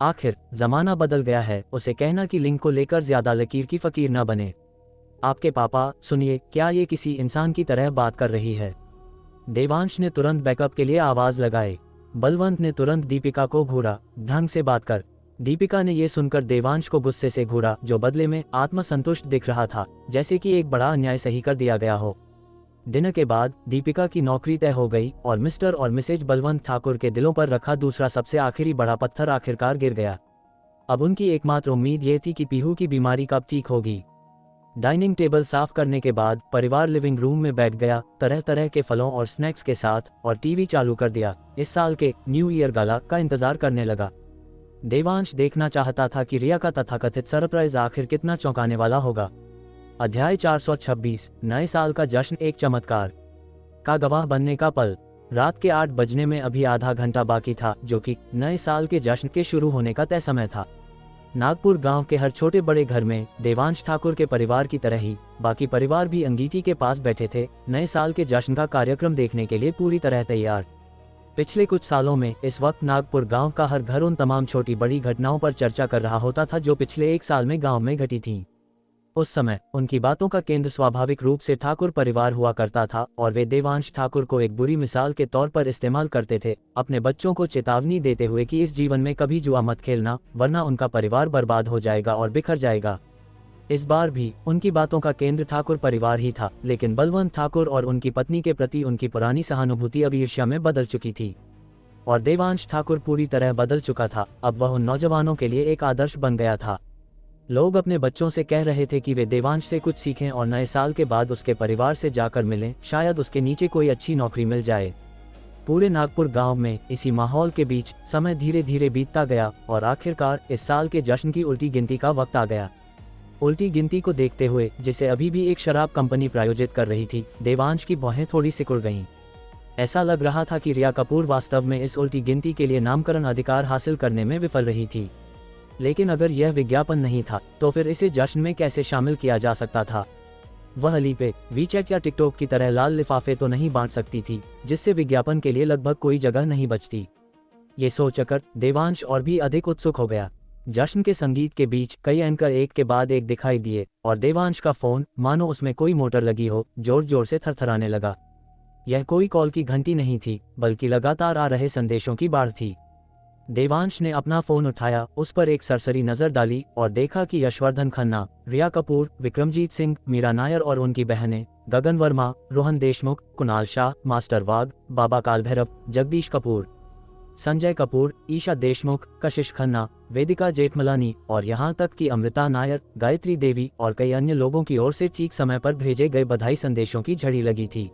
आखिर जमाना बदल गया है, उसे कहना कि लिंग को लेकर ज्यादा लकीर की फकीर न बने। आपके पापा, सुनिए, क्या ये किसी इंसान की तरह बात कर रही है? देवांश ने तुरंत बैकअप के लिए आवाज लगाई। बलवंत ने तुरंत दीपिका को घूरा। ढंग से बात कर। दीपिका ने यह सुनकर देवांश को गुस्से से घूरा, जो बदले में आत्मसंतुष्ट दिख रहा था, जैसे कि एक बड़ा अन्याय सही कर दिया गया हो। दिन के बाद दीपिका की नौकरी तय हो गई और मिस्टर और मिसेज बलवंत ठाकुर के दिलों पर रखा दूसरा सबसे आखिरी बड़ा पत्थर आखिरकार गिर गया। अब उनकी एकमात्र उम्मीद ये थी कि पीहू की बीमारी कब ठीक होगी। डाइनिंग टेबल साफ करने के बाद परिवार लिविंग रूम में बैठ गया, तरह तरह के फलों और स्नैक्स के साथ, और टीवी चालू कर दिया। इस साल के न्यू ईयर गाला का इंतजार करने लगा। देवांश देखना चाहता था कि रिया का तथाकथित सरप्राइज आखिर कितना चौंकाने वाला होगा। अध्याय 426, नए साल का जश्न, एक चमत्कार का गवाह बनने का पल। रात के 8 बजने में अभी आधा घंटा बाकी था, जो कि नए साल के जश्न के शुरू होने का तय समय था। नागपुर गांव के हर छोटे बड़े घर में देवांश ठाकुर के परिवार की तरह ही बाकी परिवार भी अंगीठी के पास बैठे थे, नए साल के जश्न का कार्यक्रम देखने के लिए पूरी तरह तैयार। पिछले कुछ सालों में इस वक्त नागपुर गांव का हर घर उन तमाम छोटी बड़ी घटनाओं पर चर्चा कर रहा होता था जो पिछले एक साल में गांव में घटी थीं। उस समय उनकी बातों का केंद्र स्वाभाविक रूप से ठाकुर परिवार हुआ करता था और वे देवांश ठाकुर को एक बुरी मिसाल के तौर पर इस्तेमाल करते थे, अपने बच्चों को चेतावनी देते हुए कि इस जीवन में कभी जुआ मत खेलना, वरना उनका परिवार बर्बाद हो जाएगा और बिखर जाएगा। इस बार भी उनकी बातों का केंद्र ठाकुर परिवार ही था, लेकिन बलवंत ठाकुर और उनकी पत्नी के प्रति उनकी पुरानी सहानुभूति अब ईर्ष्या में बदल चुकी थी और देवांश ठाकुर पूरी तरह बदल चुका था। अब वह उन नौजवानों के लिए एक आदर्श बन गया था। लोग अपने बच्चों से कह रहे थे कि वे देवांश से कुछ सीखें और नए साल के बाद उसके परिवार से जाकर मिलें, शायद उसके नीचे कोई अच्छी नौकरी मिल जाए। पूरे नागपुर गांव में इसी माहौल के बीच समय धीरे धीरे बीतता गया और आखिरकार इस साल के जश्न की उल्टी गिनती का वक्त आ गया। उल्टी गिनती को देखते हुए, जिसे अभी भी एक शराब कंपनी प्रायोजित कर रही थी, देवांश की भौहें थोड़ी सिकुड़ गईं। ऐसा लग रहा था कि रिया कपूर वास्तव में इस उल्टी गिनती के लिए नामकरण अधिकार हासिल करने में विफल रही थी। लेकिन अगर यह विज्ञापन नहीं था तो फिर इसे जश्न में कैसे शामिल किया जा सकता था? वह अलीपे, वीचैट या टिकटॉक की तरह लाल लिफाफे तो नहीं बांट सकती थी जिससे विज्ञापन के लिए लगभग कोई जगह नहीं बचती। ये सोचकर देवांश और भी अधिक उत्सुक हो गया। जश्न के संगीत के बीच कई एंकर एक के बाद एक दिखाई दिए और देवांश का फोन, मानो उसमें कोई मोटर लगी हो, जोर जोर से थरथराने लगा। यह कोई कॉल की घंटी नहीं थी, बल्कि लगातार आ रहे संदेशों की बाढ़ थी। देवांश ने अपना फोन उठाया, उस पर एक सरसरी नजर डाली और देखा कि यशवर्धन खन्ना, रिया कपूर, विक्रमजीत सिंह, मीरा नायर और उनकी बहनें गगन वर्मा, रोहन देशमुख, कुणाल शाह, मास्टर वाघ, बाबा कालभैरव, जगदीश कपूर, संजय कपूर, ईशा देशमुख, कशिश खन्ना, वेदिका जेठमलानी और यहाँ तक कि अमृता नायर, गायत्री देवी और कई अन्य लोगों की ओर से ठीक समय पर भेजे गए बधाई संदेशों की झड़ी लगी थी।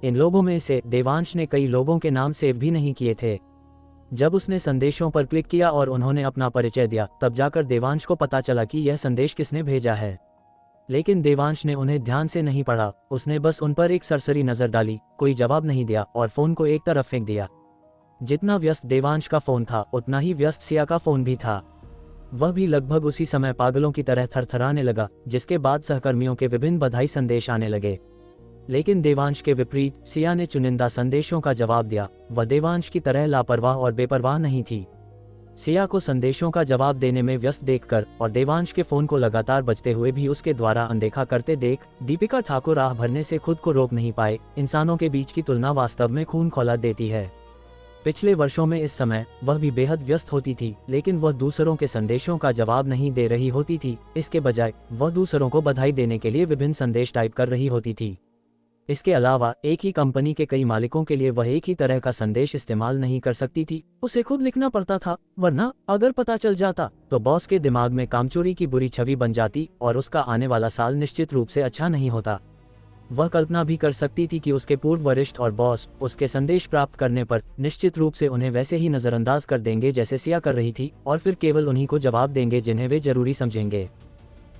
इन लोगों में से देवांश ने कई लोगों के नाम सेव भी नहीं किए थे। जब उसने संदेशों पर क्लिक किया और उन्होंने अपना परिचय दिया, तब जाकर देवांश को पता चला कि यह संदेश किसने भेजा है। लेकिन देवांश ने उन्हें ध्यान से नहीं पढ़ा, उसने बस उन पर एक सरसरी नजर डाली, कोई जवाब नहीं दिया और फोन को एक तरफ फेंक दिया। जितना व्यस्त देवांश का फोन था, उतना ही व्यस्त सिया का फोन भी था। वह भी लगभग उसी समय पागलों की तरह थरथराने लगा, जिसके बाद सहकर्मियों के विभिन्न बधाई संदेश आने लगे। लेकिन देवांश के विपरीत सिया ने चुनिंदा संदेशों का जवाब दिया। वह देवांश की तरह लापरवाह और बेपरवाह नहीं थी। सिया को संदेशों का जवाब देने में व्यस्त देखकर और देवांश के फोन को लगातार बजते हुए भी उसके द्वारा अनदेखा करते देख दीपिका ठाकुर आह भरने से खुद को रोक नहीं पाए। इंसानों के बीच की तुलना वास्तव में खून खौला देती है। पिछले वर्षों में इस समय वह भी बेहद व्यस्त होती थी, लेकिन वह दूसरों के संदेशों का जवाब नहीं दे रही होती थी। इसके बजाय वह दूसरों को बधाई देने के लिए विभिन्न संदेश टाइप कर रही होती थी। इसके अलावा एक ही कंपनी के कई मालिकों के लिए वह एक ही तरह का संदेश इस्तेमाल नहीं कर सकती थी, उसे खुद लिखना पड़ता था, वरना अगर पता चल जाता तो बॉस के दिमाग में कामचोरी की बुरी छवि बन जाती और उसका आने वाला साल निश्चित रूप से अच्छा नहीं होता। वह कल्पना भी कर सकती थी कि उसके पूर्व वरिष्ठ और बॉस उसके संदेश प्राप्त करने पर निश्चित रूप से उन्हें वैसे ही नजरअंदाज कर देंगे जैसे सिया कर रही थी, और फिर केवल उन्हीं को जवाब देंगे जिन्हें वे जरूरी समझेंगे।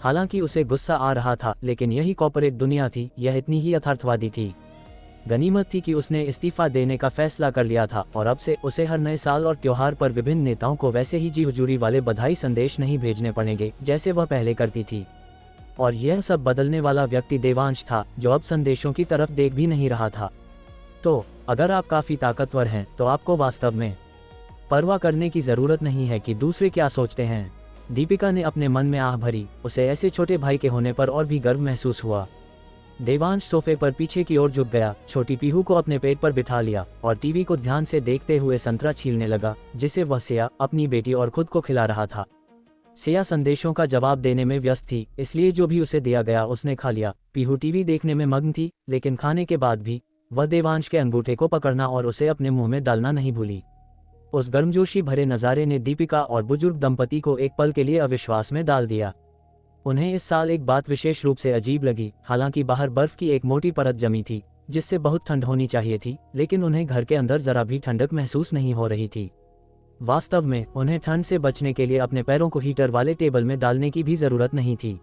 हालांकि उसे गुस्सा आ रहा था, लेकिन यही कॉर्पोरेट दुनिया थी, यह इतनी ही यथार्थवादी थी। गनीमत थी कि उसने इस्तीफा देने का फैसला कर लिया था और अब से उसे हर नए साल और त्योहार पर विभिन्न नेताओं को वैसे ही जी हुजूरी वाले बधाई संदेश नहीं भेजने पड़ेंगे जैसे वह पहले करती थी। और यह सब बदलने वाला व्यक्ति देवांश था, जो अब संदेशों की तरफ देख भी नहीं रहा था। तो अगर आप काफी ताकतवर हैं तो आपको वास्तव में परवाह करने की जरूरत नहीं है कि दूसरे क्या सोचते हैं। दीपिका ने अपने मन में आह भरी। उसे ऐसे छोटे भाई के होने पर और भी गर्व महसूस हुआ। देवांश सोफे पर पीछे की ओर झुक गया, छोटी पीहू को अपने पेट पर बिठा लिया और टीवी को ध्यान से देखते हुए संतरा छीलने लगा, जिसे वह सिया, अपनी बेटी और खुद को खिला रहा था। सिया संदेशों का जवाब देने में व्यस्त थी, इसलिए जो भी उसे दिया गया उसने खा लिया। पीहू टीवी देखने में मग्न थी, लेकिन खाने के बाद भी वह देवांश के अंगूठे को पकड़ना और उसे अपने मुंह में डालना नहीं भूली। उस गर्मजोशी भरे नज़ारे ने दीपिका और बुजुर्ग दंपति को एक पल के लिए अविश्वास में डाल दिया। उन्हें इस साल एक बात विशेष रूप से अजीब लगी। हालांकि बाहर बर्फ की एक मोटी परत जमी थी, जिससे बहुत ठंड होनी चाहिए थी, लेकिन उन्हें घर के अंदर जरा भी ठंडक महसूस नहीं हो रही थी। वास्तव में उन्हें ठंड से बचने के लिए अपने पैरों को हीटर वाले टेबल में डालने की भी जरूरत नहीं थी।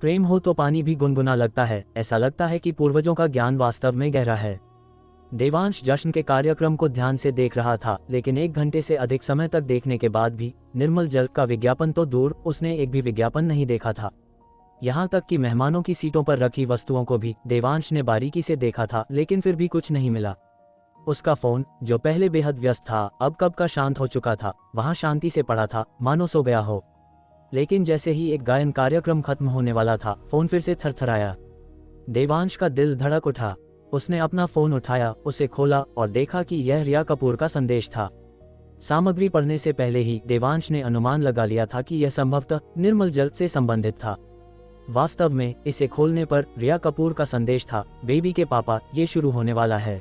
प्रेम हो तो पानी भी गुनगुना लगता है। ऐसा लगता है कि पूर्वजों का ज्ञान वास्तव में गहरा है। देवांश जश्न के कार्यक्रम को ध्यान से देख रहा था, लेकिन 1 घंटे से अधिक समय तक देखने के बाद भी निर्मल जल का विज्ञापन तो दूर, उसने एक भी विज्ञापन नहीं देखा था। यहाँ तक कि मेहमानों की सीटों पर रखी वस्तुओं को भी देवांश ने बारीकी से देखा था, लेकिन फिर भी कुछ नहीं मिला। उसका फोन, जो पहले बेहद व्यस्त था, अब कब का शांत हो चुका था। वहां शांति से पड़ा था, मानो सो गया हो। लेकिन जैसे ही एक गायन कार्यक्रम खत्म होने वाला था, फोन फिर से थरथराया। देवांश का दिल धड़क उठा। उसने अपना फोन उठाया, उसे खोला और देखा कि यह रिया कपूर का संदेश था। सामग्री पढ़ने से पहले ही देवांश ने अनुमान लगा लिया था कि यह संभवतः निर्मल जल से संबंधित था। वास्तव में इसे खोलने पर रिया कपूर का संदेश था, बेबी के पापा, ये शुरू होने वाला है।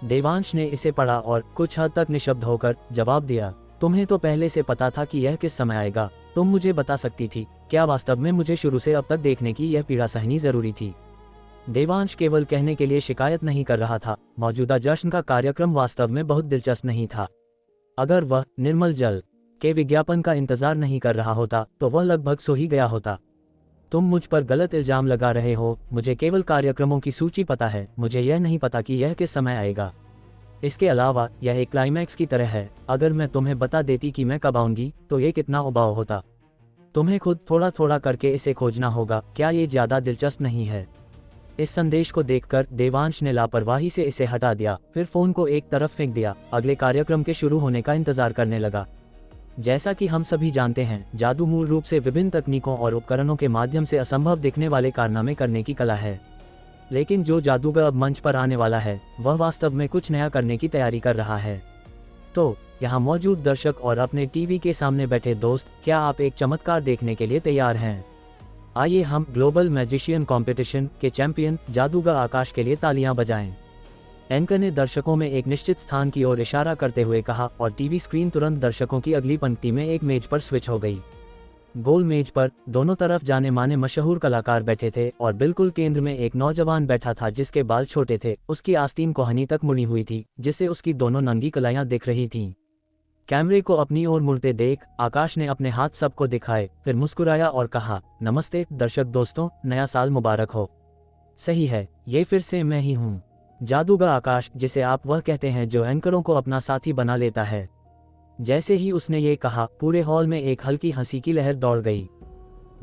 देवांश ने इसे पढ़ा और कुछ हद तक निशब्द होकर जवाब दिया, तुम्हें तो पहले से पता था कि यह किस समय आएगा। तुम मुझे बता सकती थी, क्या वास्तव में मुझे शुरू से अब तक देखने की यह पीड़ा सहनी जरूरी थी। देवांश केवल कहने के लिए शिकायत नहीं कर रहा था, मौजूदा जश्न का कार्यक्रम वास्तव में बहुत दिलचस्प नहीं था। अगर वह निर्मल जल के विज्ञापन का इंतजार नहीं कर रहा होता तो वह लगभग सो ही गया होता। तुम मुझ पर गलत इल्जाम लगा रहे हो, मुझे केवल कार्यक्रमों की सूची पता है, मुझे यह नहीं पता कि यह किस समय आएगा। इसके अलावा यह एक क्लाइमैक्स की तरह है, अगर मैं तुम्हें बता देती कि मैं कब आऊंगी तो ये कितना उबाऊ होता। तुम्हें खुद थोड़ा थोड़ा करके इसे खोजना होगा, क्या ये ज्यादा दिलचस्प नहीं है। इस संदेश को देखकर देवांश ने लापरवाही से इसे हटा दिया, फिर फोन को एक तरफ फेंक दिया, अगले कार्यक्रम के शुरू होने का इंतजार करने लगा। जैसा कि हम सभी जानते हैं, जादू मूल रूप से विभिन्न तकनीकों और उपकरणों के माध्यम से असंभव दिखने वाले कारनामे करने की कला है। लेकिन जो जादूगर अब मंच पर आने वाला है, वह वास्तव में कुछ नया करने की तैयारी कर रहा है। तो यहाँ मौजूद दर्शक और अपने टीवी के सामने बैठे दोस्त, क्या आप एक चमत्कार देखने के लिए तैयार हैं? आइए हम ग्लोबल मैजिशियन कंपटीशन के चैंपियन जादूगर आकाश के लिए तालियां बजाएं। एंकर ने दर्शकों में एक निश्चित स्थान की ओर इशारा करते हुए कहा और टीवी स्क्रीन तुरंत दर्शकों की अगली पंक्ति में एक मेज पर स्विच हो गई। गोल मेज पर दोनों तरफ जाने माने मशहूर कलाकार बैठे थे और बिल्कुल केंद्र में एक नौजवान बैठा था जिसके बाल छोटे थे, उसकी आस्तीन कोहनी तक मुड़ी हुई थी, जिससे उसकी दोनों नंगी कलाइयां दिख रही थीं। कैमरे को अपनी ओर मुड़ते देख आकाश ने अपने हाथ सबको दिखाए, फिर मुस्कुराया और कहा, नमस्ते दर्शक दोस्तों, नया साल मुबारक हो। सही है, ये फिर से मैं ही हूँ, जादूगर आकाश, जिसे आप वह कहते हैं जो एंकरों को अपना साथी बना लेता है। जैसे ही उसने ये कहा, पूरे हॉल में एक हल्की हंसी की लहर दौड़ गई।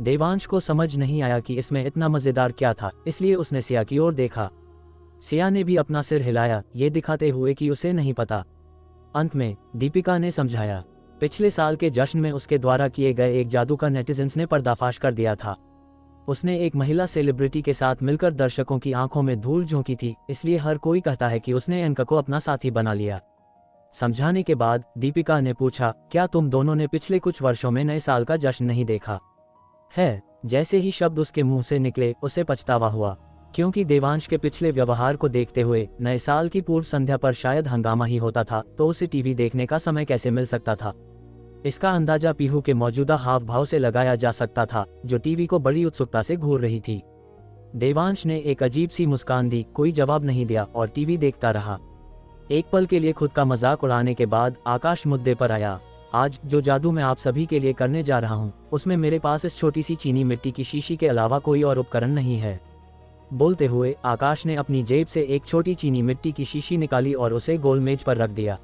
देवांश को समझ नहीं आया कि इसमें इतना मजेदार क्या था, इसलिए उसने सिया की ओर देखा। सिया ने भी अपना सिर हिलाया, ये दिखाते हुए कि उसे नहीं पता। अंत में दीपिका ने समझाया, पिछले साल के जश्न में उसके द्वारा किए गए एक जादू का नेटिजन्स ने पर्दाफाश कर दिया था। उसने एक महिला सेलिब्रिटी के साथ मिलकर दर्शकों की आंखों में धूल झोंकी थी, इसलिए हर कोई कहता है कि उसने एंकर को अपना साथी बना लिया। समझाने के बाद दीपिका ने पूछा, क्या तुम दोनों ने पिछले कुछ वर्षों में नए साल का जश्न नहीं देखा है? जैसे ही शब्द उसके मुंह से निकले, उसे पछतावा हुआ, क्योंकि देवांश के पिछले व्यवहार को देखते हुए नए साल की पूर्व संध्या पर शायद हंगामा ही होता था, तो उसे टीवी देखने का समय कैसे मिल सकता था। इसका अंदाजा पीहू के मौजूदा हाव भाव से लगाया जा सकता था, जो टीवी को बड़ी उत्सुकता से घूर रही थी। देवांश ने एक अजीब सी मुस्कान दी, कोई जवाब नहीं दिया और टीवी देखता रहा। एक पल के लिए खुद का मजाक उड़ाने के बाद आकाश मुद्दे पर आया। आज जो जादू मैं आप सभी के लिए करने जा रहा हूँ, उसमें मेरे पास इस छोटी सी चीनी मिट्टी की शीशी के अलावा कोई और उपकरण नहीं है। बोलते हुए आकाश ने अपनी जेब से एक छोटी चीनी मिट्टी की शीशी निकाली और उसे गोल मेज पर रख दिया।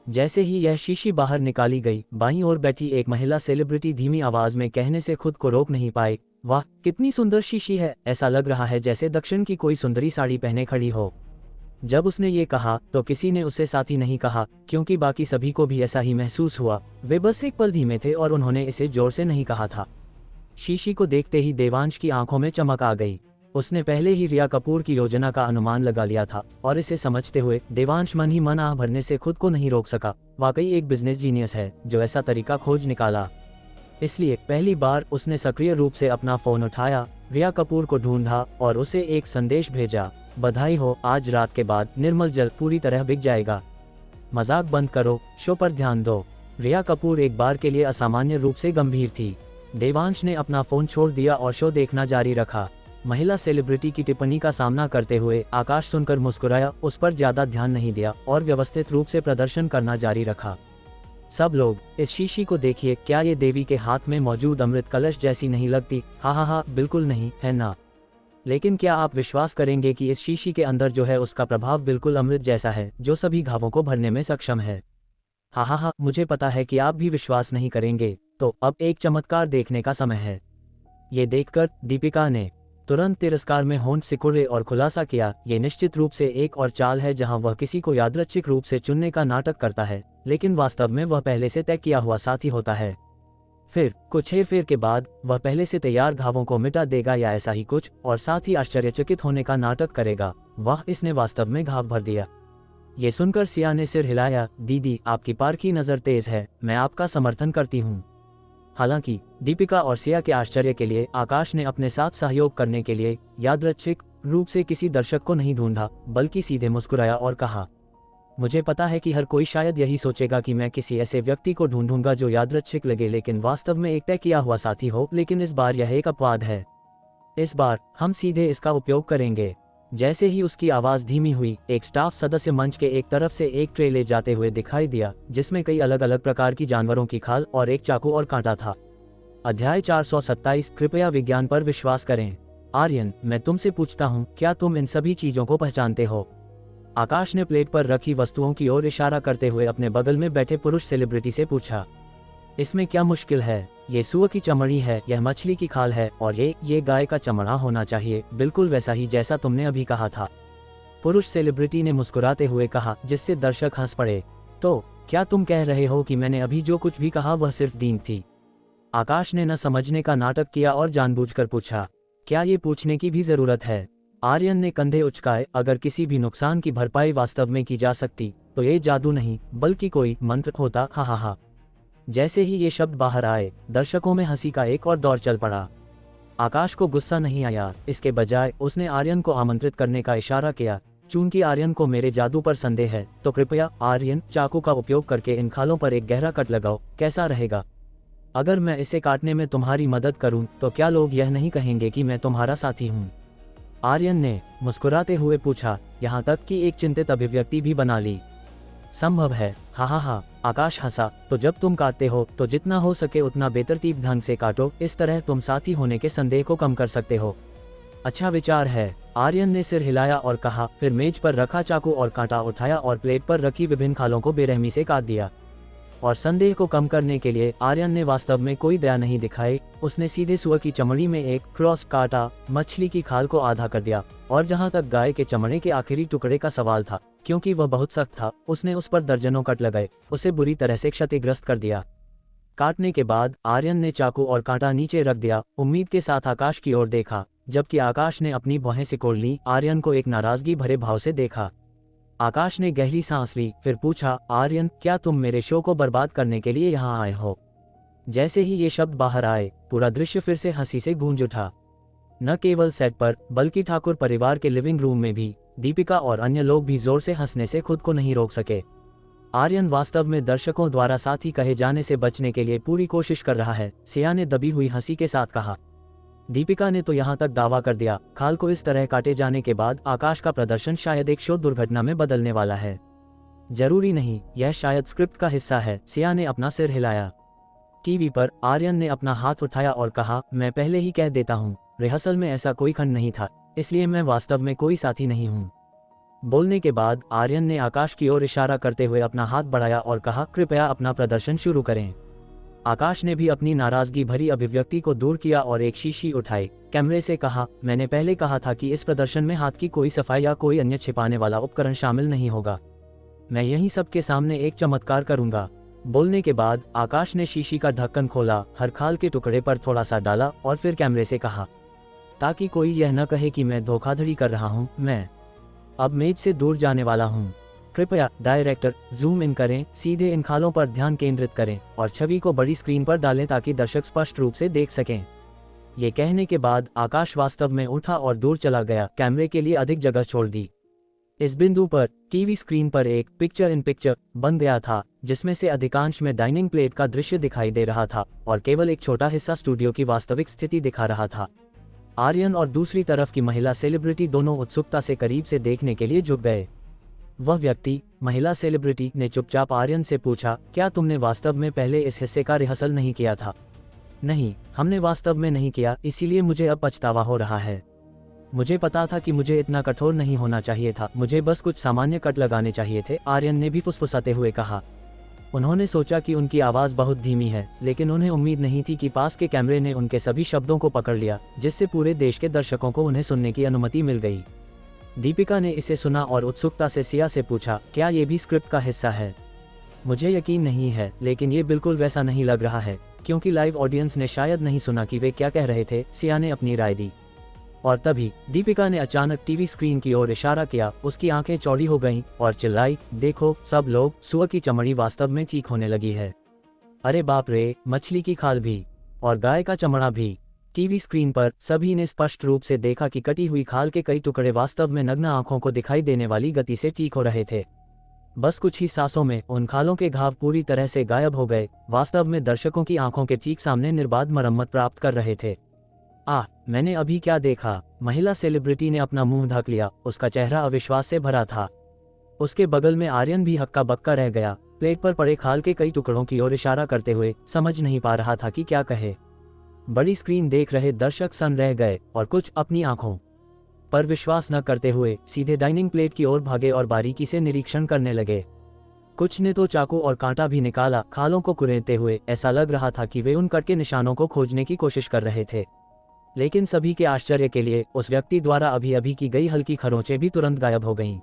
जैसे ही यह शीशी बाहर निकाली गई, बाईं ओर बैठी एक महिला सेलिब्रिटी धीमी आवाज में कहने से खुद को रोक नहीं पाई, वाह कितनी सुंदर शीशी है, ऐसा लग रहा है जैसे दक्षिण की कोई सुंदरी साड़ी पहने खड़ी हो। जब उसने ये कहा तो किसी ने उसे साथी नहीं कहा, क्योंकि बाकी सभी को भी ऐसा ही महसूस हुआ। वे बस एक पल धीमे थे और उन्होंने इसे जोर से नहीं कहा था। शीशी को देखते ही देवांश की आंखों में चमक आ गई। उसने पहले ही रिया कपूर की योजना का अनुमान लगा लिया था और इसे समझते हुए देवांश मन ही मन आह भरने से खुद को नहीं रोक सका। वाकई एक बिजनेस जीनियस है जो ऐसा तरीका खोज निकाला। इसलिए पहली बार उसने सक्रिय रूप से अपना फोन उठाया, रिया कपूर को ढूंढा और उसे एक संदेश भेजा, बधाई हो, आज रात के बाद निर्मल जल पूरी तरह बिक जाएगा। मजाक बंद करो, शो पर ध्यान दो। रिया कपूर एक बार के लिए असामान्य रूप से गंभीर थी। देवांश ने अपना फोन छोड़ दिया और शो देखना जारी रखा। महिला सेलिब्रिटी की टिप्पणी का सामना करते हुए आकाश सुनकर मुस्कुराया, उस पर ज्यादा ध्यान नहीं दिया और व्यवस्थित रूप से प्रदर्शन करना जारी रखा। सब लोग, इस शीशी को देखिए, क्या ये देवी के हाथ में मौजूद अमृत कलश जैसी नहीं लगती? हा हा हा, बिल्कुल नहीं, है ना? लेकिन क्या आप विश्वास करेंगे कि इस शीशी के अंदर जो है उसका प्रभाव बिल्कुल अमृत जैसा है, जो सभी घावों को भरने में सक्षम है। हाँ, मुझे पता है कि आप भी विश्वास नहीं करेंगे, तो अब एक चमत्कार देखने का समय है। ये देखकर दीपिका ने तुरंत तिरस्कार में होंठ सिकुड़े और खुलासा किया, ये निश्चित रूप से एक और चाल है जहां वह किसी को यादृच्छिक रूप से चुनने का नाटक करता है, लेकिन वास्तव में वह पहले से तय किया हुआ साथी होता है। फिर कुछ हेरफेर के बाद वह पहले से तैयार घावों को मिटा देगा या ऐसा ही कुछ, और साथ ही आश्चर्यचकित होने का नाटक करेगा। वाह, इसने वास्तव में घाव भर दिया। ये सुनकर सिया ने सिर हिलाया। दीदी, आपकी पारखी नज़र तेज है, मैं आपका समर्थन करती हूँ। हालांकि दीपिका और सिया के आश्चर्य के लिए आकाश ने अपने साथ सहयोग करने के लिए यादृच्छिक रूप से किसी दर्शक को नहीं ढूंढा, बल्कि सीधे मुस्कुराया और कहा, मुझे पता है कि हर कोई शायद यही सोचेगा कि मैं किसी ऐसे व्यक्ति को ढूंढूंगा जो यादृच्छिक लगे लेकिन वास्तव में एक तय किया हुआ साथी हो, लेकिन इस बार यह एक अपवाद है। इस बार हम सीधे इसका उपयोग करेंगे। जैसे ही उसकी आवाज़ धीमी हुई, एक स्टाफ सदस्य मंच के एक तरफ से एक ट्रे ले जाते हुए दिखाई दिया, जिसमें कई अलग अलग प्रकार की जानवरों की खाल और एक चाकू और कांटा था। अध्याय 427, कृपया विज्ञान पर विश्वास करें। आर्यन, मैं तुमसे पूछता हूँ, क्या तुम इन सभी चीज़ों को पहचानते हो? आकाश ने प्लेट पर रखी वस्तुओं की ओर इशारा करते हुए अपने बगल में बैठे पुरुष सेलिब्रिटी से पूछा। इसमें क्या मुश्किल है? ये सूअर की चमड़ी है, यह मछली की खाल है, और ये गाय का चमड़ा होना चाहिए, बिल्कुल वैसा ही जैसा तुमने अभी कहा था। पुरुष सेलिब्रिटी ने मुस्कुराते हुए कहा, जिससे दर्शक हंस पड़े। तो क्या तुम कह रहे हो कि मैंने अभी जो कुछ भी कहा वह सिर्फ दीन थी? आकाश ने न समझने का नाटक किया और जानबूझकर पूछा। क्या ये पूछने की भी जरूरत है? आर्यन ने कंधे उचकाए। अगर किसी भी नुकसान की भरपाई वास्तव में की जा सकती तो ये जादू नहीं बल्कि कोई मंत्र होता। हा। जैसे ही ये शब्द बाहर आए, दर्शकों में हंसी का एक और दौर चल पड़ा। आकाश को गुस्सा नहीं आया, इसके बजाय उसने आर्यन को आमंत्रित करने का इशारा किया। चूंकि आर्यन को मेरे जादू पर संदेह है, तो कृपया आर्यन, चाकू का उपयोग करके इन खालों पर एक गहरा कट लगाओ, कैसा रहेगा? अगर मैं इसे काटने में तुम्हारी मदद करूं, तो क्या लोग यह नहीं कहेंगे कि मैं तुम्हारा साथी हूं? आर्यन ने मुस्कुराते हुए पूछा, यहाँ तक कि एक चिंतित अभिव्यक्ति भी बना ली। संभव है। हा, आकाश हंसा। तो जब तुम काटते हो तो जितना हो सके उतना बेतरतीब ढंग से काटो, इस तरह तुम साथी होने के संदेह को कम कर सकते हो। अच्छा विचार है। आर्यन ने सिर हिलाया और कहा, फिर मेज पर रखा चाकू और कांटा उठाया और प्लेट पर रखी विभिन्न खालों को बेरहमी से काट दिया। और संदेह को कम करने के लिए आर्यन ने वास्तव में कोई दया नहीं दिखाई। उसने सीधे सूअर की चमड़ी में एक क्रॉस काटा, मछली की खाल को आधा कर दिया, और जहां तक गाय के चमड़े के आखिरी टुकड़े का सवाल था, क्योंकि वह बहुत सख्त था, उसने उस पर दर्जनों कट लगाए, उसे बुरी तरह से क्षतिग्रस्त कर दिया। काटने के बाद आर्यन ने चाकू और कांटा नीचे रख दिया, उम्मीद के साथ आकाश की ओर देखा। जबकि आकाश ने अपनी भौहें सिकोड़ ली, आर्यन को एक नाराजगी भरे भाव से देखा। आकाश ने गहरी सांस ली, फिर पूछा, आर्यन, क्या तुम मेरे शो को बर्बाद करने के लिए यहाँ आए हो? जैसे ही ये शब्द बाहर आए, पूरा दृश्य फिर से हंसी से गूंज उठा। न केवल सेट पर, बल्कि ठाकुर परिवार के लिविंग रूम में भी दीपिका और अन्य लोग भी जोर से हंसने से खुद को नहीं रोक सके। आर्यन वास्तव में दर्शकों द्वारा साथी कहे जाने से बचने के लिए पूरी कोशिश कर रहा है, सिया ने दबी हुई हंसी के साथ कहा। दीपिका ने तो यहाँ तक दावा कर दिया, खाल को इस तरह काटे जाने के बाद आकाश का प्रदर्शन शायद एक शो दुर्घटना में बदलने वाला है। जरूरी नहीं, यह शायद स्क्रिप्ट का हिस्सा है। सिया ने अपना सिर हिलाया। टीवी पर आर्यन ने अपना हाथ उठाया और कहा, मैं पहले ही कह देता हूँ, रिहर्सल में ऐसा कोई खंड नहीं था, इसलिए मैं वास्तव में कोई साथी नहीं हूँ। बोलने के बाद आर्यन ने आकाश की ओर इशारा करते हुए अपना हाथ बढ़ाया और कहा, कृपया अपना प्रदर्शन शुरू करें। आकाश ने भी अपनी नाराजगी भरी अभिव्यक्ति को दूर किया और एक शीशी उठाई, कैमरे से कहा, मैंने पहले कहा था कि इस प्रदर्शन में हाथ की कोई सफाई या कोई अन्य छिपाने वाला उपकरण शामिल नहीं होगा। मैं यहीं सबके सामने एक चमत्कार करूंगा। बोलने के बाद आकाश ने शीशी का ढक्कन खोला, हर खाल के टुकड़े पर थोड़ा सा डाला और फिर कैमरे से कहा, ताकि कोई यह न कहे कि मैं धोखाधड़ी कर रहा हूँ, मैं अब मेज से दूर जाने वाला हूँ। कृपया डायरेक्टर जूम इन करें, सीधे इन खालों पर ध्यान केंद्रित करें और छवि को बड़ी स्क्रीन पर डालें ताकि दर्शक स्पष्ट रूप से देख सकें। ये कहने के बाद आकाश वास्तव में उठा और दूर चला गया, कैमरे के लिए अधिक जगह छोड़ दी। इस बिंदु पर टीवी स्क्रीन पर एक पिक्चर इन पिक्चर बन गया था, जिसमें से अधिकांश में डाइनिंग प्लेट का दृश्य दिखाई दे रहा था और केवल एक छोटा हिस्सा स्टूडियो की वास्तविक स्थिति दिखा रहा था। आर्यन और दूसरी तरफ की महिला सेलिब्रिटी दोनों उत्सुकता से करीब से देखने के लिए झुक गए। वह व्यक्ति, महिला सेलिब्रिटी, ने चुपचाप आर्यन से पूछा, क्या तुमने वास्तव में पहले इस हिस्से का रिहर्सल नहीं किया था? नहीं, हमने वास्तव में नहीं किया, इसीलिए मुझे अब पछतावा हो रहा है। मुझे पता था कि मुझे इतना कठोर नहीं होना चाहिए था, मुझे बस कुछ सामान्य कट लगाने चाहिए थे, आर्यन ने भी फुसफुसाते हुए कहा। उन्होंने सोचा कि उनकी आवाज़ बहुत धीमी है, लेकिन उन्हें उम्मीद नहीं थी कि पास के कैमरे ने उनके सभी शब्दों को पकड़ लिया, जिससे पूरे देश के दर्शकों को उन्हें सुनने की अनुमति मिल गई। दीपिका ने इसे सुना और उत्सुकता से सिया से पूछा, क्या ये भी स्क्रिप्ट का हिस्सा है? मुझे यकीन नहीं है, लेकिन ये बिल्कुल वैसा नहीं लग रहा है, क्योंकि लाइव ऑडियंस ने शायद नहीं सुना कि वे क्या कह रहे थे, सिया ने अपनी राय दी। और तभी दीपिका ने अचानक टीवी स्क्रीन की ओर इशारा किया, उसकी आंखें चौड़ी हो गईं और चिल्लाई, देखो सब लोग, सुअर की चमड़ी वास्तव में ठीक होने लगी है। अरे बाप रे, मछली की खाल भी, और गाय का चमड़ा भी। टीवी स्क्रीन पर सभी ने स्पष्ट रूप से देखा कि कटी हुई खाल के कई टुकड़े वास्तव में नग्न आंखों को दिखाई देने वाली गति से ठीक हो रहे थे। बस कुछ ही सांसों में उन खालों के घाव पूरी तरह से गायब हो गए, वास्तव में दर्शकों की आंखों के ठीक सामने निर्बाध मरम्मत प्राप्त कर रहे थे। मैंने अभी क्या देखा? महिला सेलिब्रिटी ने अपना मुंह ढक लिया, उसका चेहरा अविश्वास से भरा था। उसके बगल में आर्यन भी हक्का बक्का रह गया, प्लेट पर पड़े खाल के कई टुकड़ों की ओर इशारा करते हुए समझ नहीं पा रहा था कि क्या कहे। बड़ी स्क्रीन देख रहे दर्शक सन रह गए और कुछ अपनी आंखों पर विश्वास न करते हुए सीधे डाइनिंग प्लेट की ओर भागे और बारीकी से निरीक्षण करने लगे। कुछ ने तो चाकू और कांटा भी निकाला, खालों को कुरेदते हुए। ऐसा लग रहा था कि वे उन कट के निशानों को खोजने की कोशिश कर रहे थे। लेकिन सभी के आश्चर्य के लिए उस व्यक्ति द्वारा अभी अभी की गई हल्की खरोंचें भी तुरंत गायब हो गईं।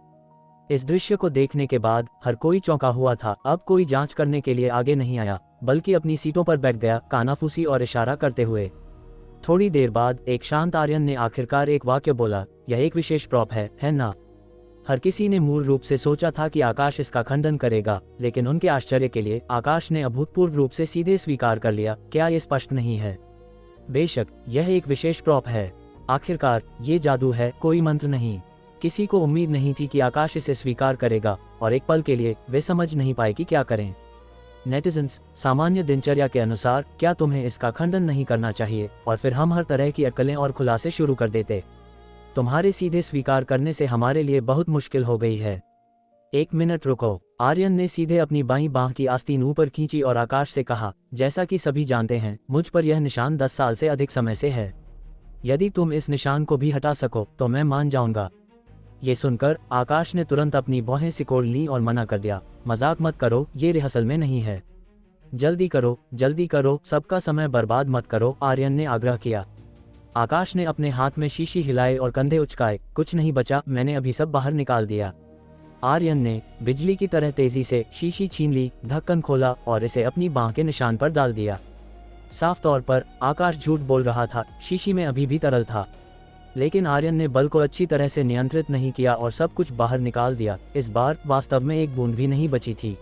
इस दृश्य को देखने के बाद हर कोई चौंका हुआ था। अब कोई जांच करने के लिए आगे नहीं आया, बल्कि अपनी सीटों पर बैठ गया, कानाफूसी और इशारा करते हुए। थोड़ी देर बाद एक शांत आर्यन ने आखिरकार एक वाक्य बोला, यह एक विशेष प्रॉप है ना? हर किसी ने मूल रूप से सोचा था कि आकाश इसका खंडन करेगा, लेकिन उनके आश्चर्य के लिए आकाश ने अभूतपूर्व रूप से सीधे स्वीकार कर लिया, क्या ये स्पष्ट नहीं है? बेशक यह एक विशेष प्रॉप है। आखिरकार ये जादू है, कोई मंत्र नहीं। किसी को उम्मीद नहीं थी कि आकाश इसे स्वीकार करेगा, और एक पल के लिए वे समझ नहीं पाए कि क्या करें। नेटिजन्स, सामान्य दिनचर्या के अनुसार क्या तुम्हें इसका खंडन नहीं करना चाहिए? और फिर हम हर तरह की अटकलें और खुलासे शुरू कर देते। तुम्हारे सीधे स्वीकार करने से हमारे लिए बहुत मुश्किल हो गई है। 1 मिनट रुको। आर्यन ने सीधे अपनी बाईं बांह की आस्तीन ऊपर खींची और आकाश से कहा, जैसा कि सभी जानते हैं, मुझ पर यह निशान 10 साल से अधिक समय से है। यदि तुम इस निशान को भी हटा सको तो मैं मान जाऊंगा। ये सुनकर आकाश ने तुरंत अपनी भौहें सिकोड़ ली और मना कर दिया, मजाक मत करो, ये रिहर्सल में नहीं है। जल्दी करो, सबका समय बर्बाद मत करो, आर्यन ने आग्रह किया। आकाश ने अपने हाथ में शीशी हिलाए और कंधे उचकाए, कुछ नहीं बचा, मैंने अभी सब बाहर निकाल दिया। आर्यन ने बिजली की तरह तेजी से शीशी छीन ली, ढक्कन खोला और इसे अपनी बांह के निशान पर डाल दिया। साफ तौर पर आकाश झूठ बोल रहा था, शीशी में अभी भी तरल था। लेकिन आर्यन ने बल को अच्छी तरह से नियंत्रित नहीं किया और सब कुछ बाहर निकाल दिया। इस बार वास्तव में एक बूंद भी नहीं बची थी।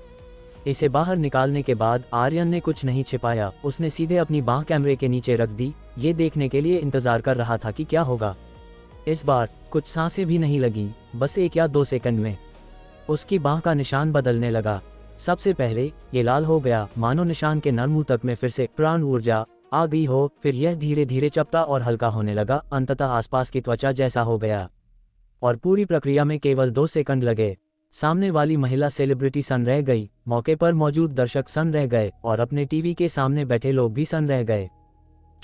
इसे बाहर निकालने के बाद आर्यन ने कुछ नहीं छिपाया, उसने सीधे अपनी बांह कैमरे के नीचे रख दी, ये देखने के लिए इंतजार कर रहा था कि क्या होगा। इस बार कुछ सांसें भी नहीं लगी, बस 1 या 2 सेकंड में उसकी बांह का निशान बदलने लगा। सबसे पहले ये लाल हो गया, मानो निशान के नर्म ऊतक में फिर से प्राण ऊर्जा आ गई हो। फिर यह धीरे धीरे चपटा और हल्का होने लगा, अंततः आसपास की त्वचा जैसा हो गया। और पूरी प्रक्रिया में केवल 2 सेकंड लगे। सामने वाली महिला सेलिब्रिटी सन रह गई, मौके पर मौजूद दर्शक सन रह गए और अपने टीवी के सामने बैठे लोग भी सन रह गए,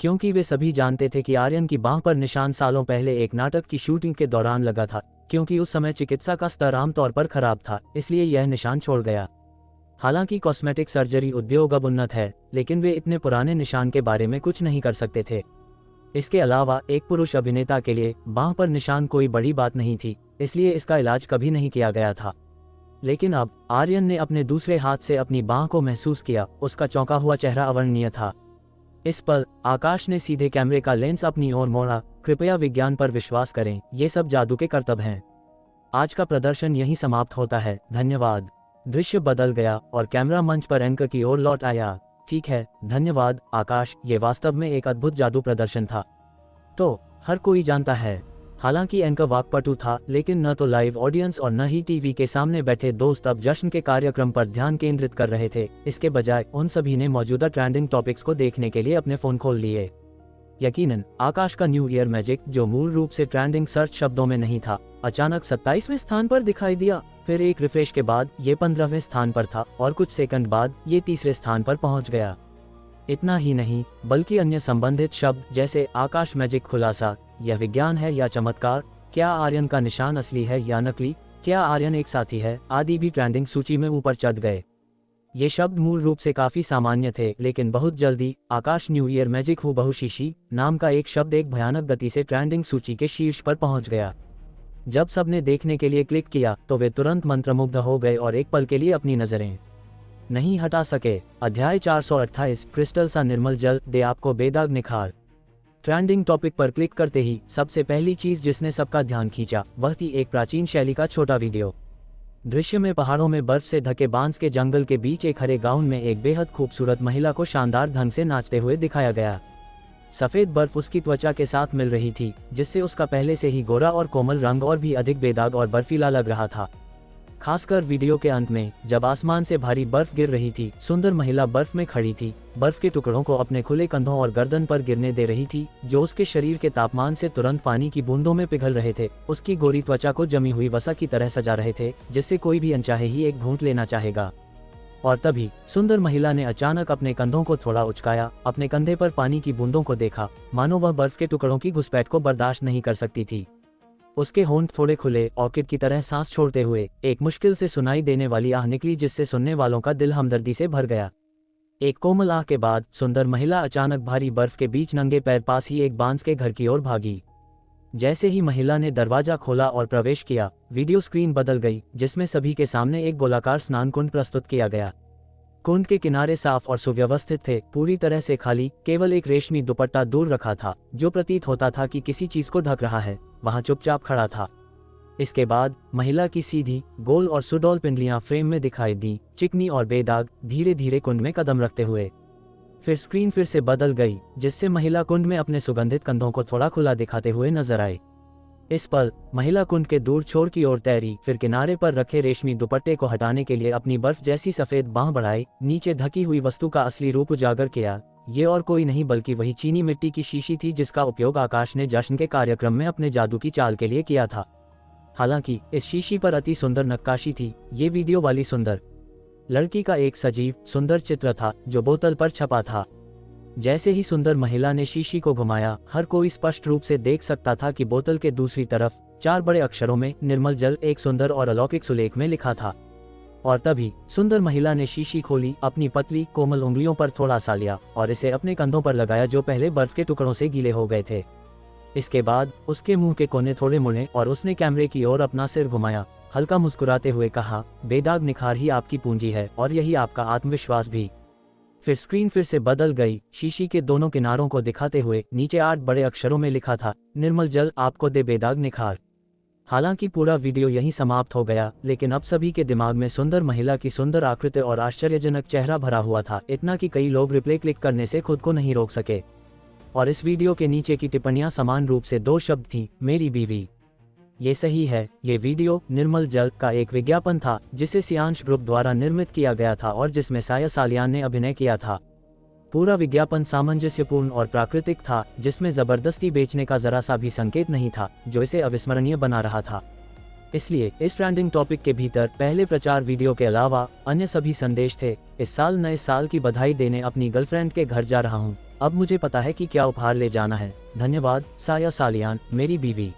क्योंकि वे सभी जानते थे कि आर्यन की बांह पर निशान सालों पहले एक नाटक की शूटिंग के दौरान लगा था। क्योंकि उस समय चिकित्सा का स्तर आमतौर पर खराब था, इसलिए यह निशान छोड़ गया। हालांकि कॉस्मेटिक सर्जरी उद्योग अब उन्नत है, लेकिन वे इतने पुराने निशान के बारे में कुछ नहीं कर सकते थे। इसके अलावा एक पुरुष अभिनेता के लिए बांह पर निशान कोई बड़ी बात नहीं थी, इसलिए इसका इलाज कभी नहीं किया गया था। लेकिन अब आर्यन ने अपने दूसरे हाथ से अपनी बांह को महसूस किया, उसका चौंका हुआ चेहरा अवर्णनीय था। इस पल आकाश ने सीधे कैमरे का लेंस अपनी ओर मोड़ा, कृपया विज्ञान पर विश्वास करें, ये सब जादू के करतब हैं। आज का प्रदर्शन यहीं समाप्त होता है, धन्यवाद। दृश्य बदल गया और कैमरा मंच पर एंकर की ओर लौट आया। ठीक है, धन्यवाद आकाश, ये वास्तव में एक अद्भुत जादू प्रदर्शन था। तो हर कोई जानता है। हालांकि एंकर वाकपटु था, लेकिन न तो लाइव ऑडियंस और न ही टीवी के सामने बैठे दोस्त अब जश्न के कार्यक्रम पर ध्यान केंद्रित कर रहे थे। इसके बजाय उन सभी ने मौजूदा ट्रेंडिंग टॉपिक्स को देखने के लिए अपने फोन खोल लिए। यकीनन आकाश का न्यू ईयर मैजिक, जो मूल रूप से ट्रेंडिंग सर्च शब्दों में नहीं था, अचानक 27वें स्थान पर दिखाई दिया। फिर एक रिफ्रेश के बाद ये 15वें स्थान पर था और कुछ सेकंड बाद ये 3रे स्थान पर पहुंच गया। इतना ही नहीं, बल्कि अन्य संबंधित शब्द जैसे आकाश मैजिक खुलासा यह विज्ञान है या चमत्कार? क्या आर्यन का निशान असली है या नकली? क्या आर्यन एक साथी है? आदि भी ट्रेंडिंग सूची में ऊपर चढ़ गए। ये शब्द मूल रूप से काफी सामान्य थे, लेकिन बहुत जल्दी आकाश न्यू ईयर मैजिक हूबहू शीशी नाम का एक शब्द एक भयानक गति से ट्रेंडिंग सूची के शीर्ष पर पहुंच गया। जब सबने देखने के लिए क्लिक किया तो वे तुरंत मंत्रमुग्ध हो गए और एक पल के लिए अपनी नजरें नहीं हटा सके। अध्याय 428 क्रिस्टल सा निर्मल जल दे आपको बेदाग निखार। ट्रेंडिंग टॉपिक पर क्लिक करते ही सबसे पहली चीज जिसने सबका ध्यान खींचा वह थी एक प्राचीन शैली का छोटा वीडियो। दृश्य में पहाड़ों में बर्फ से ढके बांस के जंगल के बीच एक हरे गाउन में एक बेहद खूबसूरत महिला को शानदार ढंग से नाचते हुए दिखाया गया। सफेद बर्फ उसकी त्वचा के साथ मिल रही थी, जिससे उसका पहले से ही गोरा और कोमल रंग और भी अधिक बेदाग और बर्फीला लग रहा था। खासकर वीडियो के अंत में जब आसमान से भारी बर्फ गिर रही थी, सुंदर महिला बर्फ में खड़ी थी, बर्फ के टुकड़ों को अपने खुले कंधों और गर्दन पर गिरने दे रही थी, जो उसके शरीर के तापमान से तुरंत पानी की बूंदों में पिघल रहे थे। उसकी गोरी त्वचा को जमी हुई वसा की तरह सजा रहे थे, जिससे कोई भी अनचाहे ही एक घूंट लेना चाहेगा। और तभी सुंदर महिला ने अचानक अपने कंधों को थोड़ा उचकाया, अपने कंधे पर पानी की बूंदों को देखा, मानो वह बर्फ के टुकड़ों की घुसपैठ को बर्दाश्त नहीं कर सकती थी। उसके होंठ थोड़े खुले ऑर्किड की तरह सांस छोड़ते हुए एक मुश्किल से सुनाई देने वाली आह निकली, जिससे सुनने वालों का दिल हमदर्दी से भर गया। एक कोमल आह के बाद सुंदर महिला अचानक भारी बर्फ के बीच नंगे पैर पास ही एक बांस के घर की ओर भागी। जैसे ही महिला ने दरवाजा खोला और प्रवेश किया, वीडियो स्क्रीन बदल गई, जिसमें सभी के सामने एक गोलाकार स्नान कुंड प्रस्तुत किया गया। कुंड के किनारे साफ और सुव्यवस्थित थे, पूरी तरह से खाली, केवल एक रेशमी दुपट्टा दूर रखा था, जो प्रतीत होता था कि किसी चीज को ढक रहा है, वहां चुपचाप खड़ा था। इसके बाद महिला की सीधी, गोल और सुडौल पिंडलियां फ्रेम में दिखाई दी, चिकनी और बेदाग, धीरे धीरे कुंड में कदम रखते हुए। फिर स्क्रीन फिर से बदल गई, जिससे महिला कुंड में अपने सुगंधित कंधों को थोड़ा खुला दिखाते हुए नजर आई। इस पल महिला कुंड के दूर छोर की ओर तैरी, फिर किनारे पर रखे रेशमी दुपट्टे को हटाने के लिए अपनी बर्फ जैसी सफेद बांह बढ़ाई, नीचे ढकी हुई वस्तु का असली रूप उजागर किया। ये और कोई नहीं बल्कि वही चीनी मिट्टी की शीशी थी, जिसका उपयोग आकाश ने जश्न के कार्यक्रम में अपने जादू की चाल के लिए किया था। हालांकि इस शीशी पर अति सुंदर नक्काशी थी। ये वीडियो वाली सुंदर लड़की का एक सजीव सुंदर चित्र था, जो बोतल पर छपा था। जैसे ही सुंदर महिला ने शीशी को घुमाया, हर कोई स्पष्ट रूप से देख सकता था कि बोतल के दूसरी तरफ 4 बड़े अक्षरों में निर्मल जल एक सुंदर और अलौकिक सुलेख में लिखा था। और तभी सुंदर महिला ने शीशी खोली, अपनी पतली कोमल उंगलियों पर थोड़ा सा लिया और इसे अपने कंधों पर लगाया, जो पहले बर्फ के टुकड़ों से गीले हो गए थे। इसके बाद उसके मुंह के कोने थोड़े मुड़े और उसने कैमरे की ओर अपना सिर घुमाया, हल्का मुस्कुराते हुए कहा, बेदाग निखार ही आपकी पूंजी है और यही आपका आत्मविश्वास भी। फिर स्क्रीन फिर से बदल गई, शीशी के दोनों किनारों को दिखाते हुए नीचे 8 बड़े अक्षरों में लिखा था, निर्मल जल आपको दे बेदाग निखार। हालांकि पूरा वीडियो यहीं समाप्त हो गया, लेकिन अब सभी के दिमाग में सुंदर महिला की सुंदर आकृति और आश्चर्यजनक चेहरा भरा हुआ था, इतना कि कई लोग रिप्ले क्लिक करने से खुद को नहीं रोक सके। और इस वीडियो के नीचे की टिप्पणियां समान रूप से 2 शब्द थीं, मेरी बीवी। ये सही है, ये वीडियो निर्मल जल का एक विज्ञापन था, जिसे सियांश ग्रुप द्वारा निर्मित किया गया था और जिसमें साया सालियान ने अभिनय किया था। पूरा विज्ञापन सामंजस्यपूर्ण और प्राकृतिक था, जिसमें जबरदस्ती बेचने का जरा सा भी संकेत नहीं था, जो इसे अविस्मरणीय बना रहा था। इसलिए इस ट्रेंडिंग टॉपिक के भीतर पहले प्रचार वीडियो के अलावा अन्य सभी संदेश थे। इस साल नए साल की बधाई देने अपनी गर्लफ्रेंड के घर जा रहा हूँ, अब मुझे पता है कि क्या उपहार ले जाना है, धन्यवाद साया सालियान, मेरी बीवी।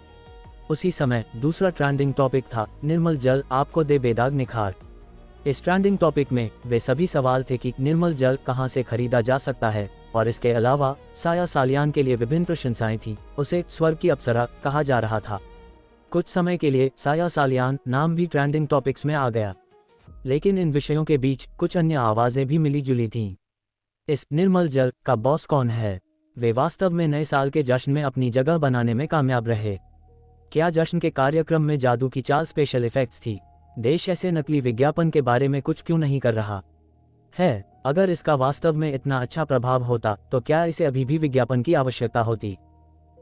उसी समय दूसरा ट्रेंडिंग टॉपिक था, निर्मल जल आपको दे बेदाग निखार। इस ट्रेंडिंग टॉपिक में वे सभी सवाल थे कि निर्मल जल कहां से खरीदा जा सकता है, और इसके अलावा साया सालियान के लिए विभिन्न प्रशंसाएं थीं। उसे स्वर्ग की अप्सरा कहा जा रहा था। कुछ समय के लिए साया सालियान नाम भी ट्रेंडिंग टॉपिक्स में आ गया, लेकिन इन विषयों के बीच कुछ अन्य आवाजें भी मिली जुली थीं। इस निर्मल जल का बॉस कौन है? वे वास्तव में नए साल के जश्न में अपनी जगह बनाने में कामयाब रहे। क्या जश्न के कार्यक्रम में जादू की चाल स्पेशल इफेक्ट्स थी? देश ऐसे नकली विज्ञापन के बारे में कुछ क्यों नहीं कर रहा है? अगर इसका वास्तव में इतना अच्छा प्रभाव होता तो क्या इसे अभी भी विज्ञापन की आवश्यकता होती?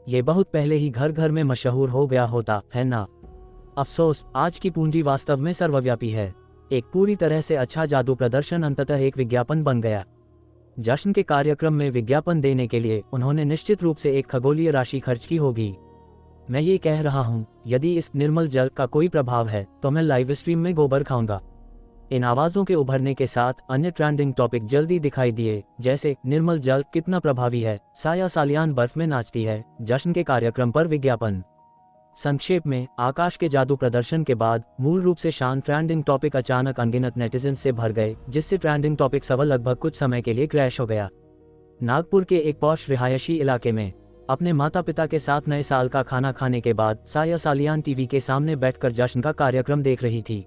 ये बहुत पहले ही घर घर में मशहूर हो गया होता, है ना? अफसोस, आज की पूंजी वास्तव में सर्वव्यापी है। एक पूरी तरह से अच्छा जादू प्रदर्शन अंततः एक विज्ञापन बन गया। जश्न के कार्यक्रम में विज्ञापन देने के लिए उन्होंने निश्चित रूप से एक खगोलीय राशि खर्च की होगी। मैं ये कह रहा हूँ, यदि इस निर्मल जल का कोई प्रभाव है तो मैं लाइव स्ट्रीम में गोबर खाऊंगा। इन आवाज़ों के उभरने के साथ अन्य ट्रेंडिंग टॉपिक जल्दी दिखाई दिए, जैसे निर्मल जल कितना प्रभावी है, साया सालियान बर्फ में नाचती है, जश्न के कार्यक्रम पर विज्ञापन। संक्षेप में, आकाश के जादू प्रदर्शन के बाद मूल रूप से शांत ट्रेंडिंग टॉपिक अचानक अनगिनत नेटिजन्स से भर गए, जिससे ट्रेंडिंग टॉपिक सवाल लगभग कुछ समय के लिए क्रैश हो गया। नागपुर के एक पॉश रिहायशी इलाके में अपने माता पिता के साथ नए साल का खाना खाने के बाद साया सालियान टीवी के सामने बैठकर जश्न का कार्यक्रम देख रही थी।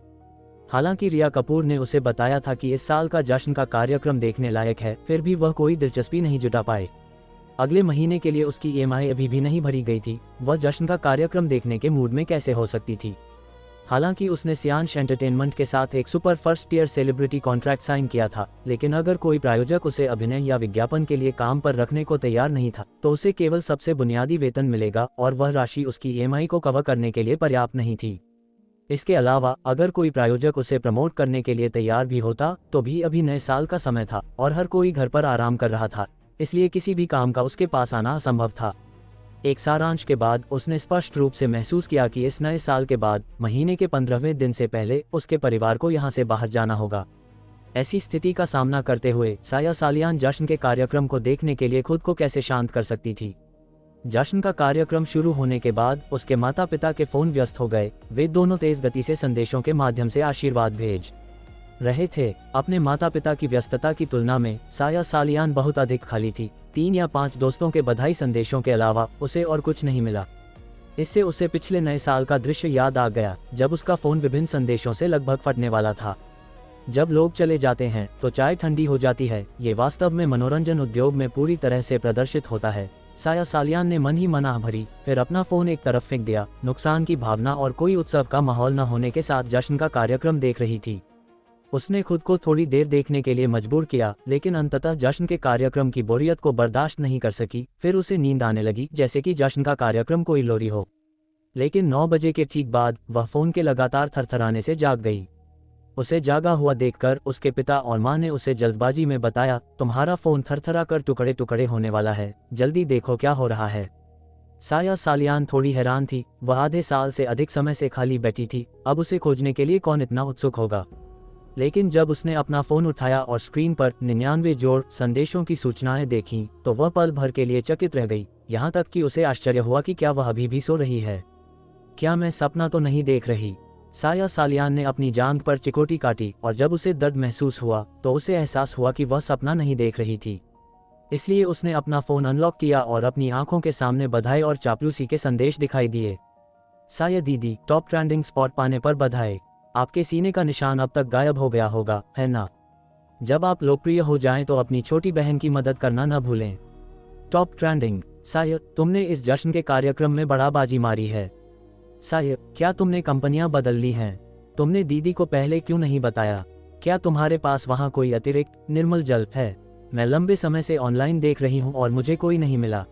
हालांकि रिया कपूर ने उसे बताया था कि इस साल का जश्न का कार्यक्रम देखने लायक है, फिर भी वह कोई दिलचस्पी नहीं जुटा पाए। अगले महीने के लिए उसकी ईएमआई अभी भी नहीं भरी गई थी, वह जश्न का कार्यक्रम देखने के मूड में कैसे हो सकती थी। हालांकि उसने सियांश एंटरटेनमेंट के साथ एक super first year celebrity contract sign किया था, लेकिन अगर कोई प्रायोजक उसे अभिनय या विज्ञापन के लिए काम पर रखने को तैयार नहीं था, तो उसे केवल सबसे बुनियादी वेतन मिलेगा और वह राशि उसकी ईएमआई को कवर करने के लिए पर्याप्त नहीं थी। इसके अलावा अगर कोई प्रायोजक उसे प्रमोट करने के लिए तैयार भी होता तो भी अभी नए साल का समय था और हर कोई घर पर आराम कर रहा था, इसलिए किसी भी काम का उसके पास आना असंभव था। एक सारांश के बाद उसने स्पष्ट रूप से महसूस किया कि इस नए साल के बाद महीने के 15वें दिन से पहले उसके परिवार को यहाँ से बाहर जाना होगा। ऐसी स्थिति का सामना करते हुए साया सालियान जश्न के कार्यक्रम को देखने के लिए खुद को कैसे शांत कर सकती थी। जश्न का कार्यक्रम शुरू होने के बाद उसके माता पिता के फोन व्यस्त हो गए। वे दोनों तेज गति से संदेशों के माध्यम से आशीर्वाद भेज रहे थे। अपने माता पिता की व्यस्तता की तुलना में साया सालियान बहुत अधिक खाली थी। 3 या 5 दोस्तों के बधाई संदेशों के अलावा उसे और कुछ नहीं मिला। इससे उसे पिछले नए साल का दृश्य याद आ गया, जब उसका फोन विभिन्न संदेशों से लगभग फटने वाला था। जब लोग चले जाते हैं तो चाय ठंडी हो जाती है। ये वास्तव में मनोरंजन उद्योग में पूरी तरह से प्रदर्शित होता है। साया सालियान ने मन ही मन आह भरी, फिर अपना फोन एक तरफ फेंक दिया। नुकसान की भावना और कोई उत्सव का माहौल न होने के साथ जश्न का कार्यक्रम देख रही थी। उसने खुद को थोड़ी देर देखने के लिए मजबूर किया, लेकिन अंततः जश्न के कार्यक्रम की बोरियत को बर्दाश्त नहीं कर सकी। फिर उसे नींद आने लगी, जैसे कि जश्न का कार्यक्रम कोई लोरी हो। लेकिन 9 बजे के ठीक बाद वह फोन के लगातार थरथराने से जाग गई। उसे जागा हुआ देखकर उसके पिता और मां ने उसे जल्दबाजी में बताया, तुम्हारा फोन थरथरा कर टुकड़े टुकड़े होने वाला है, जल्दी देखो क्या हो रहा है। साया सालियान थोड़ी हैरान थी। वह आधे साल से अधिक समय से खाली बैठी थी, अब उसे खोजने के लिए कौन इतना उत्सुक होगा। लेकिन जब उसने अपना फोन उठाया और स्क्रीन पर 99 जोड़ संदेशों की सूचनाएं देखीं, तो वह पल भर के लिए चकित रह गई। यहाँ तक कि उसे आश्चर्य हुआ कि क्या वह अभी भी सो रही है। क्या मैं सपना तो नहीं देख रही। साया सालियान ने अपनी जांघ पर चिकोटी काटी और जब उसे दर्द महसूस हुआ तो उसे एहसास हुआ कि वह सपना नहीं देख रही थी। इसलिए उसने अपना फोन अनलॉक किया और अपनी आंखों के सामने बधाई और चापलूसी के संदेश दिखाई दिए। साया दीदी, टॉप ट्रेंडिंग स्पॉट पाने पर बधाई। आपके सीने का निशान अब तक गायब हो गया होगा, है ना? जब आप लोकप्रिय हो जाएं तो अपनी छोटी बहन की मदद करना न भूलें। Top trending. साया, तुमने इस जश्न के कार्यक्रम में बड़ा बाजी मारी है। साया, क्या तुमने कंपनियां बदल ली हैं? तुमने दीदी को पहले क्यों नहीं बताया? क्या तुम्हारे पास वहां कोई अतिरिक्त निर्मल जल है? मैं लंबे समय से ऑनलाइन देख रही हूं और मुझे कोई नहीं मिला।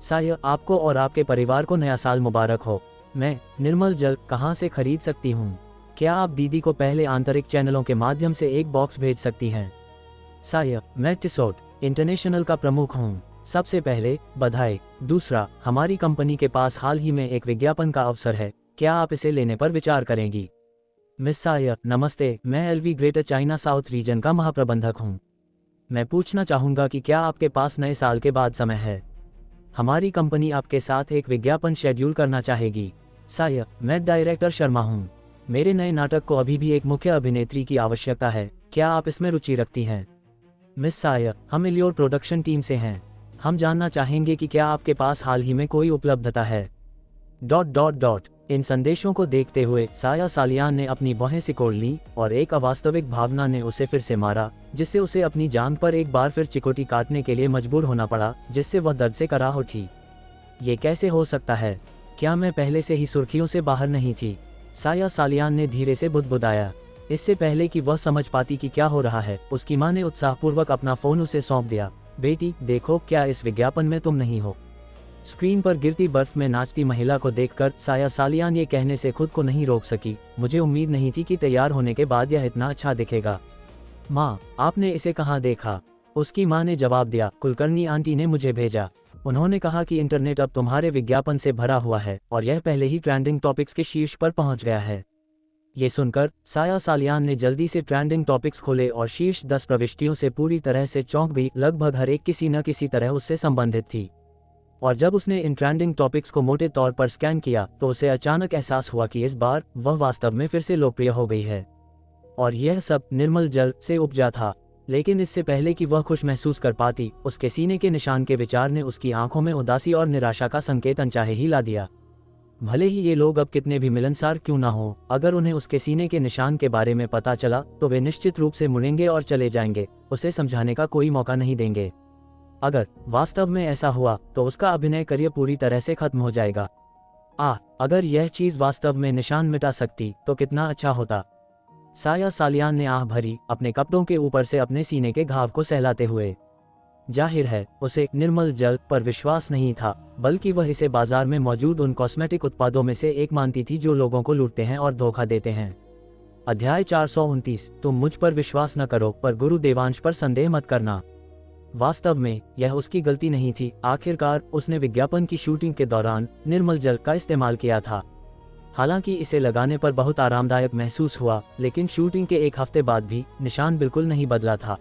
साया, आपको और आपके परिवार को नया साल मुबारक हो। मैं निर्मल जल कहां से खरीद सकती हूं? क्या आप दीदी को पहले आंतरिक चैनलों के माध्यम से एक बॉक्स भेज सकती हैं? साया, मैं टिसोट इंटरनेशनल का प्रमुख हूँ। सबसे पहले बधाई। दूसरा, हमारी कंपनी के पास हाल ही में एक विज्ञापन का अवसर है, क्या आप इसे लेने पर विचार करेंगी? मिस साया, नमस्ते, मैं LV greater China south region का महाप्रबंधक हूँ। मैं पूछना चाहूँगा कि क्या आपके पास नए साल के बाद समय है? हमारी कंपनी आपके साथ एक विज्ञापन शेड्यूल करना चाहेगी। साया, मैं डायरेक्टर शर्मा हूँ। मेरे नए नाटक को अभी भी एक मुख्य अभिनेत्री की आवश्यकता है, क्या आप इसमें रुचि रखती हैं? मिस साया, हम इलियोर प्रोडक्शन टीम से हैं। हम जानना चाहेंगे कि क्या आपके पास हाल ही में कोई उपलब्धता है। ... इन संदेशों को देखते हुए साया सालियान ने अपनी बाहें सिकोड़ ली और एक अवास्तविक भावना ने उसे फिर से मारा, जिससे उसे अपनी जान पर एक बार फिर चिकोटी काटने के लिए मजबूर होना पड़ा, जिससे वह दर्द से कराह उठी। ये कैसे हो सकता है? क्या मैं पहले से ही सुर्खियों से बाहर नहीं थी? साया सालियान ने धीरे से बुदबुदाया। इससे पहले कि वह समझ पाती कि क्या हो रहा है, उसकी मां ने उत्साहपूर्वक अपना फोन उसे सौंप दिया। बेटी देखो, क्या इस विज्ञापन में तुम नहीं हो? स्क्रीन पर गिरती बर्फ में नाचती महिला को देखकर साया सालियान ये कहने से खुद को नहीं रोक सकी, मुझे उम्मीद नहीं थी कि तैयार होने के बाद यह इतना अच्छा दिखेगा। माँ, आपने इसे कहाँ देखा? उसकी माँ ने जवाब दिया, कुलकर्णी आंटी ने मुझे भेजा। उन्होंने कहा कि इंटरनेट अब तुम्हारे विज्ञापन से भरा हुआ है और यह पहले ही ट्रेंडिंग टॉपिक्स के शीर्ष पर पहुंच गया है। ये सुनकर साया सालियान ने जल्दी से ट्रेंडिंग टॉपिक्स खोले और शीर्ष 10 प्रविष्टियों से पूरी तरह से चौंक गई। लगभग हर एक किसी न किसी तरह उससे संबंधित थी। और जब उसने इन ट्रेंडिंग टॉपिक्स को मोटे तौर पर स्कैन किया तो उसे अचानक एहसास हुआ कि इस बार वह वास्तव में फिर से लोकप्रिय हो गई है। और यह सब निर्मल जल से उपजा था। लेकिन इससे पहले कि वह खुश महसूस कर पाती, उसके सीने के निशान के विचार ने उसकी आंखों में उदासी और निराशा का संकेत अनचाहे ही ला दिया। भले ही ये लोग अब कितने भी मिलनसार क्यों ना हो, अगर उन्हें उसके सीने के निशान के बारे में पता चला तो वे निश्चित रूप से मुड़ेंगे और चले जाएंगे, उसे समझाने का कोई मौका नहीं देंगे। अगर वास्तव में ऐसा हुआ तो उसका अभिनय करियर पूरी तरह से खत्म हो जाएगा। अगर यह चीज वास्तव में निशान मिटा सकती तो कितना अच्छा होता। साया सालियान ने आह भरी, अपने कपड़ों के ऊपर से अपने सीने के घाव को सहलाते हुए। जाहिर है उसे निर्मल जल पर विश्वास नहीं था, बल्कि वह इसे बाजार में मौजूद उन कॉस्मेटिक उत्पादों में से एक मानती थी जो लोगों को लूटते हैं और धोखा देते हैं। अध्याय 429, तुम मुझ पर विश्वास न करो पर गुरु देवांश पर संदेह मत करना। वास्तव में यह उसकी गलती नहीं थी। आखिरकार उसने विज्ञापन की शूटिंग के दौरान निर्मल जल का इस्तेमाल किया था। हालांकि इसे लगाने पर बहुत आरामदायक महसूस हुआ, लेकिन शूटिंग के एक हफ्ते बाद भी निशान बिल्कुल नहीं बदला था।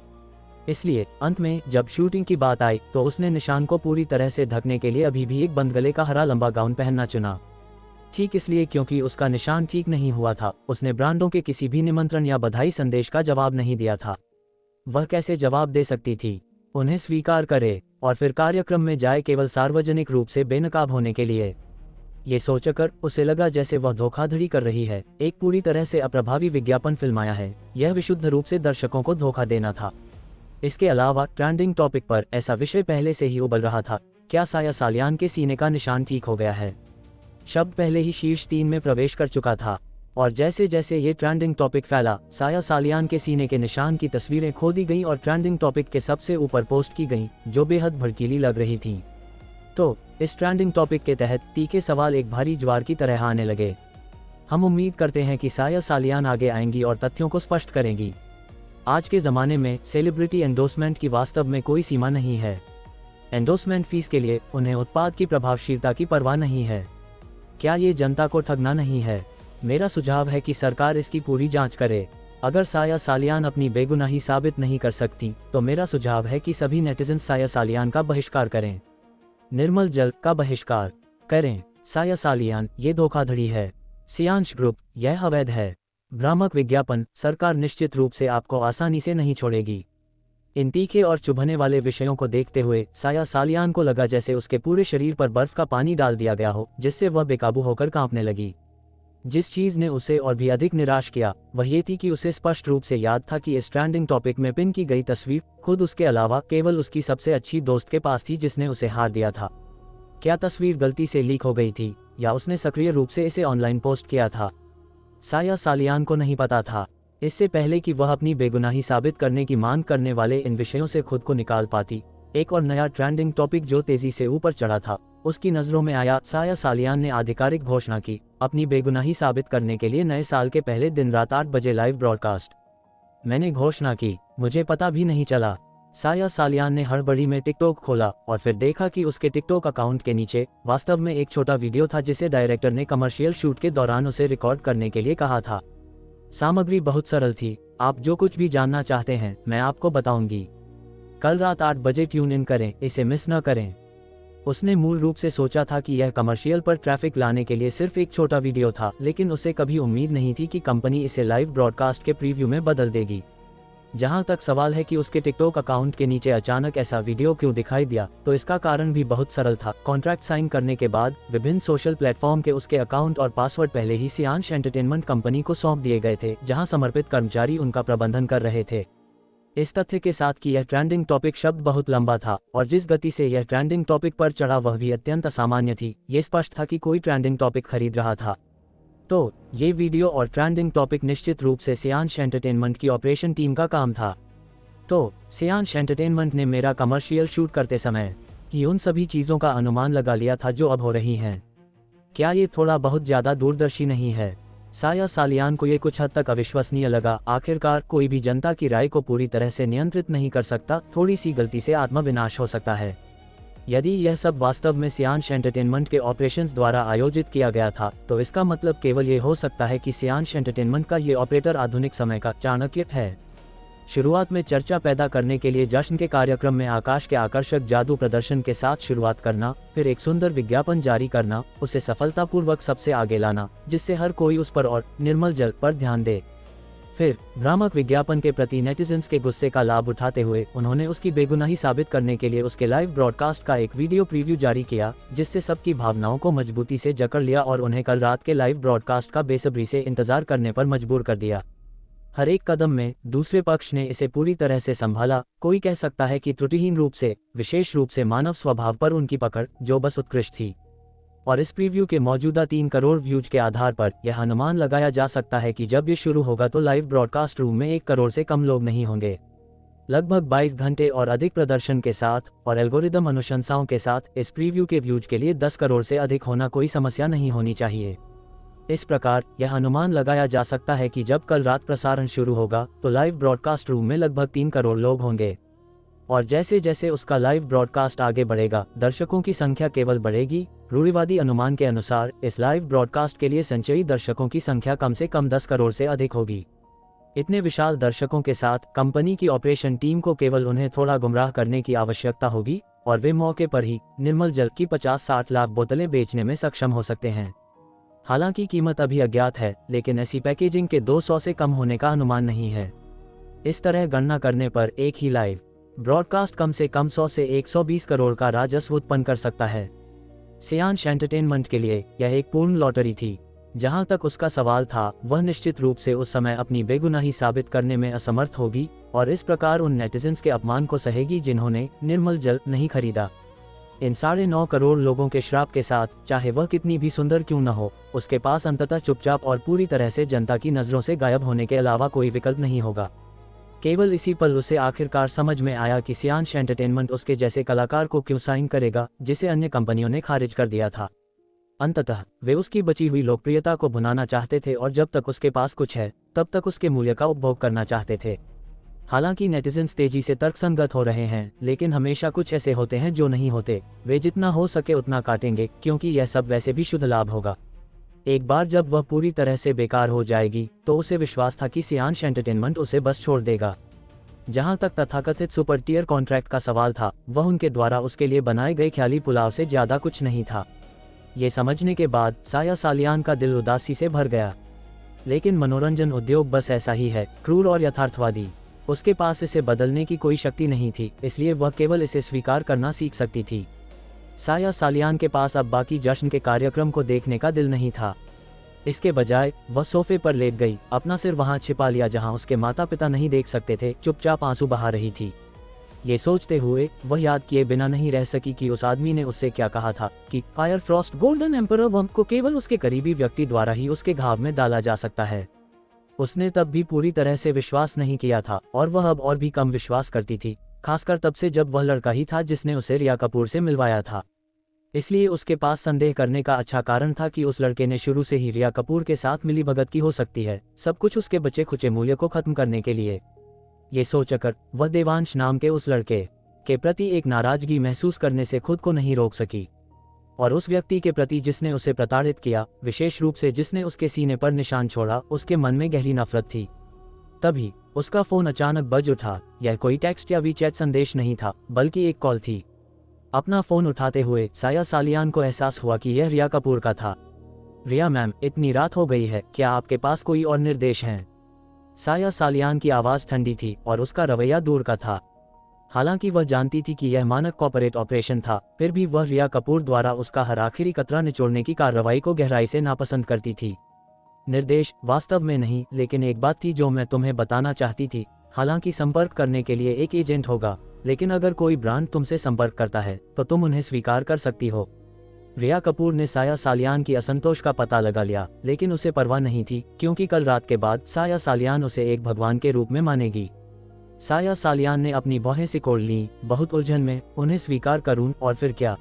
इसलिए अंत में जब शूटिंग की बात आई तो उसने निशान को पूरी तरह से ढकने के लिए अभी भी एक बंद गले का हरा लंबा गाउन पहनना चुना। ठीक इसलिए क्योंकि उसका निशान ठीक नहीं हुआ था। उसने ब्रांडों के किसी भी निमंत्रण या बधाई संदेश का जवाब नहीं दिया था। वह कैसे जवाब दे सकती थी? उन्हें स्वीकार करे और फिर कार्यक्रम में जाए केवल सार्वजनिक रूप से बेनकाब होने के लिए। ये सोचकर उसे लगा जैसे वह धोखाधड़ी कर रही है, एक पूरी तरह से अप्रभावी विज्ञापन फिल्माया है। यह विशुद्ध रूप से दर्शकों को धोखा देना था। इसके अलावा ट्रेंडिंग टॉपिक पर ऐसा विषय पहले से ही उबल रहा था, क्या साया सालियान के सीने का निशान ठीक हो गया है? शब्द पहले ही शीर्ष 3 में प्रवेश कर चुका था और जैसे जैसे ये ट्रेंडिंग टॉपिक फैला, साया सालियान के सीने के निशान की तस्वीरें खो दी गईं और ट्रेंडिंग टॉपिक के सबसे ऊपर पोस्ट की गईं, जो बेहद भड़कीली लग रही थीं। तो इस ट्रेंडिंग टॉपिक के तहत तीखे सवाल एक भारी ज्वार की तरह आने लगे। हम उम्मीद करते हैं कि साया सालियान आगे आएंगी और तथ्यों को स्पष्ट करेंगी। आज के ज़माने में सेलिब्रिटी एंडोर्समेंट की वास्तव में कोई सीमा नहीं है। एंडोर्समेंट फीस के लिए उन्हें उत्पाद की प्रभावशीलता की परवाह नहीं है। क्या ये जनता को ठगना नहीं है? मेरा सुझाव है कि सरकार इसकी पूरी जांच करे। अगर साया सालियान अपनी बेगुनाही साबित नहीं कर सकती तो मेरा सुझाव है कि सभी नेटिजन्स साया सालियान का बहिष्कार करें। निर्मल जल का बहिष्कार करें। साया सालियान, ये धोखाधड़ी है। सियांश ग्रुप, यह अवैध है। भ्रामक विज्ञापन, सरकार निश्चित रूप से आपको आसानी से नहीं छोड़ेगी। इन तीखे और चुभने वाले विषयों को देखते हुए साया सालियान को लगा जैसे उसके पूरे शरीर पर बर्फ का पानी डाल दिया गया हो, जिससे वह बेकाबू होकर कांपने लगी। जिस चीज ने उसे और भी अधिक निराश किया वह ये थी कि उसे स्पष्ट रूप से याद था कि इस ट्रेंडिंग टॉपिक में पिन की गई तस्वीर खुद उसके अलावा केवल उसकी सबसे अच्छी दोस्त के पास थी जिसने उसे हार दिया था। क्या तस्वीर गलती से लीक हो गई थी या उसने सक्रिय रूप से इसे ऑनलाइन पोस्ट किया था? साया सालियान को नहीं पता था। इससे पहले कि वह अपनी बेगुनाही साबित करने की मांग करने वाले इन विषयों से खुद को निकाल पाती, एक और नया ट्रेंडिंग टॉपिक जो तेजी से ऊपर चढ़ा था उसकी नज़रों में आया। साया सालियान ने आधिकारिक घोषणा की, अपनी बेगुनाही साबित करने के लिए नए साल के पहले दिन रात 8 बजे लाइव ब्रॉडकास्ट। मैंने घोषणा की, मुझे पता भी नहीं चला। साया सालियान ने हड़बड़ी में टिकटॉक खोला और फिर देखा कि उसके टिकटॉक अकाउंट के नीचे वास्तव में एक छोटा वीडियो था जिसे डायरेक्टर ने कमर्शियल शूट के दौरान उसे रिकॉर्ड करने के लिए कहा था। सामग्री बहुत सरल थी। आप जो कुछ भी जानना चाहते हैं मैं आपको बताऊंगी। कल रात 8 बजे ट्यून इन करें, इसे मिस न करें। उसने मूल रूप से सोचा था कि यह कमर्शियल पर ट्रैफिक लाने के लिए सिर्फ एक छोटा वीडियो था, लेकिन उसे कभी उम्मीद नहीं थी कि कंपनी इसे लाइव ब्रॉडकास्ट के प्रीव्यू में बदल देगी। जहां तक सवाल है कि उसके टिकटॉक अकाउंट के नीचे अचानक ऐसा वीडियो क्यों दिखाई दिया, तो इसका कारण भी बहुत सरल था। कॉन्ट्रैक्ट साइन करने के बाद विभिन्न सोशल प्लेटफॉर्म के उसके अकाउंट और पासवर्ड पहले ही सियांश एंटरटेनमेंट कंपनी को सौंप दिए गए थे, जहां समर्पित कर्मचारी उनका प्रबंधन कर रहे थे। इस तथ्य के साथ कि यह ट्रेंडिंग टॉपिक शब्द बहुत लंबा था और जिस गति से यह ट्रेंडिंग टॉपिक पर चढ़ा वह भी अत्यंत असामान्य थी, ये स्पष्ट था कि कोई ट्रेंडिंग टॉपिक खरीद रहा था। तो ये वीडियो और ट्रेंडिंग टॉपिक निश्चित रूप से सियांश एंटरटेनमेंट की ऑपरेशन टीम का काम था। तो सियांश एंटरटेनमेंट ने मेरा कमर्शियल शूट करते समय ही उन सभी चीज़ों का अनुमान लगा लिया था जो अब हो रही हैं। क्या ये थोड़ा बहुत ज़्यादा दूरदर्शी नहीं है? साया सालियान को ये कुछ हद तक अविश्वसनीय लगा। आखिरकार कोई भी जनता की राय को पूरी तरह से नियंत्रित नहीं कर सकता, थोड़ी सी गलती से आत्मविनाश हो सकता है। यदि यह सब वास्तव में सियांश एंटरटेनमेंट के ऑपरेशंस द्वारा आयोजित किया गया था, तो इसका मतलब केवल ये हो सकता है कि सियांश एंटरटेनमेंट का ये ऑपरेटर आधुनिक समय का चाणक्य है। शुरुआत में चर्चा पैदा करने के लिए जश्न के कार्यक्रम में आकाश के आकर्षक जादू प्रदर्शन के साथ शुरुआत करना, फिर एक सुंदर विज्ञापन जारी करना, उसे सफलतापूर्वक सबसे आगे लाना जिससे हर कोई उस पर और निर्मल जल पर ध्यान दे। फिर भ्रामक विज्ञापन के प्रति नेटिजन्स के गुस्से का लाभ उठाते हुए उन्होंने उसकी बेगुनाही साबित करने के लिए उसके लाइव ब्रॉडकास्ट का एक वीडियो प्रीव्यू जारी किया, जिससे सबकी भावनाओं को मजबूती से जकड़ लिया और उन्हें कल रात के लाइव ब्रॉडकास्ट का बेसब्री से इंतजार करने पर मजबूर कर दिया। हर एक कदम में दूसरे पक्ष ने इसे पूरी तरह से संभाला, कोई कह सकता है कि त्रुटिहीन रूप से, विशेष रूप से मानव स्वभाव पर उनकी पकड़, जो बस उत्कृष्ट थी। और इस प्रीव्यू के मौजूदा 3 करोड़ व्यूज के आधार पर यह अनुमान लगाया जा सकता है कि जब ये शुरू होगा तो लाइव ब्रॉडकास्ट रूम में 1 करोड़ से कम लोग नहीं होंगे। लगभग 22 घंटे और अधिक प्रदर्शन के साथ और एल्गोरिदम अनुशंसाओं के साथ इस प्रीव्यू के व्यूज के लिए 10 करोड़ से अधिक होना कोई समस्या नहीं होनी चाहिए। इस प्रकार यह अनुमान लगाया जा सकता है कि जब कल रात प्रसारण शुरू होगा तो लाइव ब्रॉडकास्ट रूम में लगभग 3 करोड़ लोग होंगे। और जैसे जैसे उसका लाइव ब्रॉडकास्ट आगे बढ़ेगा, दर्शकों की संख्या केवल बढ़ेगी। रूढ़िवादी अनुमान के अनुसार इस लाइव ब्रॉडकास्ट के लिए संचयी दर्शकों की संख्या कम से कम 10 करोड़ से अधिक होगी। इतने विशाल दर्शकों के साथ कंपनी की ऑपरेशन टीम को केवल उन्हें थोड़ा गुमराह करने की आवश्यकता होगी और वे मौके पर ही निर्मल जल की 50-60 लाख बोतलें बेचने में सक्षम हो सकते हैं। हालांकि कीमत अभी अज्ञात है, लेकिन ऐसी पैकेजिंग के 200 से कम होने का अनुमान नहीं है। इस तरह गणना करने पर एक ही लाइव ब्रॉडकास्ट कम से कम 100 से 120 करोड़ का राजस्व उत्पन्न कर सकता है। सियांश एंटरटेनमेंट के लिए यह एक पूर्ण लॉटरी थी। जहां तक उसका सवाल था, वह निश्चित रूप से उस समय अपनी बेगुनाही साबित करने में असमर्थ होगी और इस प्रकार उन नेटिजन्स के अपमान को सहेगी जिन्होंने निर्मल जल नहीं खरीदा। इन 9.5 करोड़ लोगों के श्राप के साथ, चाहे वह कितनी भी सुंदर क्यों न हो, उसके पास अंततः चुपचाप और पूरी तरह से जनता की नजरों से गायब होने के अलावा कोई विकल्प नहीं होगा। केवल इसी पल उसे आखिरकार समझ में आया कि सियांश एंटरटेनमेंट उसके जैसे कलाकार को क्यों साइन करेगा, जिसे अन्य कंपनियों ने खारिज कर दिया था। अंततः वे उसकी बची हुई लोकप्रियता को भुनाना चाहते थे और जब तक उसके पास कुछ है, तब तक उसके मूल्य का उपभोग करना चाहते थे। हालांकि नेटिजन्स तेजी से तर्कसंगत हो रहे हैं, लेकिन हमेशा कुछ ऐसे होते हैं जो नहीं होते। वे जितना हो सके उतना काटेंगे, क्योंकि यह सब वैसे भी शुद्ध लाभ होगा। एक बार जब वह पूरी तरह से बेकार हो जाएगी, तो उसे विश्वास था कि सियांश एंटरटेनमेंट उसे बस छोड़ देगा। जहां तक तथाकथित सुपर टियर कॉन्ट्रैक्ट का सवाल था, वह उनके द्वारा उसके लिए बनाए गए ख्याली पुलाव से ज्यादा कुछ नहीं था। ये समझने के बाद साया सालियान का दिल उदासी से भर गया। लेकिन मनोरंजन उद्योग बस ऐसा ही है, क्रूर और यथार्थवादी। उसके पास इसे बदलने की कोई शक्ति नहीं थी, इसलिए वह केवल इसे स्वीकार करना सीख सकती थी। साया सालियान के पास अब बाकी जश्न के कार्यक्रम को देखने का दिल नहीं था। इसके बजाय वह सोफे पर लेट गई, अपना सिर वहां छिपा लिया जहां उसके माता पिता नहीं देख सकते थे, चुपचाप आंसू बहा रही थी। ये सोचते हुए वह याद किए बिना नहीं रह सकी कि उस आदमी ने उससे क्या कहा था कि फायर फ्रॉस्ट गोल्डन एम्परर वम्प को केवल उसके करीबी व्यक्ति द्वारा ही उसके घाव में डाला जा सकता है। उसने तब भी पूरी तरह से विश्वास नहीं किया था और वह अब और भी कम विश्वास करती थी, खासकर तब से जब वह लड़का ही था जिसने उसे रिया कपूर से मिलवाया था। इसलिए उसके पास संदेह करने का अच्छा कारण था कि उस लड़के ने शुरू से ही रिया कपूर के साथ मिलीभगत की हो सकती है, सब कुछ उसके बचे खुचे मूल्य को खत्म करने के लिए। ये सोचकर वह देवांश नाम के उस लड़के के प्रति एक नाराजगी महसूस करने से खुद को नहीं रोक सकी, और उस व्यक्ति के प्रति जिसने उसे प्रताड़ित किया, विशेष रूप से जिसने उसके सीने पर निशान छोड़ा, उसके मन में गहरी नफरत थी। तभी उसका फोन अचानक बज उठा। यह कोई टेक्स्ट या वीचैट संदेश नहीं था, बल्कि एक कॉल थी। अपना फोन उठाते हुए साया सालियान को एहसास हुआ कि यह रिया कपूर का था। रिया मैम, इतनी रात हो गई है, क्या आपके पास कोई और निर्देश हैं? साया सालियान की आवाज़ ठंडी थी और उसका रवैया दूर का था। हालांकि वह जानती थी कि यह मानक कॉर्पोरेट ऑपरेशन था, फिर भी वह रिया कपूर द्वारा उसका हर आखिरी कतरा निचोड़ने की कार्रवाई को गहराई से नापसंद करती थी। निर्देश वास्तव में नहीं, लेकिन एक बात थी जो मैं तुम्हें बताना चाहती थी। हालांकि संपर्क करने के लिए एक एजेंट होगा, लेकिन अगर कोई ब्रांड तुमसे संपर्क करता है तो तुम उन्हें स्वीकार कर सकती हो। रिया कपूर ने साया सालियान की असंतोष का पता लगा लिया, लेकिन उसे परवाह नहीं थी, क्योंकि कल रात के बाद साया सालियान उसे एक भगवान के रूप में मानेगी। साया सालियान ने अपनी बाहें सिकोड़ ली, बहुत उलझन में, उन्हें स्वीकार करूं और फिर क्या?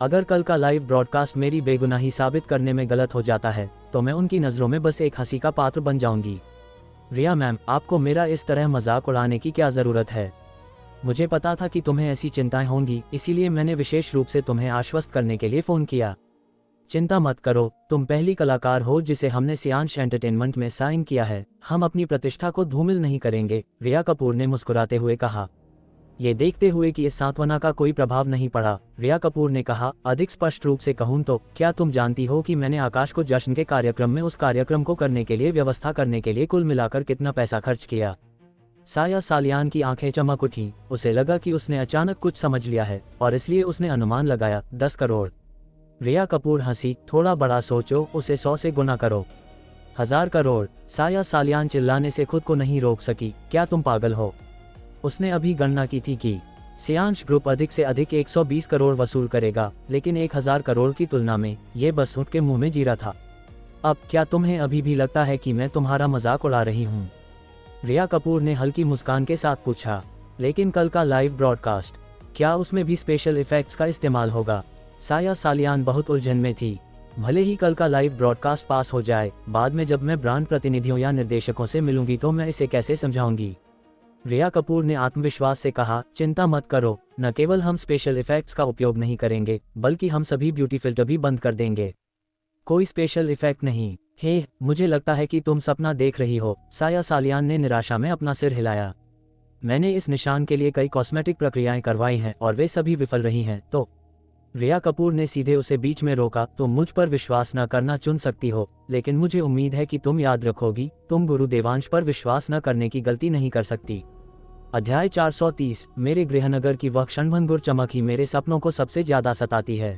अगर कल का लाइव ब्रॉडकास्ट मेरी बेगुनाही साबित करने में गलत हो जाता है, तो मैं उनकी नज़रों में बस एक हंसी का पात्र बन जाऊंगी। रिया मैम, आपको मेरा इस तरह मजाक उड़ाने की क्या ज़रूरत है? मुझे पता था कि तुम्हें ऐसी चिंताएं होंगी, इसीलिए मैंने विशेष रूप से तुम्हें आश्वस्त करने के लिए फ़ोन किया। चिंता मत करो, तुम पहली कलाकार हो जिसे हमने सियांश एंटरटेनमेंट में साइन किया है। हम अपनी प्रतिष्ठा को धूमिल नहीं करेंगे, रिया कपूर ने मुस्कुराते हुए कहा। ये देखते हुए कि इस सांत्वना का कोई प्रभाव नहीं पड़ा, रिया कपूर ने कहा, अधिक स्पष्ट रूप से कहूँ तो क्या तुम जानती हो कि मैंने आकाश को जश्न के कार्यक्रम में उस कार्यक्रम को करने के लिए व्यवस्था करने के लिए कुल मिलाकर कितना पैसा खर्च किया? साया सालियान की आंखें चमक उठी। उसे लगा कि उसने अचानक कुछ समझ लिया है और इसलिए उसने अनुमान लगाया, 10 करोड़। रिया कपूर हंसी, थोड़ा बड़ा सोचो, उसे 100 से गुना करो। 1000 करोड़। साया सालियान चिल्लाने से खुद को नहीं रोक सकी, क्या तुम पागल हो? उसने अभी गणना की थी कि सियांश ग्रुप अधिक से अधिक 120 करोड़ वसूल करेगा, लेकिन 1000 करोड़ की तुलना में ये बस ऊँट के मुंह में जीरा था। अब क्या तुम्हें अभी भी लगता है कि मैं तुम्हारा मजाक उड़ा रही हूँ? रिया कपूर ने हल्की मुस्कान के साथ पूछा। लेकिन कल का लाइव ब्रॉडकास्ट, क्या उसमें भी स्पेशल इफेक्ट्स का इस्तेमाल होगा? साया सालियान बहुत उलझन में थी। भले ही कल का लाइव ब्रॉडकास्ट पास हो जाए, बाद में जब मैं ब्रांड प्रतिनिधियों या निर्देशकों से मिलूंगी तो मैं इसे कैसे समझाऊंगी? रिया कपूर ने आत्मविश्वास से कहा, चिंता मत करो, न केवल हम स्पेशल इफेक्ट्स का उपयोग नहीं करेंगे, बल्कि हम सभी ब्यूटी फिल्टर भी बंद कर देंगे। कोई स्पेशल इफेक्ट नहीं? हे, मुझे लगता है कि तुम सपना देख रही हो। साया सालियान ने निराशा में अपना सिर हिलाया। मैंने इस निशान के लिए कई कॉस्मेटिक प्रक्रियाएं करवाई हैं और वे सभी विफल रही हैं। तो रिया कपूर ने सीधे उसे बीच में रोका, तुम मुझ पर विश्वास न करना चुन सकती हो, लेकिन मुझे उम्मीद है कि तुम याद रखोगी, तुम गुरु देवांश पर विश्वास न करने की गलती नहीं कर सकती। अध्याय 430। मेरे गृहनगर की वह क्षणभंगुर चमक ही मेरे सपनों को सबसे ज्यादा सताती है।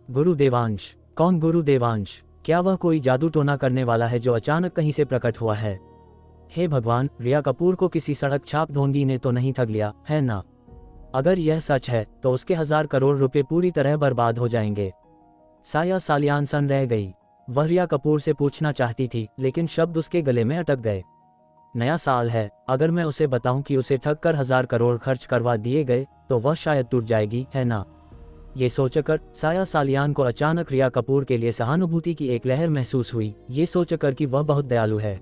गुरु देवांश? कौन गुरु देवांश? क्या वह कोई जादू टोना करने वाला है जो अचानक कहीं से प्रकट हुआ है? हे भगवान, रिया कपूर को किसी सड़क छाप ढोंगी ने तो नहीं ठग लिया है ना? अगर यह सच है तो उसके 1000 करोड़ रुपए पूरी तरह बर्बाद हो जाएंगे। साया सालियान सन रह गई। वह रिया कपूर से पूछना चाहती थी, लेकिन शब्द उसके गले में अटक गए। नया साल है, अगर मैं उसे बताऊं कि उसे ठग कर 1000 करोड़ खर्च करवा दिए गए तो वह शायद टूट जाएगी, है ना? ये सोचकर साया सालियान को अचानक रिया कपूर के लिए सहानुभूति की एक लहर महसूस हुई, ये सोचकर कि वह बहुत दयालु है।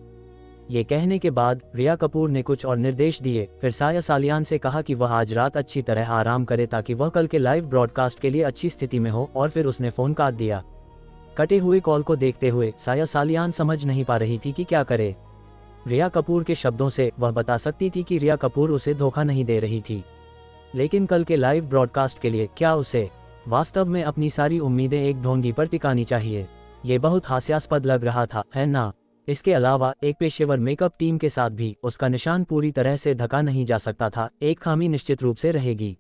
ये कहने के बाद रिया कपूर ने कुछ और निर्देश दिए, फिर साया सालियान से कहा कि वह आज रात अच्छी तरह आराम करे ताकि वह कल के लाइव ब्रॉडकास्ट के लिए अच्छी स्थिति में हो, और फिर उसने फ़ोन काट दिया। कटे हुए कॉल को देखते हुए साया सालियान समझ नहीं पा रही थी कि क्या करे। रिया कपूर के शब्दों से वह बता सकती थी कि रिया कपूर उसे धोखा नहीं दे रही थी, लेकिन कल के लाइव ब्रॉडकास्ट के लिए क्या उसे वास्तव में अपनी सारी उम्मीदें एक ढोंगी पर टिकानी चाहिए? ये बहुत हास्यास्पद लग रहा था, है ना? इसके अलावा एक पेशेवर मेकअप टीम के साथ भी उसका निशान पूरी तरह से ढका नहीं जा सकता था। एक खामी निश्चित रूप से रहेगी।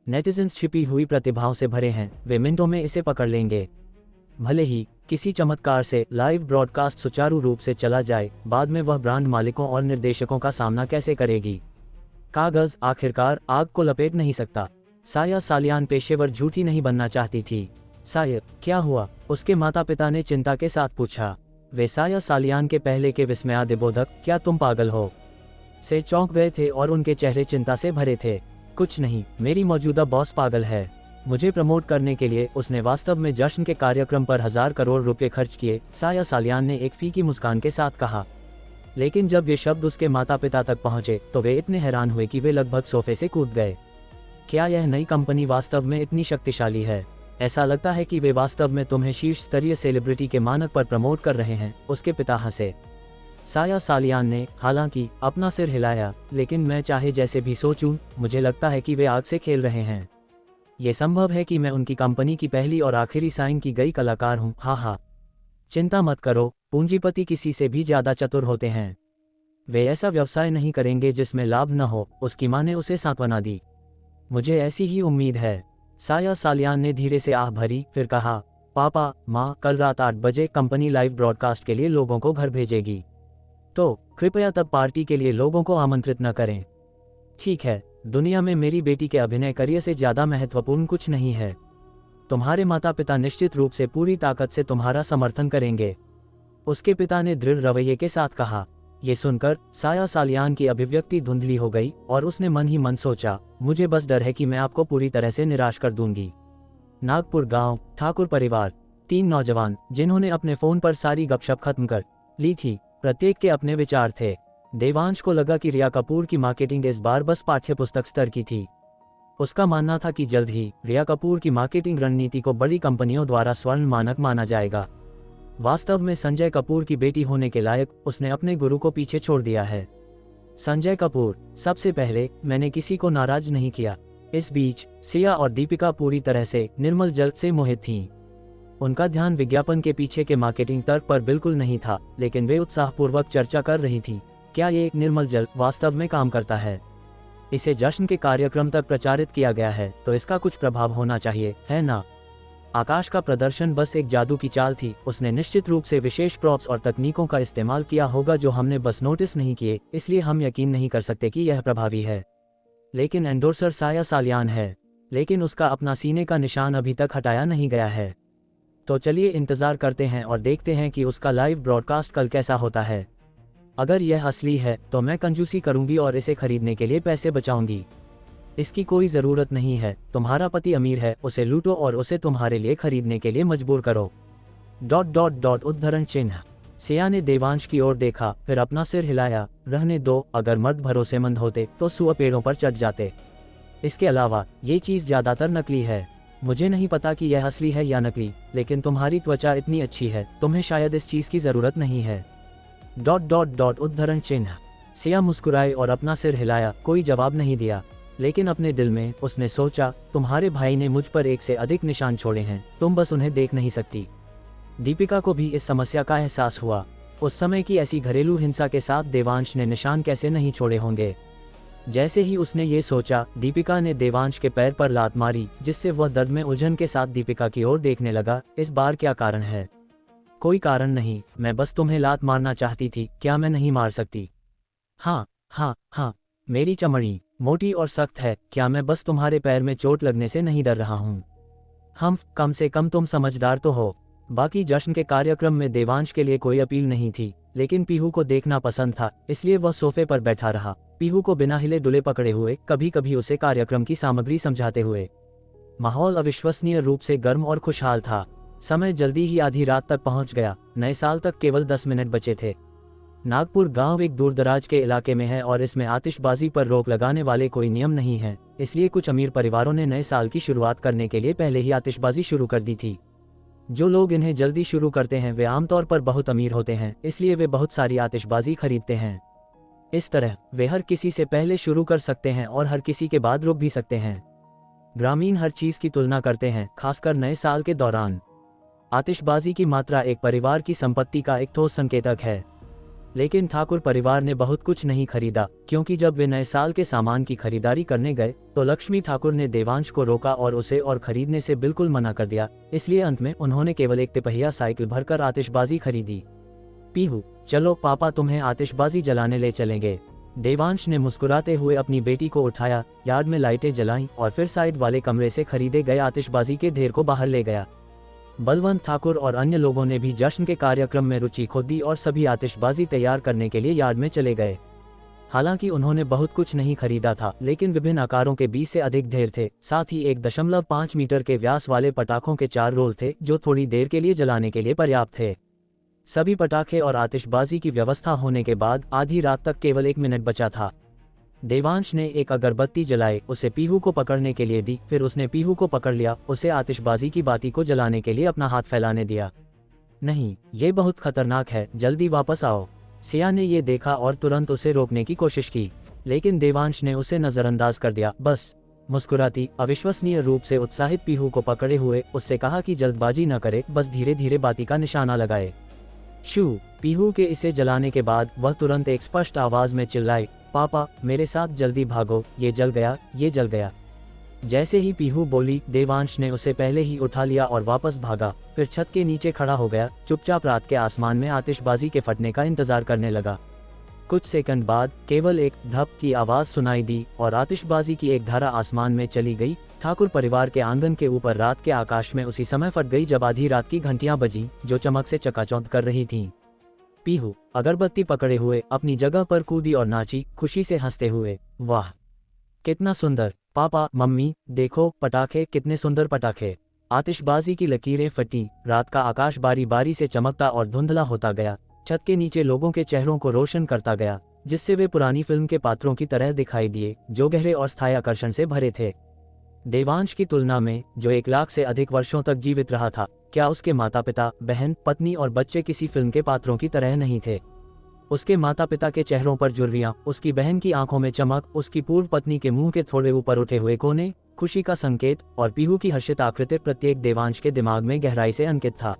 नेटिजन्स छिपी हुई प्रतिभाओं से भरे हैं, वे मिनटों में इसे पकड़ लेंगे। भले ही किसी चमत्कार से लाइव ब्रॉडकास्ट सुचारू रूप से चला जाए, बाद में वह ब्रांड मालिकों और निर्देशकों का सामना कैसे करेगी? कागज आखिरकार आग को लपेट नहीं सकता। साया सालियान पेशेवर झूठी नहीं बनना चाहती थी। साया, क्या हुआ? उसके माता पिता ने चिंता के साथ पूछा। वे साया सालियान के पहले के विस्मयादिबोधक क्या तुम पागल हो से चौंक गए थे और उनके चेहरे चिंता से भरे थे। कुछ नहीं, मेरी मौजूदा बॉस पागल है। मुझे प्रमोट करने के लिए उसने वास्तव में जश्न के कार्यक्रम पर 1000 करोड़ रुपए खर्च किए, साया सालियान ने एक फीकी मुस्कान के साथ कहा। लेकिन जब ये शब्द उसके माता पिता तक पहुंचे तो वे इतने हैरान हुए कि वे लगभग सोफे से कूद गए। क्या यह नई कंपनी वास्तव में इतनी शक्तिशाली है? ऐसा लगता है कि वे वास्तव में तुम्हें शीर्ष स्तरीय सेलिब्रिटी के मानक पर प्रमोट कर रहे हैं, उसके पिता हंसे। साया सालियान ने हालांकि अपना सिर हिलाया, लेकिन मैं चाहे जैसे भी सोचूं, मुझे लगता है कि वे आग से खेल रहे हैं। ये संभव है कि मैं उनकी कंपनी की पहली और आखिरी साइन की गई कलाकार हूं। हाँ, चिंता मत करो, पूंजीपति किसी से भी ज्यादा चतुर होते हैं। वे ऐसा व्यवसाय नहीं करेंगे जिसमें लाभ न हो, उसकी मां ने उसे सांत्वना दी। मुझे ऐसी ही उम्मीद है। साया सालियान ने धीरे से आह भरी, फिर कहा, पापा माँ, कल रात 8 बजे कंपनी लाइव ब्रॉडकास्ट के लिए लोगों को घर भेजेगी, तो कृपया तब पार्टी के लिए लोगों को आमंत्रित न करें। ठीक है, दुनिया में मेरी बेटी के अभिनय करियर से ज्यादा महत्वपूर्ण कुछ नहीं है। तुम्हारे माता पिता निश्चित रूप से पूरी ताकत से तुम्हारा समर्थन करेंगे, उसके पिता ने दृढ़ रवैये के साथ कहा। ये सुनकर साया सालियान की अभिव्यक्ति धुंधली हो गई और उसने मन ही मन सोचा, मुझे बस डर है कि मैं आपको पूरी तरह से निराश कर दूंगी। नागपुर गांव, ठाकुर परिवार। 3 नौजवान जिन्होंने अपने फोन पर सारी गपशप खत्म कर ली थी, प्रत्येक के अपने विचार थे। देवांश को लगा कि रिया कपूर की मार्केटिंग इस बार बस पाठ्यपुस्तक स्तर की थी। उसका मानना था कि जल्द ही रिया कपूर की मार्केटिंग रणनीति को बड़ी कंपनियों द्वारा स्वर्ण मानक माना जाएगा। वास्तव में संजय कपूर की बेटी होने के लायक उसने अपने गुरु को पीछे छोड़ दिया है। संजय कपूर, सबसे पहले मैंने किसी को नाराज नहीं किया। इस बीच सिया और दीपिका पूरी तरह से निर्मल जल से मोहित थीं। उनका ध्यान विज्ञापन के पीछे के मार्केटिंग तर्क पर बिल्कुल नहीं था, लेकिन वे उत्साहपूर्वक चर्चा कर रही थी, क्या ये एक निर्मल जल वास्तव में काम करता है? इसे जश्न के कार्यक्रम तक प्रचारित किया गया है, तो इसका कुछ प्रभाव होना चाहिए, है ना? आकाश का प्रदर्शन बस एक जादू की चाल थी। उसने निश्चित रूप से विशेष प्रॉप्स और तकनीकों का इस्तेमाल किया होगा जो हमने बस नोटिस नहीं किए, इसलिए हम यकीन नहीं कर सकते कि यह प्रभावी है। लेकिन एंडोर्सर साया सालियान है, लेकिन उसका अपना सीने का निशान अभी तक हटाया नहीं गया है। तो चलिए इंतजार करते हैं और देखते हैं कि उसका लाइव ब्रॉडकास्ट कल कैसा होता है। अगर यह असली है तो मैं कंजूसी करूंगी और इसे खरीदने के लिए पैसे बचाऊंगी। इसकी कोई ज़रूरत नहीं है। तुम्हारा पति अमीर है, उसे लूटो और उसे तुम्हारे लिए खरीदने के लिए मजबूर करो। ... उद्धरण चिन्ह। सिया ने देवांश की ओर देखा, फिर अपना सिर हिलाया। रहने दो, अगर मर्द भरोसेमंद होते तो सुअ पेड़ों पर चढ़ जाते। इसके अलावा ये चीज़ ज़्यादातर नकली है। मुझे नहीं पता कि यह असली है या नकली, लेकिन तुम्हारी त्वचा इतनी अच्छी है, तुम्हें शायद इस चीज़ की ज़रूरत नहीं है। ... उद्धरण चिन्ह। सिया मुस्कुराए और अपना सिर हिलाया। कोई जवाब नहीं दिया, लेकिन अपने दिल में उसने सोचा, तुम्हारे भाई ने मुझ पर एक से अधिक निशान छोड़े हैं, तुम बस उन्हें देख नहीं सकती। दीपिका को भी इस समस्या का एहसास हुआ। उस समय की ऐसी घरेलू हिंसा के साथ देवांश ने निशान कैसे नहीं छोड़े होंगे। जैसे ही उसने ये सोचा, दीपिका ने देवांश के पैर पर लात मारी, जिससे वह दर्द में उलझन के साथ दीपिका की ओर देखने लगा। इस बार क्या कारण है? कोई कारण नहीं, मैं बस तुम्हें लात मारना चाहती थी। क्या मैं नहीं मार सकती? हाँ हाँ हाँ, मेरी चमड़ी मोटी और सख्त है। क्या मैं बस तुम्हारे पैर में चोट लगने से नहीं डर रहा हूँ? कम से कम तुम समझदार तो हो। बाकी जश्न के कार्यक्रम में देवांश के लिए कोई अपील नहीं थी, लेकिन पीहू को देखना पसंद था, इसलिए वह सोफे पर बैठा रहा, पीहू को बिना हिले डुले पकड़े हुए, कभी कभी उसे कार्यक्रम की सामग्री समझाते हुए। माहौल अविश्वसनीय रूप से गर्म और खुशहाल था। समय जल्दी ही आधी रात तक पहुंच गया। नए साल तक केवल 10 मिनट बचे थे। नागपुर गांव एक दूरदराज के इलाके में है और इसमें आतिशबाजी पर रोक लगाने वाले कोई नियम नहीं है, इसलिए कुछ अमीर परिवारों ने नए साल की शुरुआत करने के लिए पहले ही आतिशबाजी शुरू कर दी थी। जो लोग इन्हें जल्दी शुरू करते हैं वे आमतौर पर बहुत अमीर होते हैं, इसलिए वे बहुत सारी आतिशबाजी खरीदते हैं। इस तरह वे हर किसी से पहले शुरू कर सकते हैं और हर किसी के बाद रुक भी सकते हैं। ग्रामीण हर चीज की तुलना करते हैं, खासकर नए साल के दौरान। आतिशबाजी की मात्रा एक परिवार की संपत्ति का एक ठोस संकेतक है। लेकिन ठाकुर परिवार ने बहुत कुछ नहीं खरीदा, क्योंकि जब वे नए साल के सामान की खरीदारी करने गए तो लक्ष्मी ठाकुर ने देवांश को रोका और उसे और खरीदने से बिल्कुल मना कर दिया। इसलिए अंत में उन्होंने केवल एक तिपहिया साइकिल भरकर आतिशबाजी खरीदी। पीहू, चलो पापा तुम्हें आतिशबाजी जलाने ले चलेंगे। देवांश ने मुस्कुराते हुए अपनी बेटी को उठाया, यार्ड में लाइटें जलाईं और फिर साइड वाले कमरे से खरीदे गए आतिशबाजी के ढेर को बाहर ले गया। बलवंत ठाकुर और अन्य लोगों ने भी जश्न के कार्यक्रम में रुचि खो दी और सभी आतिशबाजी तैयार करने के लिए यार्ड में चले गए। हालांकि उन्होंने बहुत कुछ नहीं खरीदा था, लेकिन विभिन्न आकारों के 20 से अधिक ढेर थे। साथ ही 1.5 मीटर के व्यास वाले पटाखों के 4 रोल थे, जो थोड़ी देर के लिए जलाने के लिए पर्याप्त थे। सभी पटाखे और आतिशबाजी की व्यवस्था होने के बाद आधी रात तक केवल 1 मिनट बचा था। देवांश ने एक अगरबत्ती जलाई, उसे पीहू को पकड़ने के लिए दी, फिर उसने पीहू को पकड़ लिया, उसे आतिशबाजी की बाती को जलाने के लिए अपना हाथ फैलाने दिया। नहीं, ये बहुत खतरनाक है, जल्दी वापस आओ। सिया ने ये देखा और तुरंत उसे रोकने की कोशिश की, लेकिन देवांश ने उसे नजरअंदाज कर दिया। बस मुस्कुराती, अविश्वसनीय रूप से उत्साहित पीहू को पकड़े हुए उससे कहा कि जल्दबाजी न करे, बस धीरे धीरे बाती का निशाना लगाए। शू, पीहू के इसे जलाने के बाद वह तुरंत एक स्पष्ट आवाज में चिल्लाई, पापा मेरे साथ जल्दी भागो, ये जल गया, ये जल गया। जैसे ही पीहू बोली, देवांश ने उसे पहले ही उठा लिया और वापस भागा। फिर छत के नीचे खड़ा हो गया, चुपचाप रात के आसमान में आतिशबाजी के फटने का इंतजार करने लगा। कुछ सेकंड बाद केवल एक धप की आवाज सुनाई दी और आतिशबाजी की एक धारा आसमान में चली गई। ठाकुर परिवार के आंगन के ऊपर रात के आकाश में उसी समय फट गई जब आधी रात की घंटियां बजी, जो चमक से चकाचौंध कर रही थीं। पीहू अगरबत्ती पकड़े हुए अपनी जगह पर कूदी और नाची, खुशी से हंसते हुए। वाह कितना सुंदर! पापा, मम्मी, देखो पटाखे, कितने सुंदर पटाखे! आतिशबाजी की लकीरें फटी, रात का आकाश बारी बारी से चमकता और धुंधला होता गया, छत के नीचे लोगों के चेहरों को रोशन करता गया। जिससे वे पुरानी फिल्म के पात्रों की तरह दिखाई दिए, जो गहरे और स्थायी आकर्षण से भरे थे। देवांश की तुलना में, जो 1 लाख से अधिक वर्षों तक जीवित रहा था, क्या उसके माता पिता, बहन, पत्नी और बच्चे किसी फिल्म के पात्रों की तरह नहीं थे? उसके माता पिता के चेहरों पर झुर्रियां, उसकी बहन की आंखों में चमक, उसकी पूर्व पत्नी के मुंह के थोड़े ऊपर उठे हुए कोने, खुशी का संकेत, और पीहू की हर्षित आकृति, प्रत्येक देवांश के दिमाग में गहराई से अंकित था।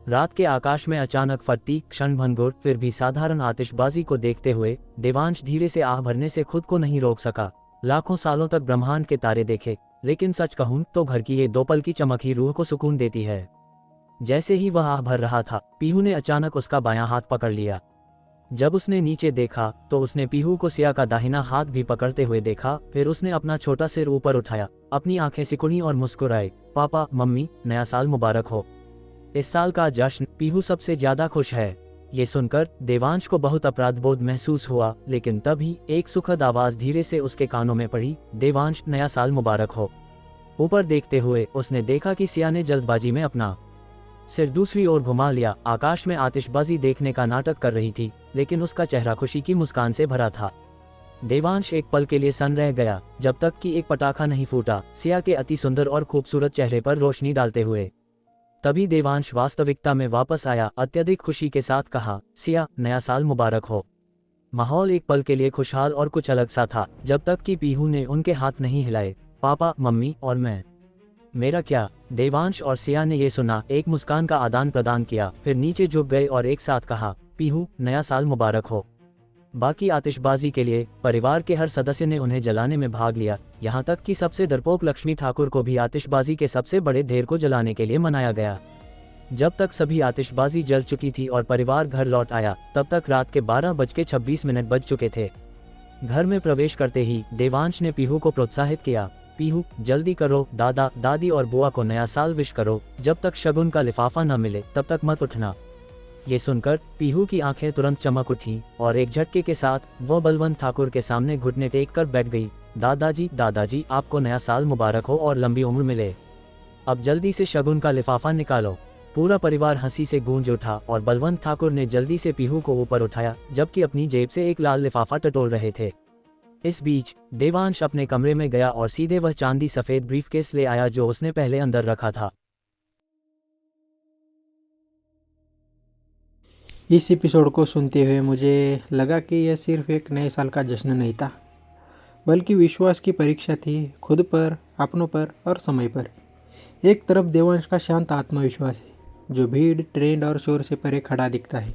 रात के आकाश में अचानक फटती, क्षणभंगुर, फिर भी साधारण आतिशबाजी को देखते हुए देवांश धीरे से आह भरने से खुद को नहीं रोक सका। लाखों सालों तक ब्रह्मांड के तारे देखे, लेकिन सच कहूं तो घर की ये 2 पल की चमक ही रूह को सुकून देती है। जैसे ही वह आह भर रहा था, पीहू ने अचानक उसका बायां हाथ पकड़ लिया। जब उसने नीचे देखा तो उसने पीहू को सिया का दाहिना हाथ भी पकड़ते हुए देखा। फिर उसने अपना छोटा सिर ऊपर उठाया, अपनी आंखें सिकुड़ी और मुस्कुराई। पापा, मम्मी, नया साल मुबारक हो। इस साल का जश्न पीहू सबसे ज्यादा खुश है। ये सुनकर देवांश को बहुत अपराध बोध महसूस हुआ, लेकिन तभी एक सुखद आवाज धीरे से उसके कानों में पड़ी, देवांश, नया साल मुबारक हो। ऊपर देखते हुए उसने देखा कि सिया ने जल्दबाजी में अपना सिर दूसरी ओर घुमा लिया। आकाश में आतिशबाजी देखने का नाटक कर रही थी, लेकिन उसका चेहरा खुशी की मुस्कान से भरा था। देवांश एक पल के लिए सन्न रह गया, जब तक कि एक पटाखा नहीं फूटा, सिया के अति सुंदर और खूबसूरत चेहरे पर रोशनी डालते हुए। तभी देवांश वास्तविकता में वापस आया, अत्यधिक खुशी के साथ कहा, सिया, नया साल मुबारक हो। माहौल एक पल के लिए खुशहाल और कुछ अलग सा था, जब तक कि पीहू ने उनके हाथ नहीं हिलाए। पापा, मम्मी और मैं। मेरा क्या? देवांश और सिया ने ये सुना, एक मुस्कान का आदान प्रदान किया, फिर नीचे झुक गए और एक साथ कहा, पीहू, नया साल मुबारक हो। बाकी आतिशबाजी के लिए परिवार के हर सदस्य ने उन्हें जलाने में भाग लिया, यहाँ तक कि सबसे डरपोक लक्ष्मी ठाकुर को भी आतिशबाजी के सबसे बड़े ढेर को जलाने के लिए मनाया गया। जब तक सभी आतिशबाजी जल चुकी थी और परिवार घर लौट आया, तब तक रात के 12:26 बज चुके थे। घर में प्रवेश करते ही देवांश ने पीहू को प्रोत्साहित किया, पीहू, जल्दी करो, दादा, दादी और बुआ को नया साल विश करो। जब तक शगुन का लिफाफा न मिले तब तक मत उठना। ये सुनकर पीहू की आंखें तुरंत चमक उठीं और एक झटके के साथ वह बलवंत ठाकुर के सामने घुटने टेक कर बैठ गई। दादाजी, आपको नया साल मुबारक हो और लंबी उम्र मिले। अब जल्दी से शगुन का लिफाफा निकालो। पूरा परिवार हंसी से गूंज उठा और बलवंत ठाकुर ने जल्दी से पीहू को ऊपर उठाया, जबकि अपनी जेब से एक लाल लिफाफा टटोल रहे थे। इस बीच देवांश अपने कमरे में गया और सीधे वह चांदी सफेद ब्रीफकेस ले आया जो उसने पहले अंदर रखा था। इस एपिसोड को सुनते हुए मुझे लगा कि यह सिर्फ एक नए साल का जश्न नहीं था, बल्कि विश्वास की परीक्षा थी, खुद पर, अपनों पर और समय पर। एक तरफ देवांश का शांत आत्मविश्वास है, जो भीड़, ट्रेंड और शोर से परे खड़ा दिखता है।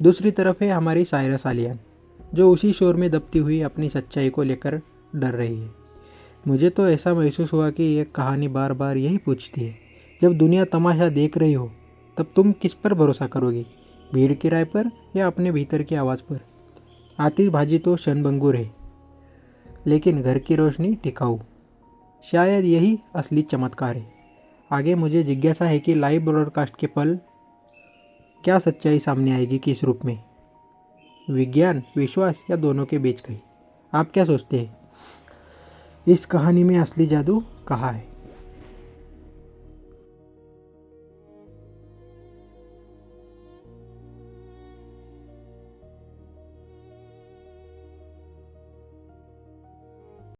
दूसरी तरफ है हमारी सायरा सालियान, जो उसी शोर में दबती हुई अपनी सच्चाई को लेकर डर रही है। मुझे तो ऐसा महसूस हुआ कि यह कहानी बार बार यही पूछती है, जब दुनिया तमाशा देख रही हो तब तुम किस पर भरोसा करोगी, भीड़ की राय पर या अपने भीतर की आवाज़ पर। आतिशबाजी तो क्षणभंगुर है, लेकिन घर की रोशनी टिकाऊ। शायद यही असली चमत्कार है। आगे मुझे जिज्ञासा है कि लाइव ब्रॉडकास्ट के पल क्या सच्चाई सामने आएगी, किस रूप में, विज्ञान, विश्वास या दोनों के बीच कहीं। आप क्या सोचते हैं, इस कहानी में असली जादू कहाँ है?